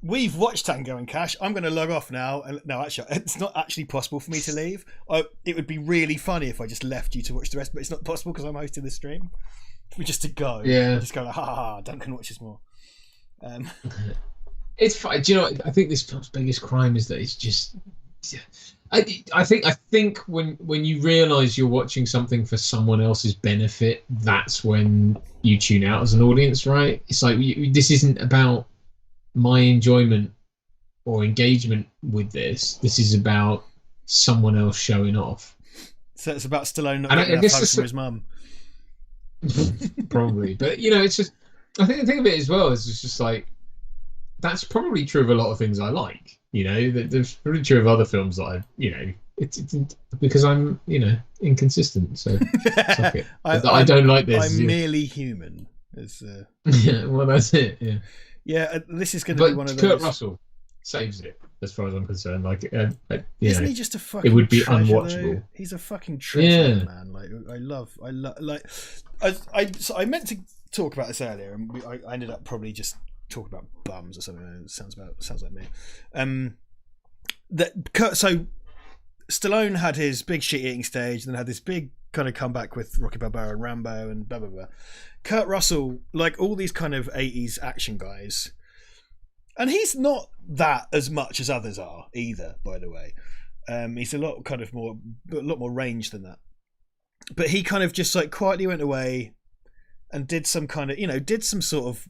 we've watched Tango and Cash. I'm going to log off now. No, actually, it's not actually possible for me to leave. It would be really funny if I just left you to watch the rest, but it's not possible because I'm hosting the stream. For just to go, just go like, ha ha ha. Duncan watches more. It's fine. Do you know what? I think this film's biggest crime is that it's just. I think when you realise you're watching something for someone else's benefit, that's when you tune out as an audience, right? It's like this isn't about my enjoyment or engagement with this. This is about someone else showing off. So it's about Stallone not getting enough hugs from his mum. Probably, but it's just. I think the thing of it as well is it's just like that's probably true of a lot of things I like. There's probably true of other films that it's because I'm inconsistent. So suck it. I don't like this. I'm merely human. Yeah, well that's it. Yeah. Yeah, this is going to be one of those. Kurt Russell saves it as far as I'm concerned. Like, isn't he just a fucking? It would be treasure, unwatchable. Though? He's a fucking treasure, man. Like, I love. Like, I meant to talk about this earlier, and I ended up probably just talking about bums or something. It sounds like me. So Stallone had his big shit eating stage, and then had this big kind of comeback with Rocky Balboa and Rambo and blah blah blah. Kurt Russell, like all these kind of 80s action guys, and he's not that as much as others are either, by the way. He's a lot more range than that. But he kind of just like quietly went away and did some kind of, did some sort of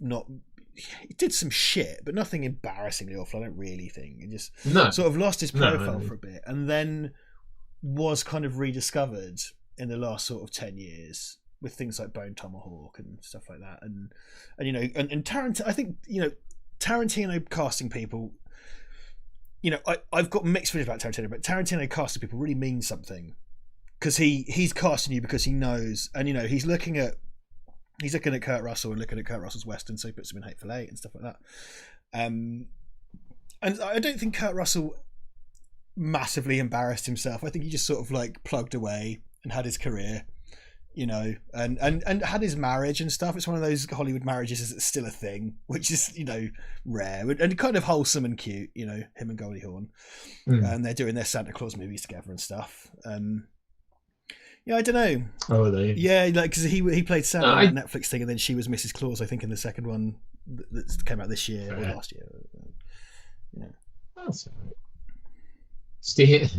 he did some shit, but nothing embarrassingly awful, I don't really think. He just sort of lost his profile for a bit, and then was kind of rediscovered in the last sort of 10 years with things like Bone Tomahawk and stuff like that. And Tarantino, I think, Tarantino casting people, I've got mixed feelings about Tarantino, but Tarantino casting people really means something. because he's casting you because he knows, and he's looking at Kurt Russell and looking at Kurt Russell's Western, so he puts him in Hateful Eight and stuff like that. And I don't think Kurt Russell massively embarrassed himself. I think he just sort of like plugged away and had his career, and had his marriage and stuff. It's one of those Hollywood marriages that's still a thing, which is rare and kind of wholesome and cute. Him and Goldie Hawn, and they're doing their Santa Claus movies together and stuff. I don't know. Oh, are they? Yeah, like because he played Santa on that Netflix thing, and then she was Mrs. Claus, I think, in the second one that came out this year or last year. That's all right. Steve,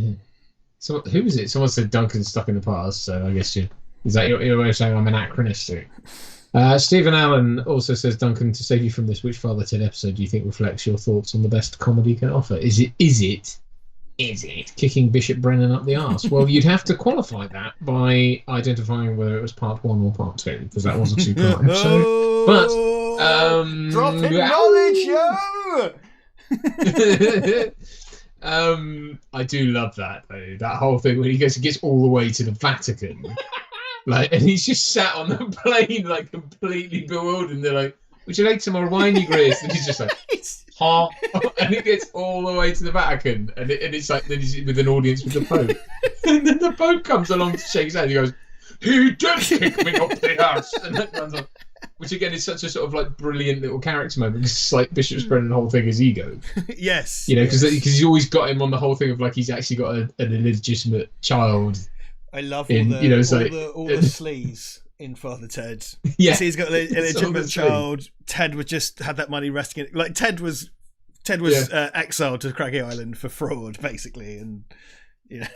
so who was it? Someone said Duncan's stuck in the past, so I guess is that your way of saying I'm anachronistic? Stephen Allen also says, Duncan, to save you from this, which Father Ted episode do you think reflects your thoughts on the best comedy can offer? Is it kicking Bishop Brennan up the arse? Well, you'd have to qualify that by identifying whether it was part 1 or part 2, because that was a two-part episode. But dropping knowledge, yo. I do love that though. That whole thing when he gets all the way to the Vatican, and he's just sat on the plane completely bewildered. And they're like, "Would you like some more wine, you Grace?" And he's just like, "Huh?" And he gets all the way to the Vatican, and it's like then he's with an audience with the Pope, and then the Pope comes along to shake his hand. He goes, "He did kick me up the arse," and that runs on. Which again is such a sort of brilliant little character moment. It's like Bishop's Brennan, the whole thing is ego. Yes. Because he's always got him on the whole thing of he's actually got an illegitimate child. I love all the sleaze in Father Ted. Yeah. So he's got an illegitimate child. Ted just had that money resting in Ted was exiled to Craggy Island for fraud, basically, and the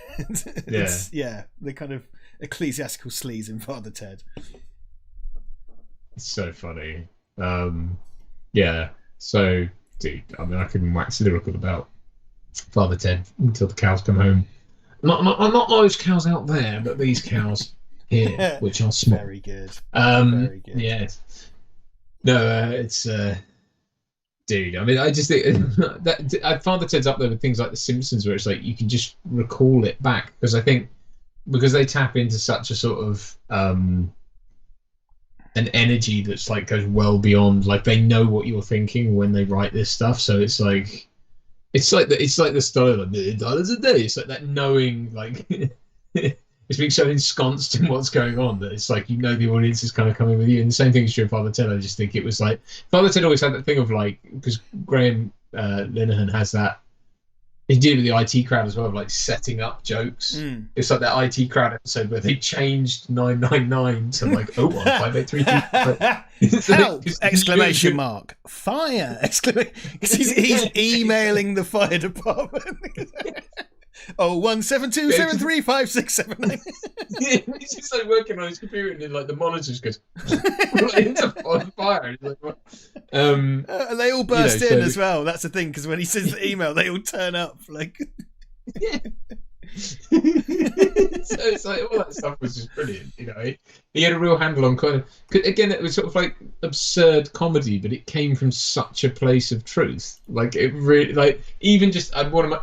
kind of ecclesiastical sleaze in Father Ted. It's so funny. So, dude, I mean, I can wax lyrical about Father Ted until the cows come home. Not those cows out there, but these cows here, which are small. Very good. Very good. Yeah. No, it's dude. I mean, I just think that Father Ted's up there with things like The Simpsons, where it's like you can just recall it back, because I think because they tap into such a sort of an energy that's goes well beyond, they know what you're thinking when they write this stuff. So it's like the style of $1,000,000 a day. It's like that knowing, it's being so ensconced in what's going on that it's the audience is kind of coming with you. And the same thing is true of Father Ted. I just think it was Father Ted always had that thing of because Graham Linehan has that. He did it with the IT crowd as well, setting up jokes. It's like that IT crowd episode where they changed 999 to 0158322. Help! Exclamation mark! Fire! Exclamation! He's emailing the fire department. 017273567. He's just working on his computer, and then the monitor just goes on fire. And they all burst in as well. That's the thing, because when he sends the email, they all turn up. Yeah. So it's all that stuff was just brilliant. He had a real handle on kind of. Again, it was sort of absurd comedy, but it came from such a place of truth. It really even just one of my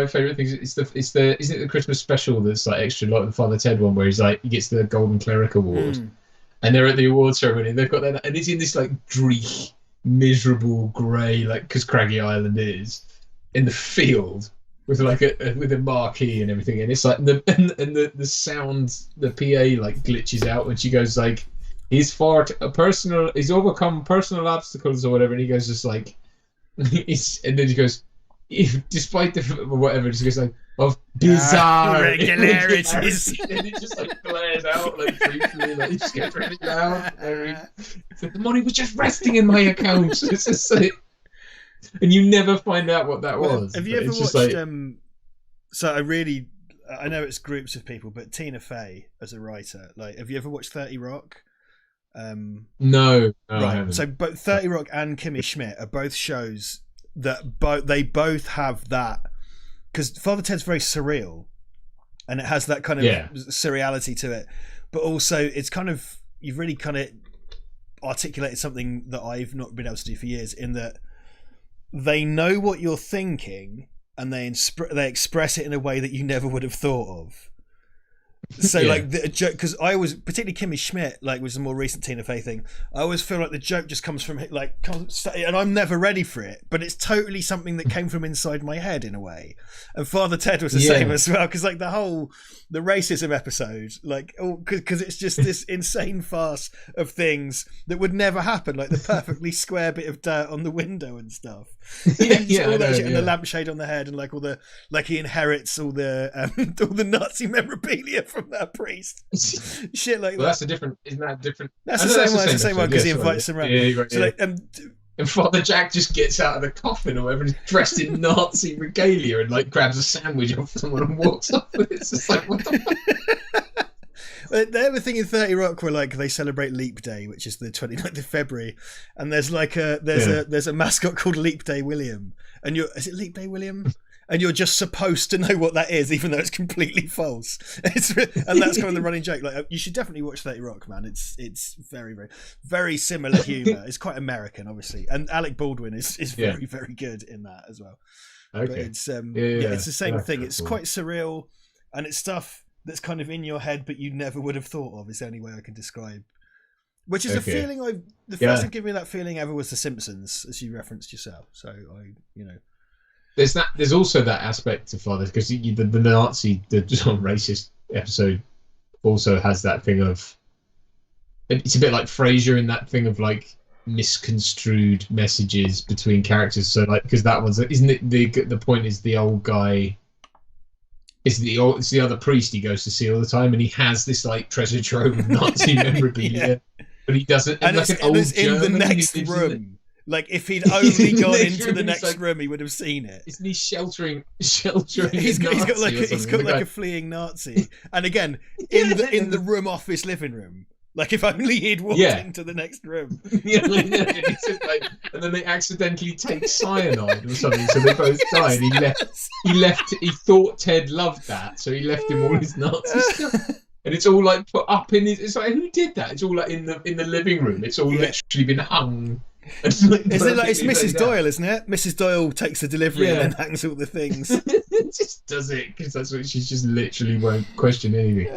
favorite things is isn't it the Christmas special that's extra the Father Ted one where he gets the Golden Cleric Award, and they're at the award ceremony and they've got that, and it's in this dreary, miserable grey because Craggy Island is in the field. With with a marquee and everything, and it's the sound, the PA glitches out when she goes he's overcome personal obstacles or whatever, and he goes and then he goes, despite the whatever, he goes of bizarre irregularities, and it just blares out briefly, it just gets really loud. The money was just resting in my account. It's just and you never find out what that was. Have you ever watched? So I know it's groups of people, but Tina Fey as a writer. Have you ever watched 30 Rock? No, right. So both 30 Rock and Kimmy Schmidt are both shows that they both have that, because Father Ted's very surreal, and it has that kind of surreality to it, but also it's kind of, you've really kind of articulated something that I've not been able to do for years, in that they know what you're thinking and they express it in a way that you never would have thought of. So Yeah. like the joke, because I was particularly Kimmy Schmidt, like was a more recent Tina Fey thing. I always feel like the joke just comes from and I'm never ready for it, but it's totally something that came from inside my head in a way. And Father Ted was the same as well, because like the racism episode, like because it's just this insane farce of things that would never happen, like the perfectly square bit of dirt on the window and stuff. All that shit, and the lampshade on the head, and like all the like he inherits all the Nazi memorabilia from that priest. Shit like that. That's a different. Isn't that different? That's the same one. It's the same one because he invites them around. Yeah, right, so like, and Father Jack just gets out of the coffin or whatever, and is dressed in Nazi regalia, and like grabs a sandwich off someone and walks off with it. It's just like, what the fuck? They have a thing in 30 Rock where like they celebrate Leap Day, which is the 29th of February, and there's like there's a mascot called Leap Day William, and is it Leap Day William? And you're just supposed to know what that is, even though it's completely false. And that's kind of the running joke. Like, you should definitely watch 30 Rock, man. It's very, very, very similar humour. It's quite American, obviously, and Alec Baldwin is very, very good in that as well. Okay. But it's it's the same thing. It's quite surreal, and it's stuff that's kind of in your head, but you never would have thought of. Is the only way I can describe. Which is a feeling the first thing giving me that feeling ever was The Simpsons, as you referenced yourself. So There's also that aspect to Father, because the Nazi, the racist episode also has that thing of, it's a bit like Frasier in that thing of like misconstrued messages between characters. So like, because that one's, isn't it, the point is the old guy, it's the other priest he goes to see all the time, and he has this like treasure trove of Nazi memorabilia, but he doesn't, and like it's, an old in the next room. Like if he'd only gone into the next room, he would have seen it. Isn't he sheltering? He's got like a fleeing Nazi, and again in the room off his living room. Like if only he'd walked into the next room. And then they accidentally take cyanide or something, so they both die. And he thought Ted loved that, so he left him all his Nazi stuff. And it's all like put up in his. It's like, who did that? It's all like in the living room. It's all literally been hung. It's Mrs. Doyle, isn't it? Mrs. Doyle takes the delivery and then hangs all the things. Just does it because that's what she's just literally won't question anything.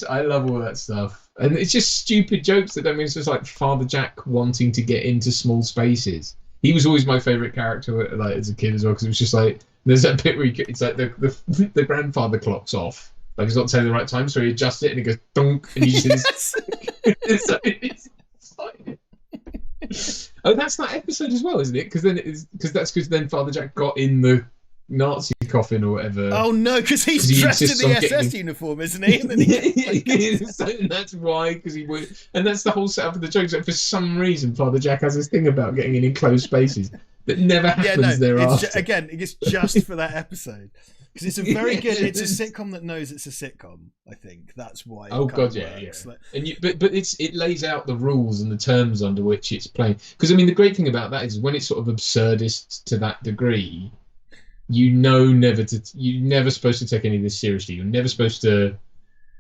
I love all that stuff, and it's just stupid jokes that don't mean. It's just like Father Jack wanting to get into small spaces. He was always my favorite character, like as a kid as well, because it was just like there's that bit where it's like the grandfather clock's off, like it's not telling the right time, so he adjusts it and it goes donk, and you just oh, that's that episode as well, isn't it? Because then Father Jack got in the Nazi coffin or whatever. Oh no, because he's dressed in the SS uniform, isn't he? And then so that's why, because he would, and that's the whole setup of the joke. So for some reason, Father Jack has this thing about getting in enclosed spaces that never happens thereafter. It's just for that episode. Because it's a very good. It's a sitcom that knows it's a sitcom. I think that's why. Oh god, yeah. Like, and it lays out the rules and the terms under which it's playing. Because I mean, the great thing about that is when it's sort of absurdist to that degree, you're never supposed to take any of this seriously. You're never supposed to,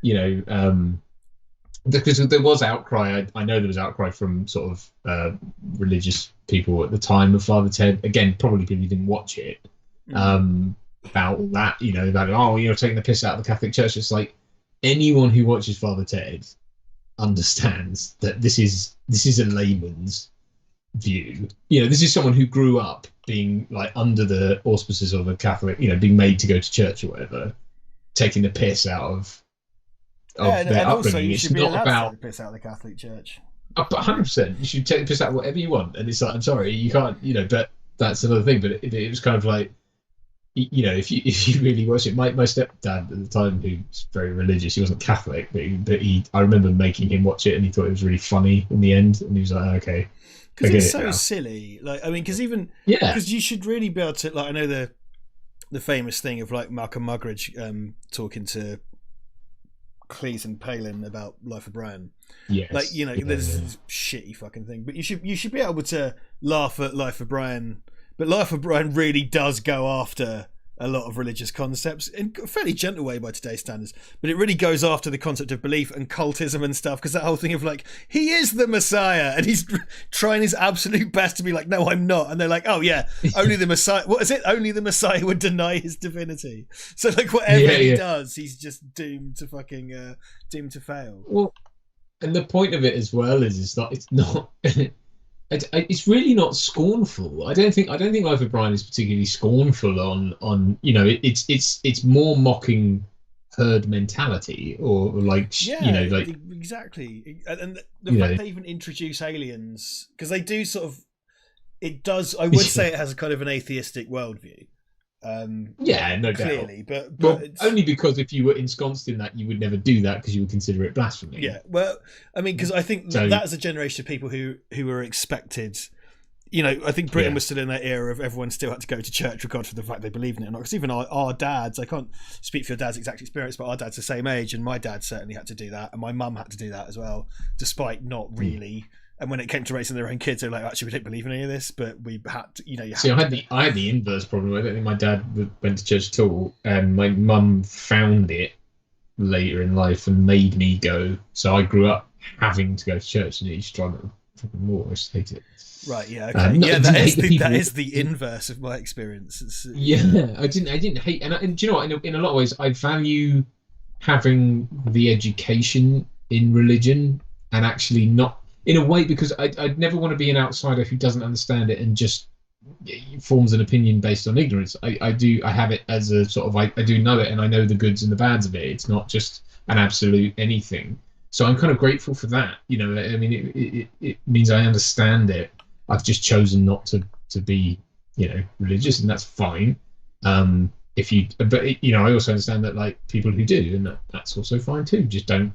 because there was outcry. I know there was outcry from sort of religious people at the time of Father Ted. Again, probably people who didn't watch it. About that, about you're taking the piss out of the Catholic Church. It's like anyone who watches Father Ted understands that this is a layman's view. This is someone who grew up being like under the auspices of a Catholic, being made to go to church or whatever, taking the piss out of their upbringing. Also, you should be allowed to take the piss out of the Catholic Church. But 100%, you should take the piss out of whatever you want. And it's like, I'm sorry, you can't, but that's another thing. But it was kind of like, if you really watch it, my stepdad at the time, who's very religious, he wasn't Catholic, but I remember making him watch it, and he thought it was really funny in the end, and he was like, okay, because it's so silly. Like, I mean, because you should really be able to, like, I know the famous thing of like Malcolm Muggeridge talking to Cleese and Palin about Life of Brian. Yes. Like, there's this shitty fucking thing, but you should be able to laugh at Life of Brian. But Life of Brian really does go after a lot of religious concepts in a fairly gentle way by today's standards, but it really goes after the concept of belief and cultism and stuff, because that whole thing of like, he is the Messiah and he's trying his absolute best to be like, no, I'm not, and they're like, oh yeah, only the Messiah, what is it, only the Messiah would deny his divinity, so like whatever he does, he's just doomed to fucking doomed to fail. Well, and the point of it as well is that it's not it's really not scornful. I don't think Life of Brian is particularly scornful on it's more mocking herd mentality or like like exactly. And the fact they even introduce aliens, because they do sort of, it does, I would say it has a kind of an atheistic worldview. No clearly, doubt. but only because if you were ensconced in that, you would never do that because you would consider it blasphemy. Yeah, well, I mean, because I think that is a generation of people who were expected. I think Britain was still in that era of everyone still had to go to church regardless of the fact they believed in it or not. Because even our dads, I can't speak for your dad's exact experience, but our dad's the same age, and my dad certainly had to do that, and my mum had to do that as well, despite not really. And when it came to raising their own kids, they were like, actually, we don't believe in any of this, but we had to, See, I had the inverse problem. I don't think my dad went to church at all, and my mum found it later in life and made me go. So I grew up having to go to church, and each time it fucking more. I just hate it. Right. Yeah. Okay. That is the inverse of my experience. I didn't hate, and do you know what? In a lot of ways, I value having the education in religion and actually not. In a way, because I'd never want to be an outsider who doesn't understand it and just forms an opinion based on ignorance. I have it as a sort of, I do know it and I know the goods and the bads of it. It's not just an absolute anything. So I'm kind of grateful for that. I mean, it means I understand it. I've just chosen not to be, religious, and that's fine. I also understand that like people who do, and that's also fine too. Just don't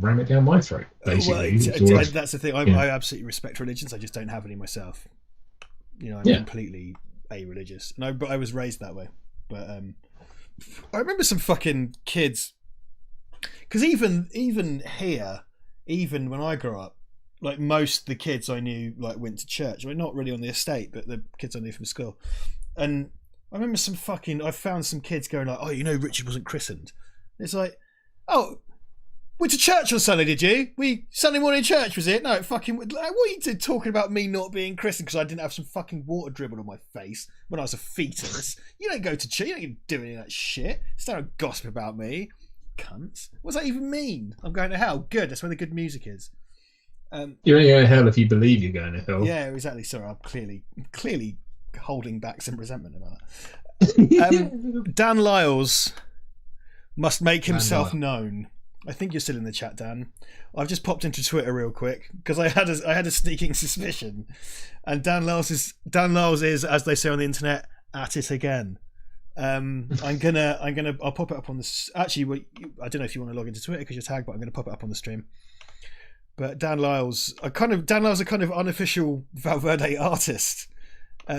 ram it down my throat, basically. Well, that's the thing. I absolutely respect religions. I just don't have any myself. I'm completely a-religious, but I was raised that way. But I remember some fucking kids, because even here, even when I grew up, like most of the kids I knew like went to church. I mean, not really on the estate, but the kids I knew from school. And I remember I found some kids going like, oh, Richard wasn't christened. It's like, oh, went to church on Sunday, did you? Sunday morning church, was it? No, fucking, like, what are you talking about me not being christened because I didn't have some fucking water dribbled on my face when I was a fetus? You don't go to church, you don't do any of that shit. Start a gossip about me. Cunts. What does that even mean? I'm going to hell. Good, that's where the good music is. You're only going to hell if you believe you're going to hell. Yeah, exactly. Sorry, I'm clearly holding back some resentment about that. Dan Lyles must make himself known. I think you're still in the chat, Dan. I've just popped into Twitter real quick because I had a sneaking suspicion, and Dan Lyles is, as they say on the internet, at it again. I'll pop it up on the. Actually, I don't know if you want to log into Twitter because you're tagged, but I'm going to pop it up on the stream. But Dan Lyles, a kind of unofficial Val Verde artist. I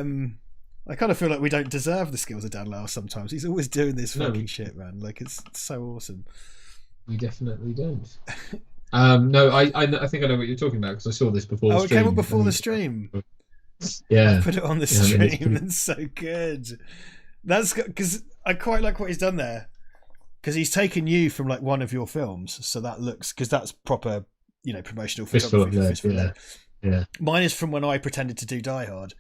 kind of feel like we don't deserve the skills of Dan Lyles sometimes. He's always doing this fucking shit, man. Like, it's so awesome. We definitely don't. No, I think I know what you're talking about because I saw this before the stream. It came up before the stream. Yeah. I put it on the stream. It's so good. That's because I quite like what he's done there, because he's taken you from like one of your films, so that looks, because that's proper, promotional photography. Yeah. Mine is from when I pretended to do Die Hard,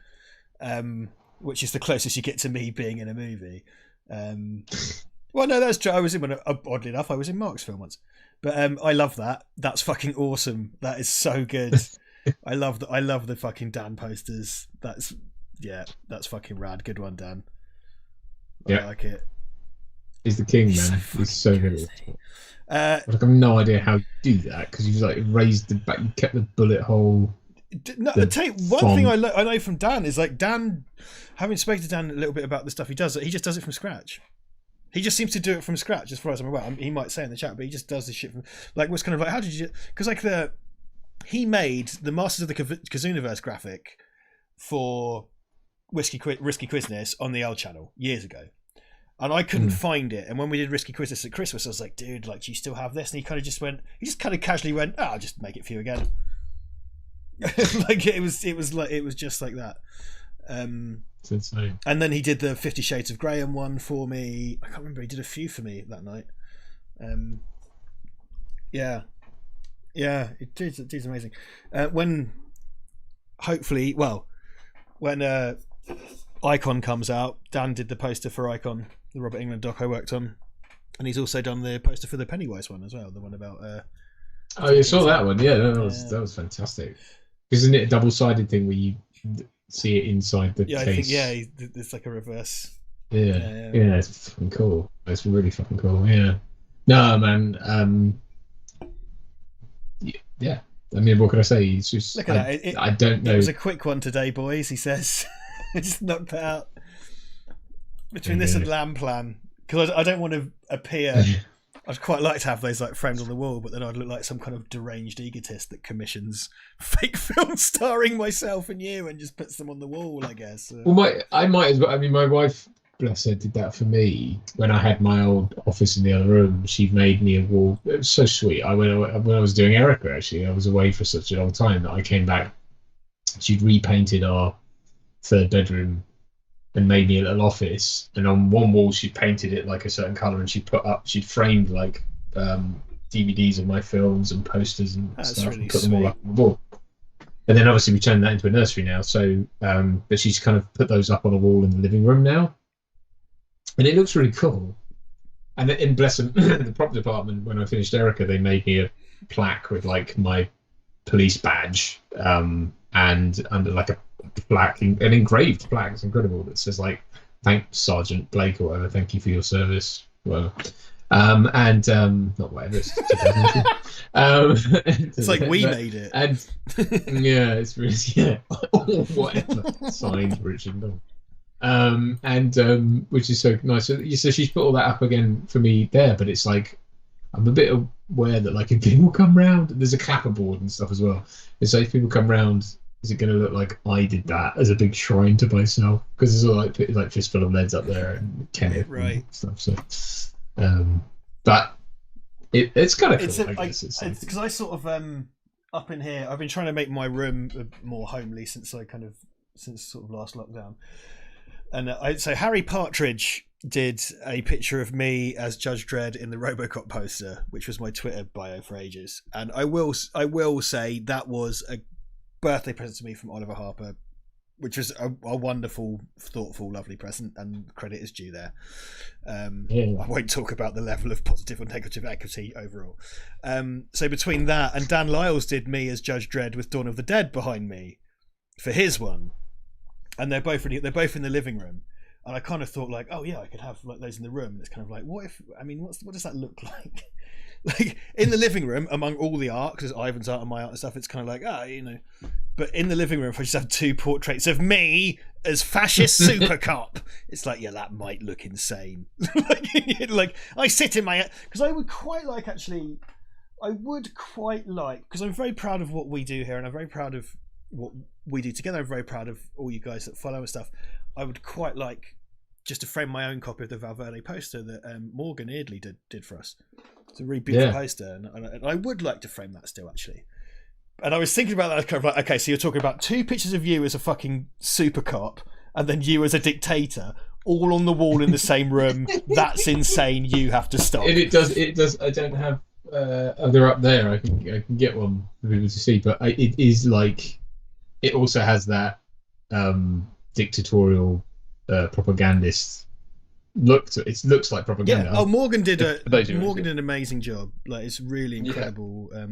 which is the closest you get to me being in a movie. Well, no, that's true. I was in oddly enough, I was in Mark's film once, but I love that. That's fucking awesome. That is so good. I love the fucking Dan posters. That's fucking rad. Good one, Dan. I like it. He's the king, man. He's so good. I have no idea how you do that, because you've like raised the back, you kept the bullet hole. No, one thing I know from Dan is like Dan, having spoken to Dan a little bit about the stuff he does, he just does it from scratch. He just seems to do it from scratch, as far as I'm aware. He might say in the chat, but he just does this shit from like, what's kind of like, how did you? Because like he made the Masters of the Kazuniverse graphic for Risky Quizness on the L channel years ago, and I couldn't find it. And when we did Risky Quizness at Christmas, I was like, dude, like, do you still have this? And he just kind of casually went, oh, I'll just make it for you again. Like it was just like that. It's insane. And then he did the 50 Shades of Graham one for me. I can't remember. He did a few for me that night. Yeah, it is amazing. When Icon comes out, Dan did the poster for Icon, the Robert Englund doc I worked on, and he's also done the poster for the Pennywise one as well, the one about. Oh, you saw that one? Yeah, that was fantastic. Isn't it a double-sided thing where you see it inside the case? I think it's like a reverse. Yeah, it's fucking cool. It's really fucking cool. Yeah. No, man. Yeah. I mean, what can I say? It's just look at that. I don't know. It was a quick one today, boys. He says, just knocked that out between this and Lamb Plan, because I don't want to appear. I'd quite like to have those like framed on the wall, but then I'd look like some kind of deranged egotist that commissions fake films starring myself and you and just puts them on the wall, I guess. Well, I might as well. I mean, my wife, bless her, did that for me when I had my old office in the other room. She made me a wall. It was so sweet. When I was doing Erica, actually, I was away for such a long time that I came back. She'd repainted our third bedroom and made me a little office, and on one wall she painted it like a certain colour, and she'd framed like DVDs of my films and posters and stuff, really and put them all up on the wall. And then obviously we turned that into a nursery now, so but she's kind of put those up on a wall in the living room now, and it looks really cool. And in bless them, the prop department, when I finished Erica, they made me a plaque with like my police badge, and under like a plaque, an engraved plaque. It's incredible, that says like, "Thanks Sergeant Blake" or whatever, "Thank you for your service," whatever. And not whatever, it's 2002. It's like we made it. And yeah, it's really whatever. Signed Richard Dawes. Which is so nice. So she's put all that up again for me there, but it's like I'm a bit aware that like if people come round, there's a clapperboard and stuff as well. It's like if people come round, is it going to look like I did that as a big shrine to myself? Because there's all like fistful of leads up there and Kenneth and stuff. So, but it's kind of cool. I guess it's because I sort of up in here. I've been trying to make my room more homely since sort of last lockdown. And so Harry Partridge did a picture of me as Judge Dredd in the RoboCop poster, which was my Twitter bio for ages. And I will say that was a birthday present to me from Oliver Harper, which was a wonderful, thoughtful, lovely present, and credit is due there. I won't talk about the level of positive or negative equity overall. So between that and Dan Lyles did me as Judge Dredd with Dawn of the Dead behind me for his one. And they're both in the living room, and I kind of thought like, oh yeah, I could have like those in the room. And it's kind of like, what does that look like? Like in the living room among all the art, because Ivan's art and my art and stuff, it's kind of like But in the living room, if I just have two portraits of me as fascist super cop, it's like, yeah, that might look insane. like I sit in my, because I would quite like because I'm very proud of what we do here, and I'm very proud of what we do together. I'm very proud of all you guys that follow and stuff. I would quite like just to frame my own copy of the Val Verde poster that Morgan Eardley did for us. It's a really beautiful poster, and I would like to frame that still, actually. And I was thinking about that, kind of like, okay, so you're talking about two pictures of you as a fucking super cop, and then you as a dictator, all on the wall in the same room. That's insane. You have to stop. And it does. I don't have. They're up there. I can get one for people to see, but it is like. It also has that dictatorial propagandist look to it. It looks like propaganda. Yeah. Oh, Morgan did an amazing job. Like, it's really incredible. Yeah.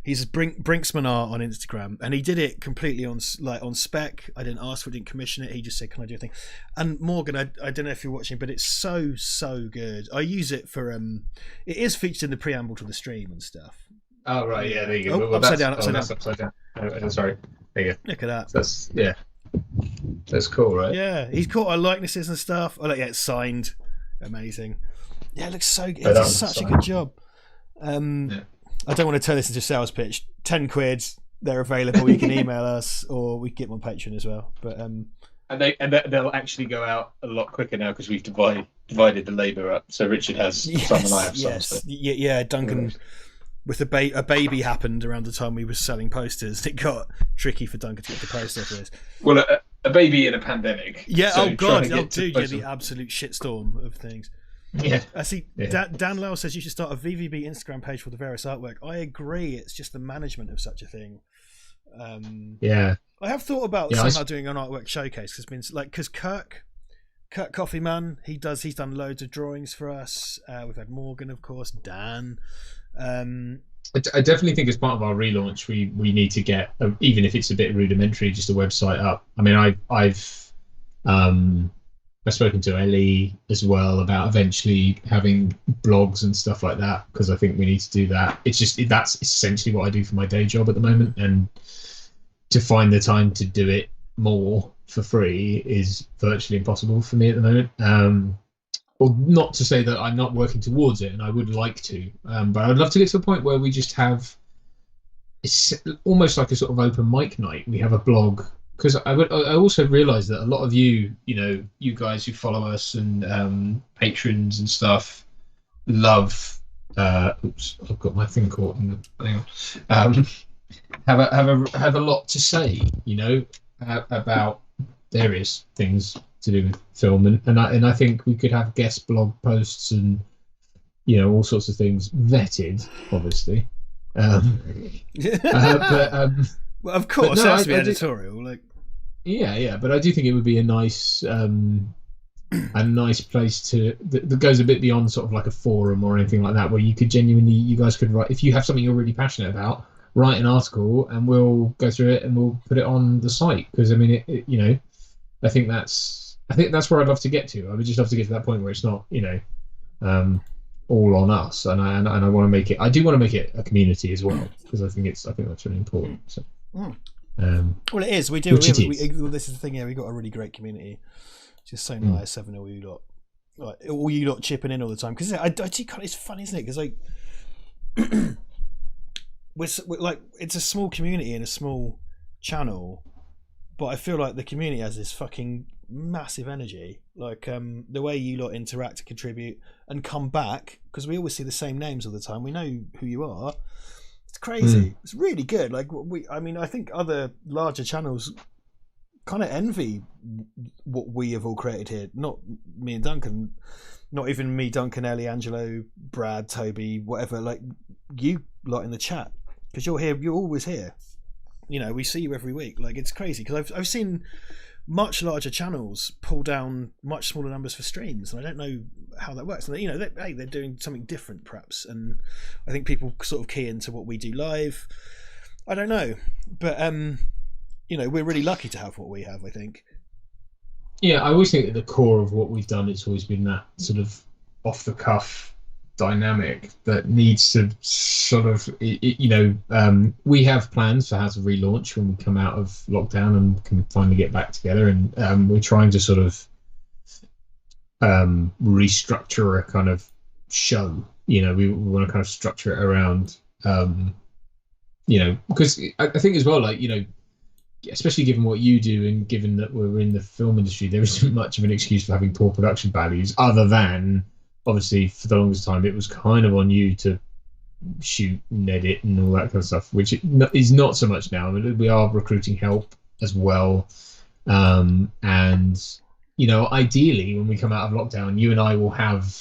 He's Brinksman Art on Instagram, and he did it completely on spec. I didn't ask for it, didn't commission it. He just said, "Can I do a thing?" And Morgan, I don't know if you're watching, but it's so good. I use it for it is featured in the preamble to the stream and stuff. Oh right, yeah, there you go. Oh, upside down. That's upside down. Oh, sorry. There you go. Look at that. That's cool, right? Yeah, he's caught our likenesses and stuff. Oh, it's signed. Amazing. Yeah, it looks so good. It's such a good job. I don't want to turn this into a sales pitch. 10 quid, they're available. You can email us, or we can get them on Patreon as well. But and they'll actually go out a lot quicker now because we've divided the labour up. So Richard has some and I have some. Yes, yeah. Duncan. With a baby happened around the time we were selling posters. It got tricky for Duncan to get the poster for this. Well, a baby in a pandemic. Yeah. So Oh God. Oh dude. Yeah, the absolute shitstorm of things. Yeah. I see. Yeah. Dan Lyle says you should start a VVB Instagram page for the various artwork. I agree. It's just the management of such a thing. Yeah. I have thought about somehow doing an artwork showcase. It's been like because Kirk Coffeeman, he's done loads of drawings for us. We've had Morgan, of course, Dan. I definitely think as part of our relaunch, we need to get, even if it's a bit rudimentary, just a website up. I mean, I've spoken to Ellie as well about eventually having blogs and stuff like that, because I think we need to do that. It's just that's essentially what I do for my day job at the moment, and to find the time to do it more for free is virtually impossible for me at the moment. Or not to say that I'm not working towards it, and I would like to, but I'd love to get to a point where we just have it's almost like a sort of open mic night. We have a blog, because I also realise that a lot of you guys who follow us and patrons and stuff love. Oops, I've got my thing caught in the thing. Have a lot to say, about various things to do with film, and I think we could have guest blog posts and all sorts of things vetted, obviously. Well, of course, it has to be editorial. But I do think it would be a nice place that goes a bit beyond sort of like a forum or anything like that, where you guys could write, if you have something you're really passionate about, write an article and we'll go through it and we'll put it on the site. Because I mean, I think that's where I'd love to get to. I would just love to get to that point where it's not, all on us, and I want to make it. I do want to make it a community as well, because I think that's really important. So, well, it is. We do. This is the thing. Yeah, we got a really great community. It's just so nice having all you lot chipping in all the time. Because it's fun, isn't it? Because we're like, it's a small community and a small channel, but I feel like the community has this fucking massive energy. Like the way you lot interact and contribute and come back, because we always see the same names all the time. We know who you are. It's crazy. It's really good. Like I think other larger channels kind of envy what we have all created here. Not me and Duncan, not even me, Duncan, Ellie, Angelo, Brad, Toby, whatever. Like you lot in the chat, because you're here. You're always here. We see you every week. Like, it's crazy, because I've seen much larger channels pull down much smaller numbers for streams, and I don't know how that works. And they're doing something different, perhaps. And I think people sort of key into what we do live. I don't know, but we're really lucky to have what we have, I think. Yeah, I always think at the core of what we've done, it's always been that sort of off the cuff dynamic that needs to sort of, we have plans for how to relaunch when we come out of lockdown and can finally get back together, and we're trying to sort of restructure a kind of show. We want to kind of structure it around because I think as well, like, especially given what you do and given that we're in the film industry, there isn't much of an excuse for having poor production values, other than obviously for the longest time it was kind of on you to shoot and edit and all that kind of stuff, which is not so much now. I mean, we are recruiting help as well, and ideally when we come out of lockdown, you and I will have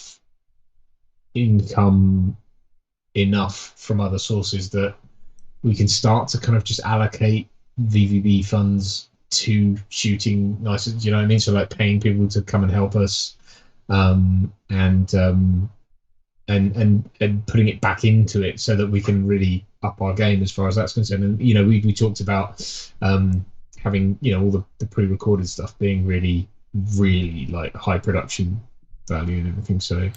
income enough from other sources that we can start to kind of just allocate VVB funds to shooting nice, do you know what I mean? So like paying people to come and help us, and putting it back into it so that we can really up our game as far as that's concerned. And we talked about having all the pre-recorded stuff being really, really like high production value and everything. So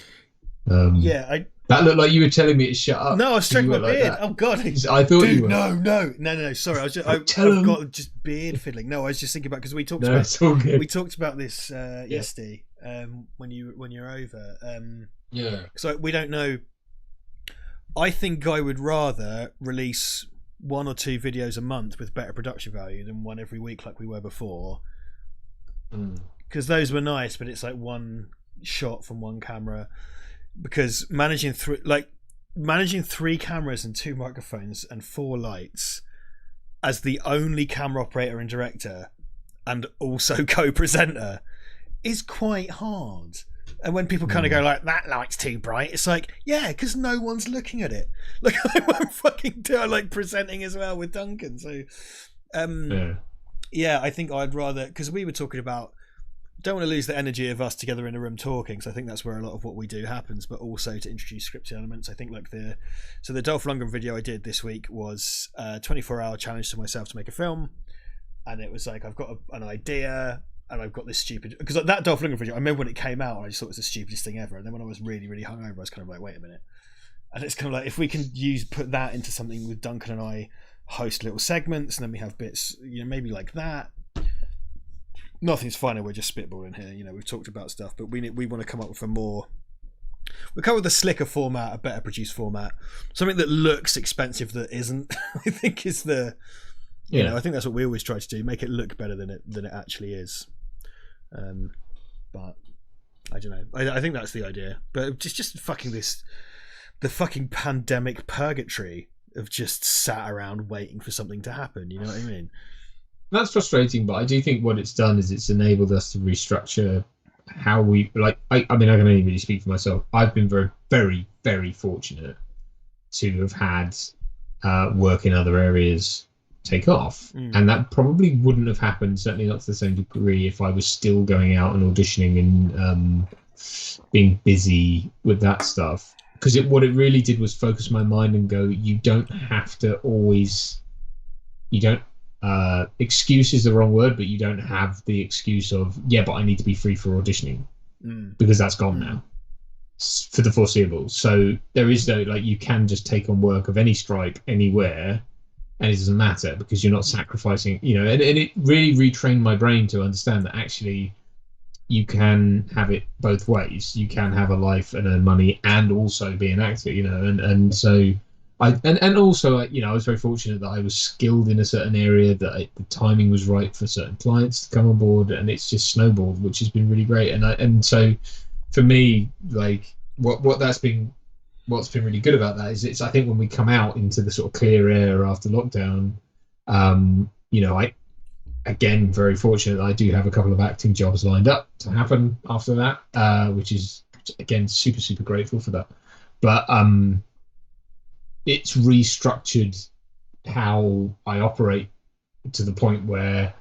that looked like you were telling me to shut up. No, I was stroking my beard. Like, oh God! I thought you were. No. Sorry, I've got just beard fiddling. No, I was just thinking about, because we talked about it's all good. We talked about this yesterday when you're over. So we don't know. I think I would rather release 1 or 2 videos a month with better production value than one every week like we were before. Because those were nice, but it's like one shot from one camera. Because managing 3 cameras and 2 microphones and 4 lights as the only camera operator and director, and also co-presenter is quite hard. And when people kind of go like, that light's too bright, it's like, yeah, because no one's looking at it. Like, I won't fucking do it, like presenting as well with Duncan. So, yeah, I think I'd rather, because we were talking about, don't want to lose the energy of us together in a room talking. So I think that's where a lot of what we do happens, but also to introduce scripted elements. I think like the Dolph Lundgren video I did this week was a 24-hour challenge to myself to make a film. And it was like, I've got an idea, and I've got this stupid, because that Dolph Lundgren video, I remember when it came out, I just thought it was the stupidest thing ever. And then when I was really, really hungover, I was kind of like, wait a minute. And it's kind of like, if we can put that into something with Duncan and I host little segments, and then we have bits, maybe like that. Nothing's final. We're just spitballing here. We've talked about stuff, but we want to come up with we'll come up with a slicker format, a better produced format, something that looks expensive that isn't. I think is the, I think that's what we always try to do, make it look better than it actually is. But I don't know. I think that's the idea. But just fucking the fucking pandemic purgatory of just sat around waiting for something to happen. You know what I mean? That's frustrating, but I do think what it's done is it's enabled us to restructure how we like. I mean, I can only really speak for myself. I've been very, very, very fortunate to have had work in other areas take off, and that probably wouldn't have happened, certainly not to the same degree, if I was still going out and auditioning and being busy with that stuff. Because what it really did was focus my mind and go, you don't have to always, excuse is the wrong word, but you don't have the excuse of, but I need to be free for auditioning, because that's gone now for the foreseeable. So there is no, like, you can just take on work of any stripe anywhere, and it doesn't matter because you're not sacrificing, and it really retrained my brain to understand that actually you can have it both ways. You can have a life and earn money and also be an actor, and so and also, I was very fortunate that I was skilled in a certain area, that the timing was right for certain clients to come on board, and it's just snowballed, which has been really great. And so for me, like what's been really good about that is I think when we come out into the sort of clear air after lockdown, I again very fortunate that I do have a couple of acting jobs lined up to happen after that, which is again super, super grateful for that. But it's restructured how I operate to the point where,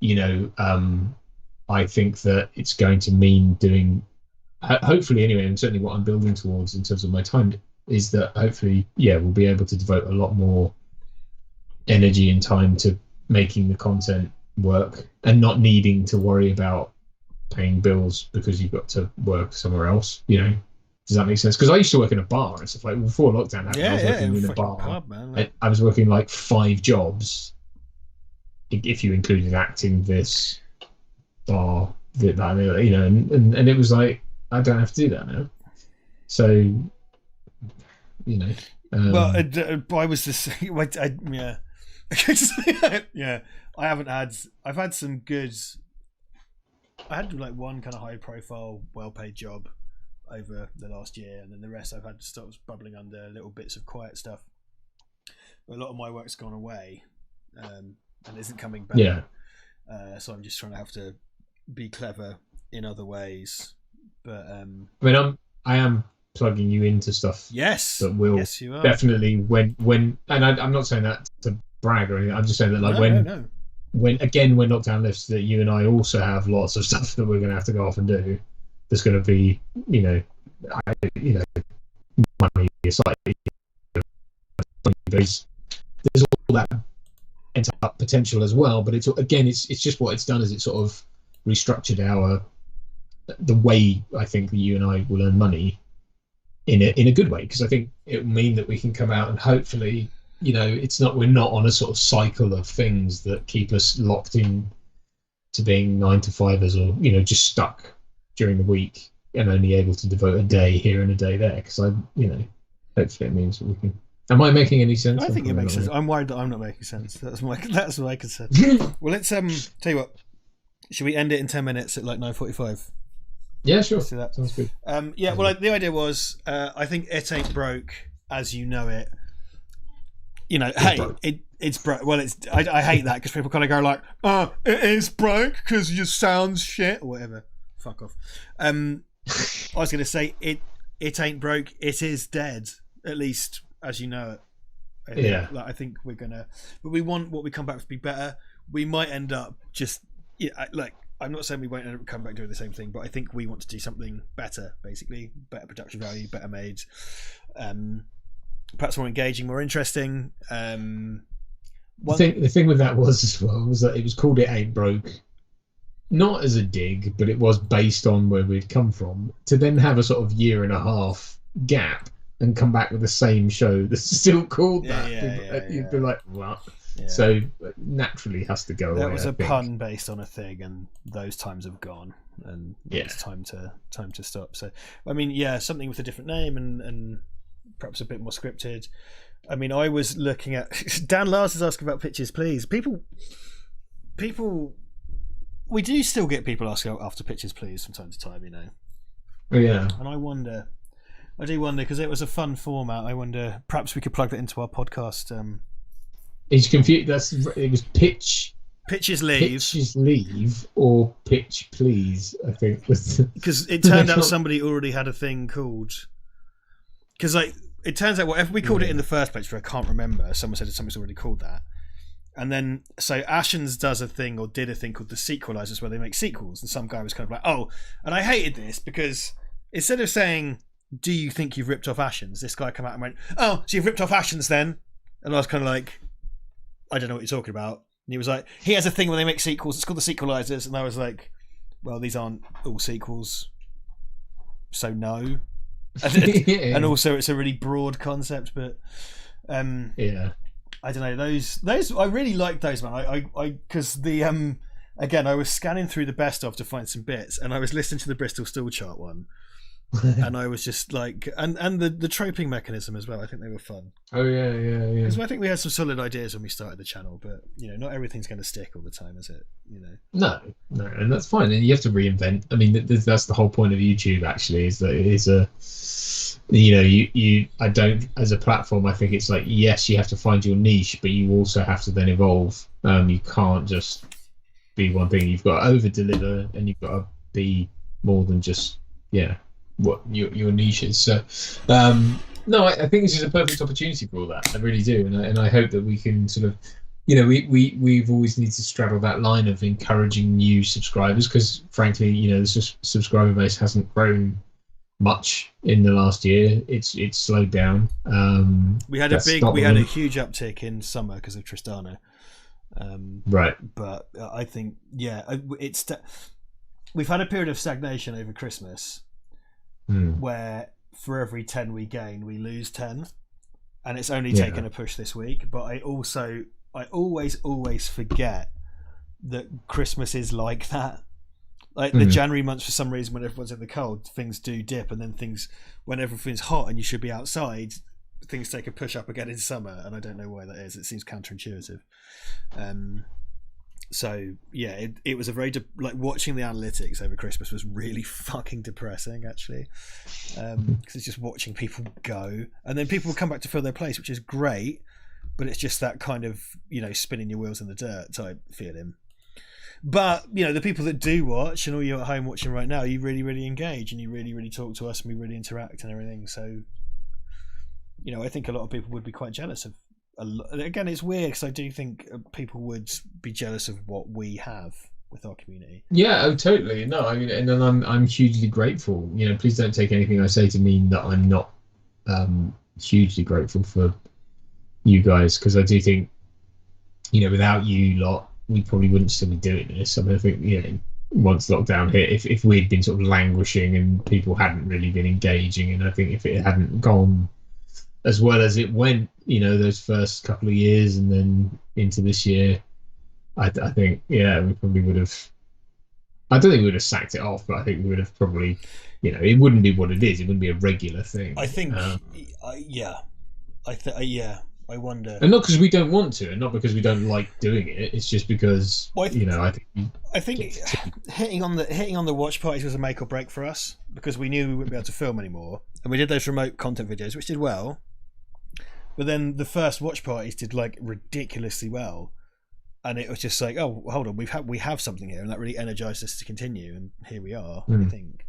I think that it's going to mean doing, hopefully anyway, and certainly what I'm building towards in terms of my time, is that hopefully, we'll be able to devote a lot more energy and time to making the content work and not needing to worry about paying bills because you've got to work somewhere else, Does that make sense? Because I used to work in a bar and stuff like before lockdown happened. I was working in a bar. Pub, man, I was working like 5 jobs, if you included acting, this bar, that, and it was like, I don't have to do that now. So, well, I was just I've had some good. I had like one kind of high profile, well paid job over the last year, and then the rest I've had stuff bubbling under little bits of quiet stuff. But a lot of my work's gone away, and isn't coming back. So I'm just trying to have to be clever in other ways. But I am plugging you into stuff. Yes, that will definitely when and I'm not saying that to brag or anything. I'm just saying that when lockdown lifts, that you and I also have lots of stuff that we're going to have to go off and do. There's going to be, money aside. There's all that pent-up potential as well, but it's just what it's done is it sort of restructured the way I think that you and I will earn money in a good way, because I think it will mean that we can come out and hopefully, we're not on a sort of cycle of things that keep us locked in to being 9-to-5ers or just stuck during the week and only able to devote a day here and a day there, because hopefully it means that we can. Am I making any sense? I think it makes sense. I'm worried that I'm not making sense. That's my concern. Well, let's tell you what. Should we end it in 10 minutes at like 9:45? Yeah, sure. Let's do that. Sounds good. Well, the idea was, I think it ain't broke as you know it. Hey, It's broke. Well, it's I hate that because people kind of go like, it is broke because your sound's shit or whatever. Fuck off. I was going to say it ain't broke. It is dead. At least as you know it. I think we're gonna, but we want what we come back to be better. We might end up just I'm not saying we won't end up come back doing the same thing, but I think we want to do something better, basically better production value, better made, perhaps more engaging, more interesting. The thing with that was as well was that it was called It Ain't Broke, not as a dig, but it was based on where we'd come from. To then have a sort of year and a half gap and come back with the same show that's still called that. You'd be like, what? Yeah. So naturally has to go away. That was a pun based on a thing, and those times have gone, and it's time to stop. So I mean, something with a different name and perhaps a bit more scripted. I mean, I was looking at Dan Lars is asking about Pitches Please. People, we do still get people asking after Pitches Please from time to time, you know. Oh, yeah. And I do wonder because it was a fun format. I wonder perhaps we could plug that into our podcast. He's confused. It was Pitches Leave or Pitch Please. I think because it turned out somebody already had a thing called. Because it turns out whatever we called it in the first place, I can't remember. Someone said something's already called that, and then so Ashens did a thing called the Sequelizers, where they make sequels, and some guy was kind of like, oh, and I hated this because instead of saying, do you think you've ripped off Ashens, this guy came out and went, oh, so you've ripped off Ashens then, and I was kind of like, I don't know what you're talking about. And he was like, he has a thing where they make sequels, it's called the Sequelizers, and I was like, well, these aren't all sequels, so no. And also it's a really broad concept, but I don't know, those I really liked those, man. I because the again, I was scanning through the best of to find some bits, and I was listening to the Bristol Steel Chart one. And I was just like, and the troping mechanism as well. I think they were fun. Oh yeah. Because I think we had some solid ideas when we started the channel, but you know, not everything's going to stick all the time, is it? You know. No, and that's fine. And you have to reinvent. I mean, that's the whole point of YouTube. Actually, is that it is a, you know, you. I don't, as a platform, I think it's like, yes, you have to find your niche, but you also have to then evolve. You can't just be one thing. You've got to over deliver, and you've got to be more than just what your niche is. So no, I think this is a perfect opportunity for all that. I really do, and I hope that we can sort of, you know, we've always needed to straddle that line of encouraging new subscribers, because frankly, you know, the subscriber base hasn't grown much in the last year. It's slowed down. We had a huge uptick in summer because of Tristano, right? But I think we've had a period of stagnation over Christmas. Where for every 10 we gain, we lose 10, and it's only taken a push this week. But I always forget that Christmas is like that. Like the January months, for some reason, when everyone's in the cold, things do dip, and then when everything's hot and you should be outside, things take a push up again in summer, and I don't know why that is. It seems counterintuitive. So yeah, it was a very like watching the analytics over Christmas was really fucking depressing, actually, because it's just watching people go, and then people will come back to fill their place, which is great, but it's just that kind of, you know, spinning your wheels in the dirt type feeling. But you know, the people that do watch, and all you at home watching right now, you really, really engage, and you really, really talk to us, and we really interact and everything. So, you know, I think a lot of people would be quite jealous of. Again, it's weird because I do think people would be jealous of what we have with our community. Yeah, oh, totally. No, I mean, and then I'm hugely grateful. You know, please don't take anything I say to mean that I'm not hugely grateful for you guys, because I do think, you know, without you lot, we probably wouldn't still be doing this. I mean, I think, you know, once lockdown hit, if we'd been sort of languishing and people hadn't really been engaging, and I think if it hadn't gone as well as it went, you know, those first couple of years and then into this year, I think, we probably would have, I don't think we would have sacked it off, but I think we would have probably, you know, it wouldn't be what it is. It wouldn't be a regular thing. I think, I wonder. And not because we don't want to, and not because we don't like doing it. It's just because, you know, I think hitting on the watch parties was a make or break for us, because we knew we wouldn't be able to film anymore, and we did those remote content videos, which did well. But then the first watch parties did like ridiculously well, and it was just like, oh, hold on, we have something here, and that really energized us to continue, and here we are. I think.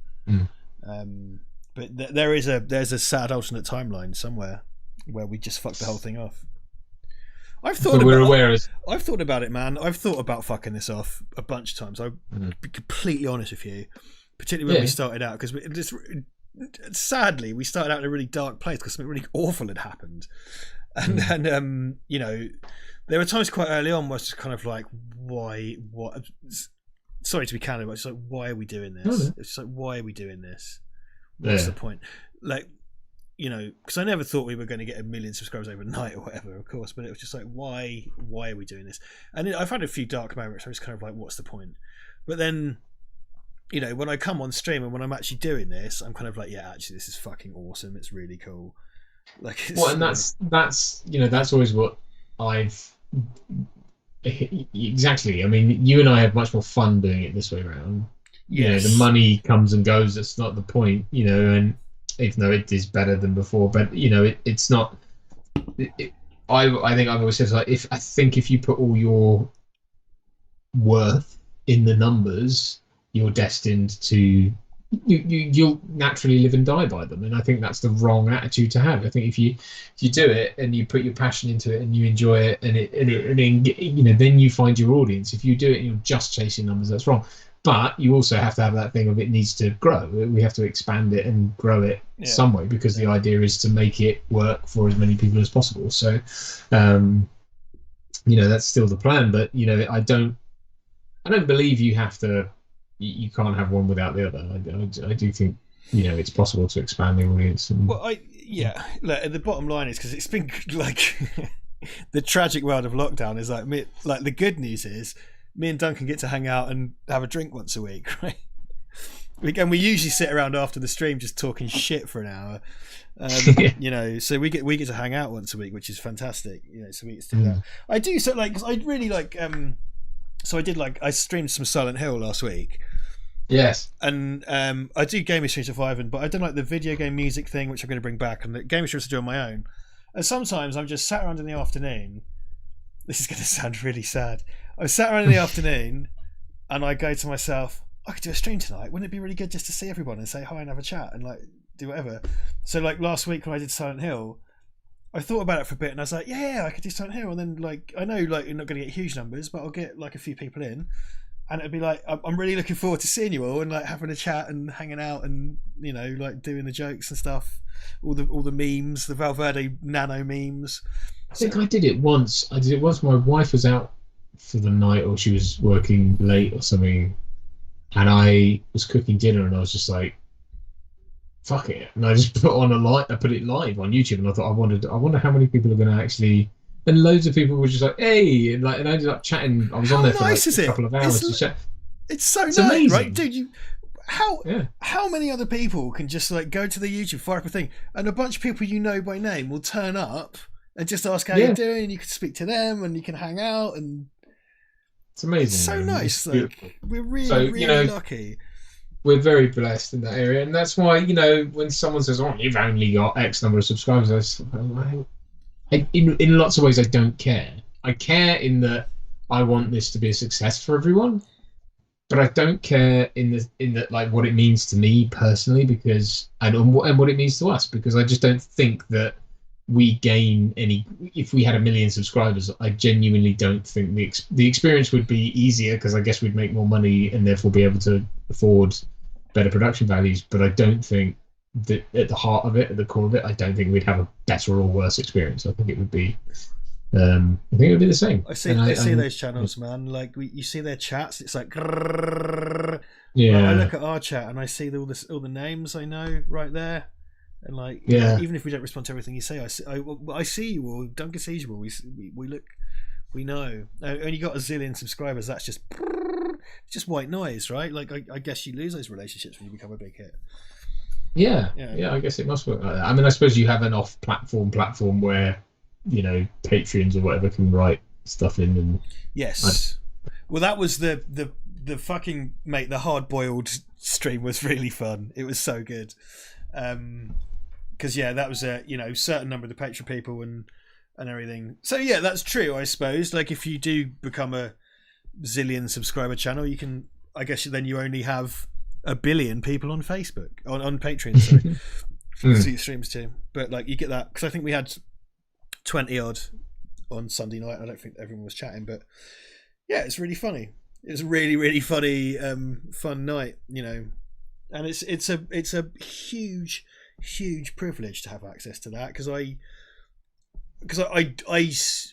But there's a sad alternate timeline somewhere where we just fucked the whole thing off. I've thought about it, man. I've thought about fucking this off a bunch of times. I'll be completely honest with you, particularly when we started out, because sadly we started out in a really dark place because something really awful had happened, and you know, there were times quite early on where it's just kind of like, why? What? Sorry to be candid, but it's like, why are we doing this? It's like, why are we doing this? What's the point? Like, you know, because I never thought we were going to get 1 million subscribers overnight or whatever, of course, but it was just like, why are we doing this? And I've had a few dark moments where it's kind of like, what's the point? But then, you know, when I come on stream and when I'm actually doing this, I'm kind of like, yeah, actually, this is fucking awesome. It's really cool. Like, and that's you know, that's always what I've exactly. I mean, you and I have much more fun doing it this way around. You know, the money comes and goes. That's not the point, you know, and even though it is better than before, but you know, it's not. I think I've always said, like, if you put all your worth in the numbers, you're destined to you'll naturally live and die by them, and I think that's the wrong attitude to have. I think if you do it and you put your passion into it and you enjoy it, and you know, then you find your audience. If you do it and you're just chasing numbers, that's wrong. But you also have to have that thing of it needs to grow. We have to expand it and grow it some way, because the idea is to make it work for as many people as possible. So, you know, that's still the plan. But you know, I don't believe you have to. You can't have one without the other. I do think, you know, it's possible to expand the audience. Well, look, the bottom line is, because it's been like the tragic world of lockdown is like the good news is, me and Duncan get to hang out and have a drink once a week, right? We usually sit around after the stream just talking shit for an hour, you know. So we get to hang out once a week, which is fantastic, you know. So we get to do that. I do, so like, 'cause I really like. So I streamed some Silent Hill last week. Yes. And I do gaming streams of Ivan, but I don't like the video game music thing, which I'm going to bring back, and the gaming streams I do on my own. And sometimes I'm just sat around in the afternoon. This is going to sound really sad. I sat around in the afternoon and I go to myself, I could do a stream tonight. Wouldn't it be really good just to see everyone and say hi and have a chat and like do whatever? So like last week when I did Silent Hill, I thought about it for a bit and I was like, yeah, I could do Silent Hill. And then like, I know like you're not going to get huge numbers, but I'll get like a few people in. And it'd be like, I'm really looking forward to seeing you all and like having a chat and hanging out and, you know, like doing the jokes and stuff. All the memes, the Val Verde nano memes. I think I did it once. My wife was out for the night, or she was working late or something, and I was cooking dinner, and I was just like, "Fuck it!" And I just put it live on YouTube, and I thought, I wonder how many people are going to actually. And loads of people were just like, "Hey!" and I ended up chatting. I was on there for like a couple of hours to chat. It's so nice, amazing, right, dude? How many other people can just like go to the YouTube, fire up a thing, and a bunch of people you know by name will turn up and just ask how you're doing, and you can speak to them and you can hang out, and it's amazing. It's so nice. Like, we're really lucky. We're very blessed in that area, and that's why, you know, when someone says, "Oh, you've only got X number of subscribers," in lots of ways I don't care. I care in that I want this to be a success for everyone, but I don't care in that like what it means to me personally, because and what it means to us, because I just don't think that we gain any. If we had 1 million subscribers, I genuinely don't think the experience would be easier, because I guess we'd make more money and therefore be able to afford better production values. But I don't think that at the heart of it, at the core of it, I don't think we'd have a better or worse experience. I think it would be. I think it would be the same. I see those channels, man. Like you see their chats. It's like, yeah. I look at our chat and I see all the names I know right there. And like, even if we don't respond to everything you say, I see you all. Duncan sees you all. We look, we know. And you got a zillion subscribers. That's just white noise, right? Like I guess you lose those relationships when you become a big hit. Yeah. I guess it must work like that. I mean, I suppose you have an off-platform where, you know, Patreons or whatever can write stuff in. And yes. Well, that was the fucking mate. The hard-boiled stream was really fun. It was so good. because that was a certain number of the Patreon people and everything. So yeah, that's true. I suppose like if you do become a zillion subscriber channel, you can. I guess then you only have 1 billion people on Facebook on Patreon. Sorry, see streams too. But like you get that because I think we had 20 odd on Sunday night. I don't think everyone was chatting, but yeah, it's really funny. It was a really, really funny, fun night, and it's a huge, huge privilege to have access to that because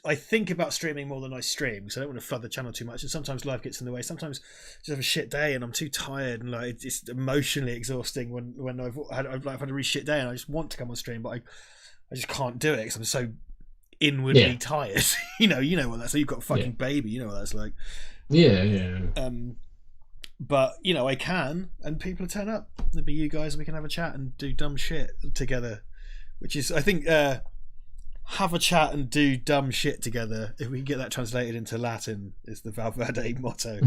I think about streaming more than I stream because I don't want to flood the channel too much, and sometimes life gets in the way. Sometimes I just have a shit day and I'm too tired and like it's emotionally exhausting when I've had a really shit day and I just want to come on stream, but I just can't do it because I'm so inwardly tired. you know what that's like. You've got a fucking baby, you know what that's like. Yeah. But I can, and people turn up. There'll be you guys, and we can have a chat and do dumb shit together, which is, I think, have a chat and do dumb shit together. If we can get that translated into Latin, is the Val Verde motto.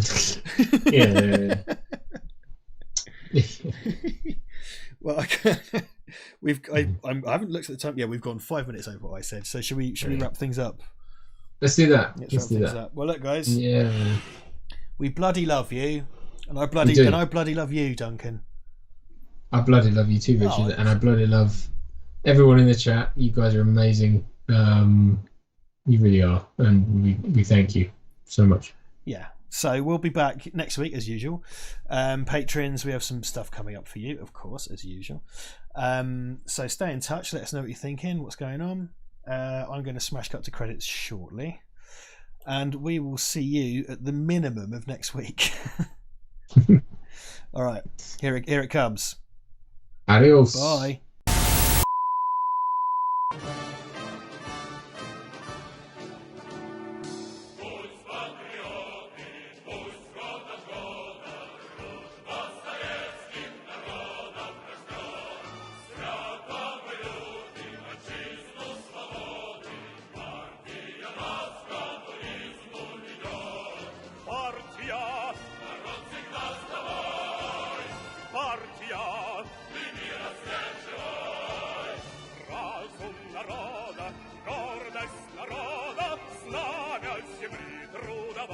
Yeah. Well, I haven't looked at the time. Yeah, we've gone 5 minutes over what I said. So should we wrap things up? Let's do that. Let's do that. Well, look, guys. Yeah. We bloody love you, and I bloody love you, Duncan. I bloody love you too, Richard, and I bloody love everyone in the chat. You guys are amazing. You really are, and we thank you so much. Yeah. So we'll be back next week as usual. Patrons, we have some stuff coming up for you, of course, as usual. So stay in touch. Let us know what you're thinking, what's going on. I'm going to smash cut to credits shortly, and we will see you at the minimum of next week. All right, here it comes. Adios. Bye. Naroda, snaga się brytru da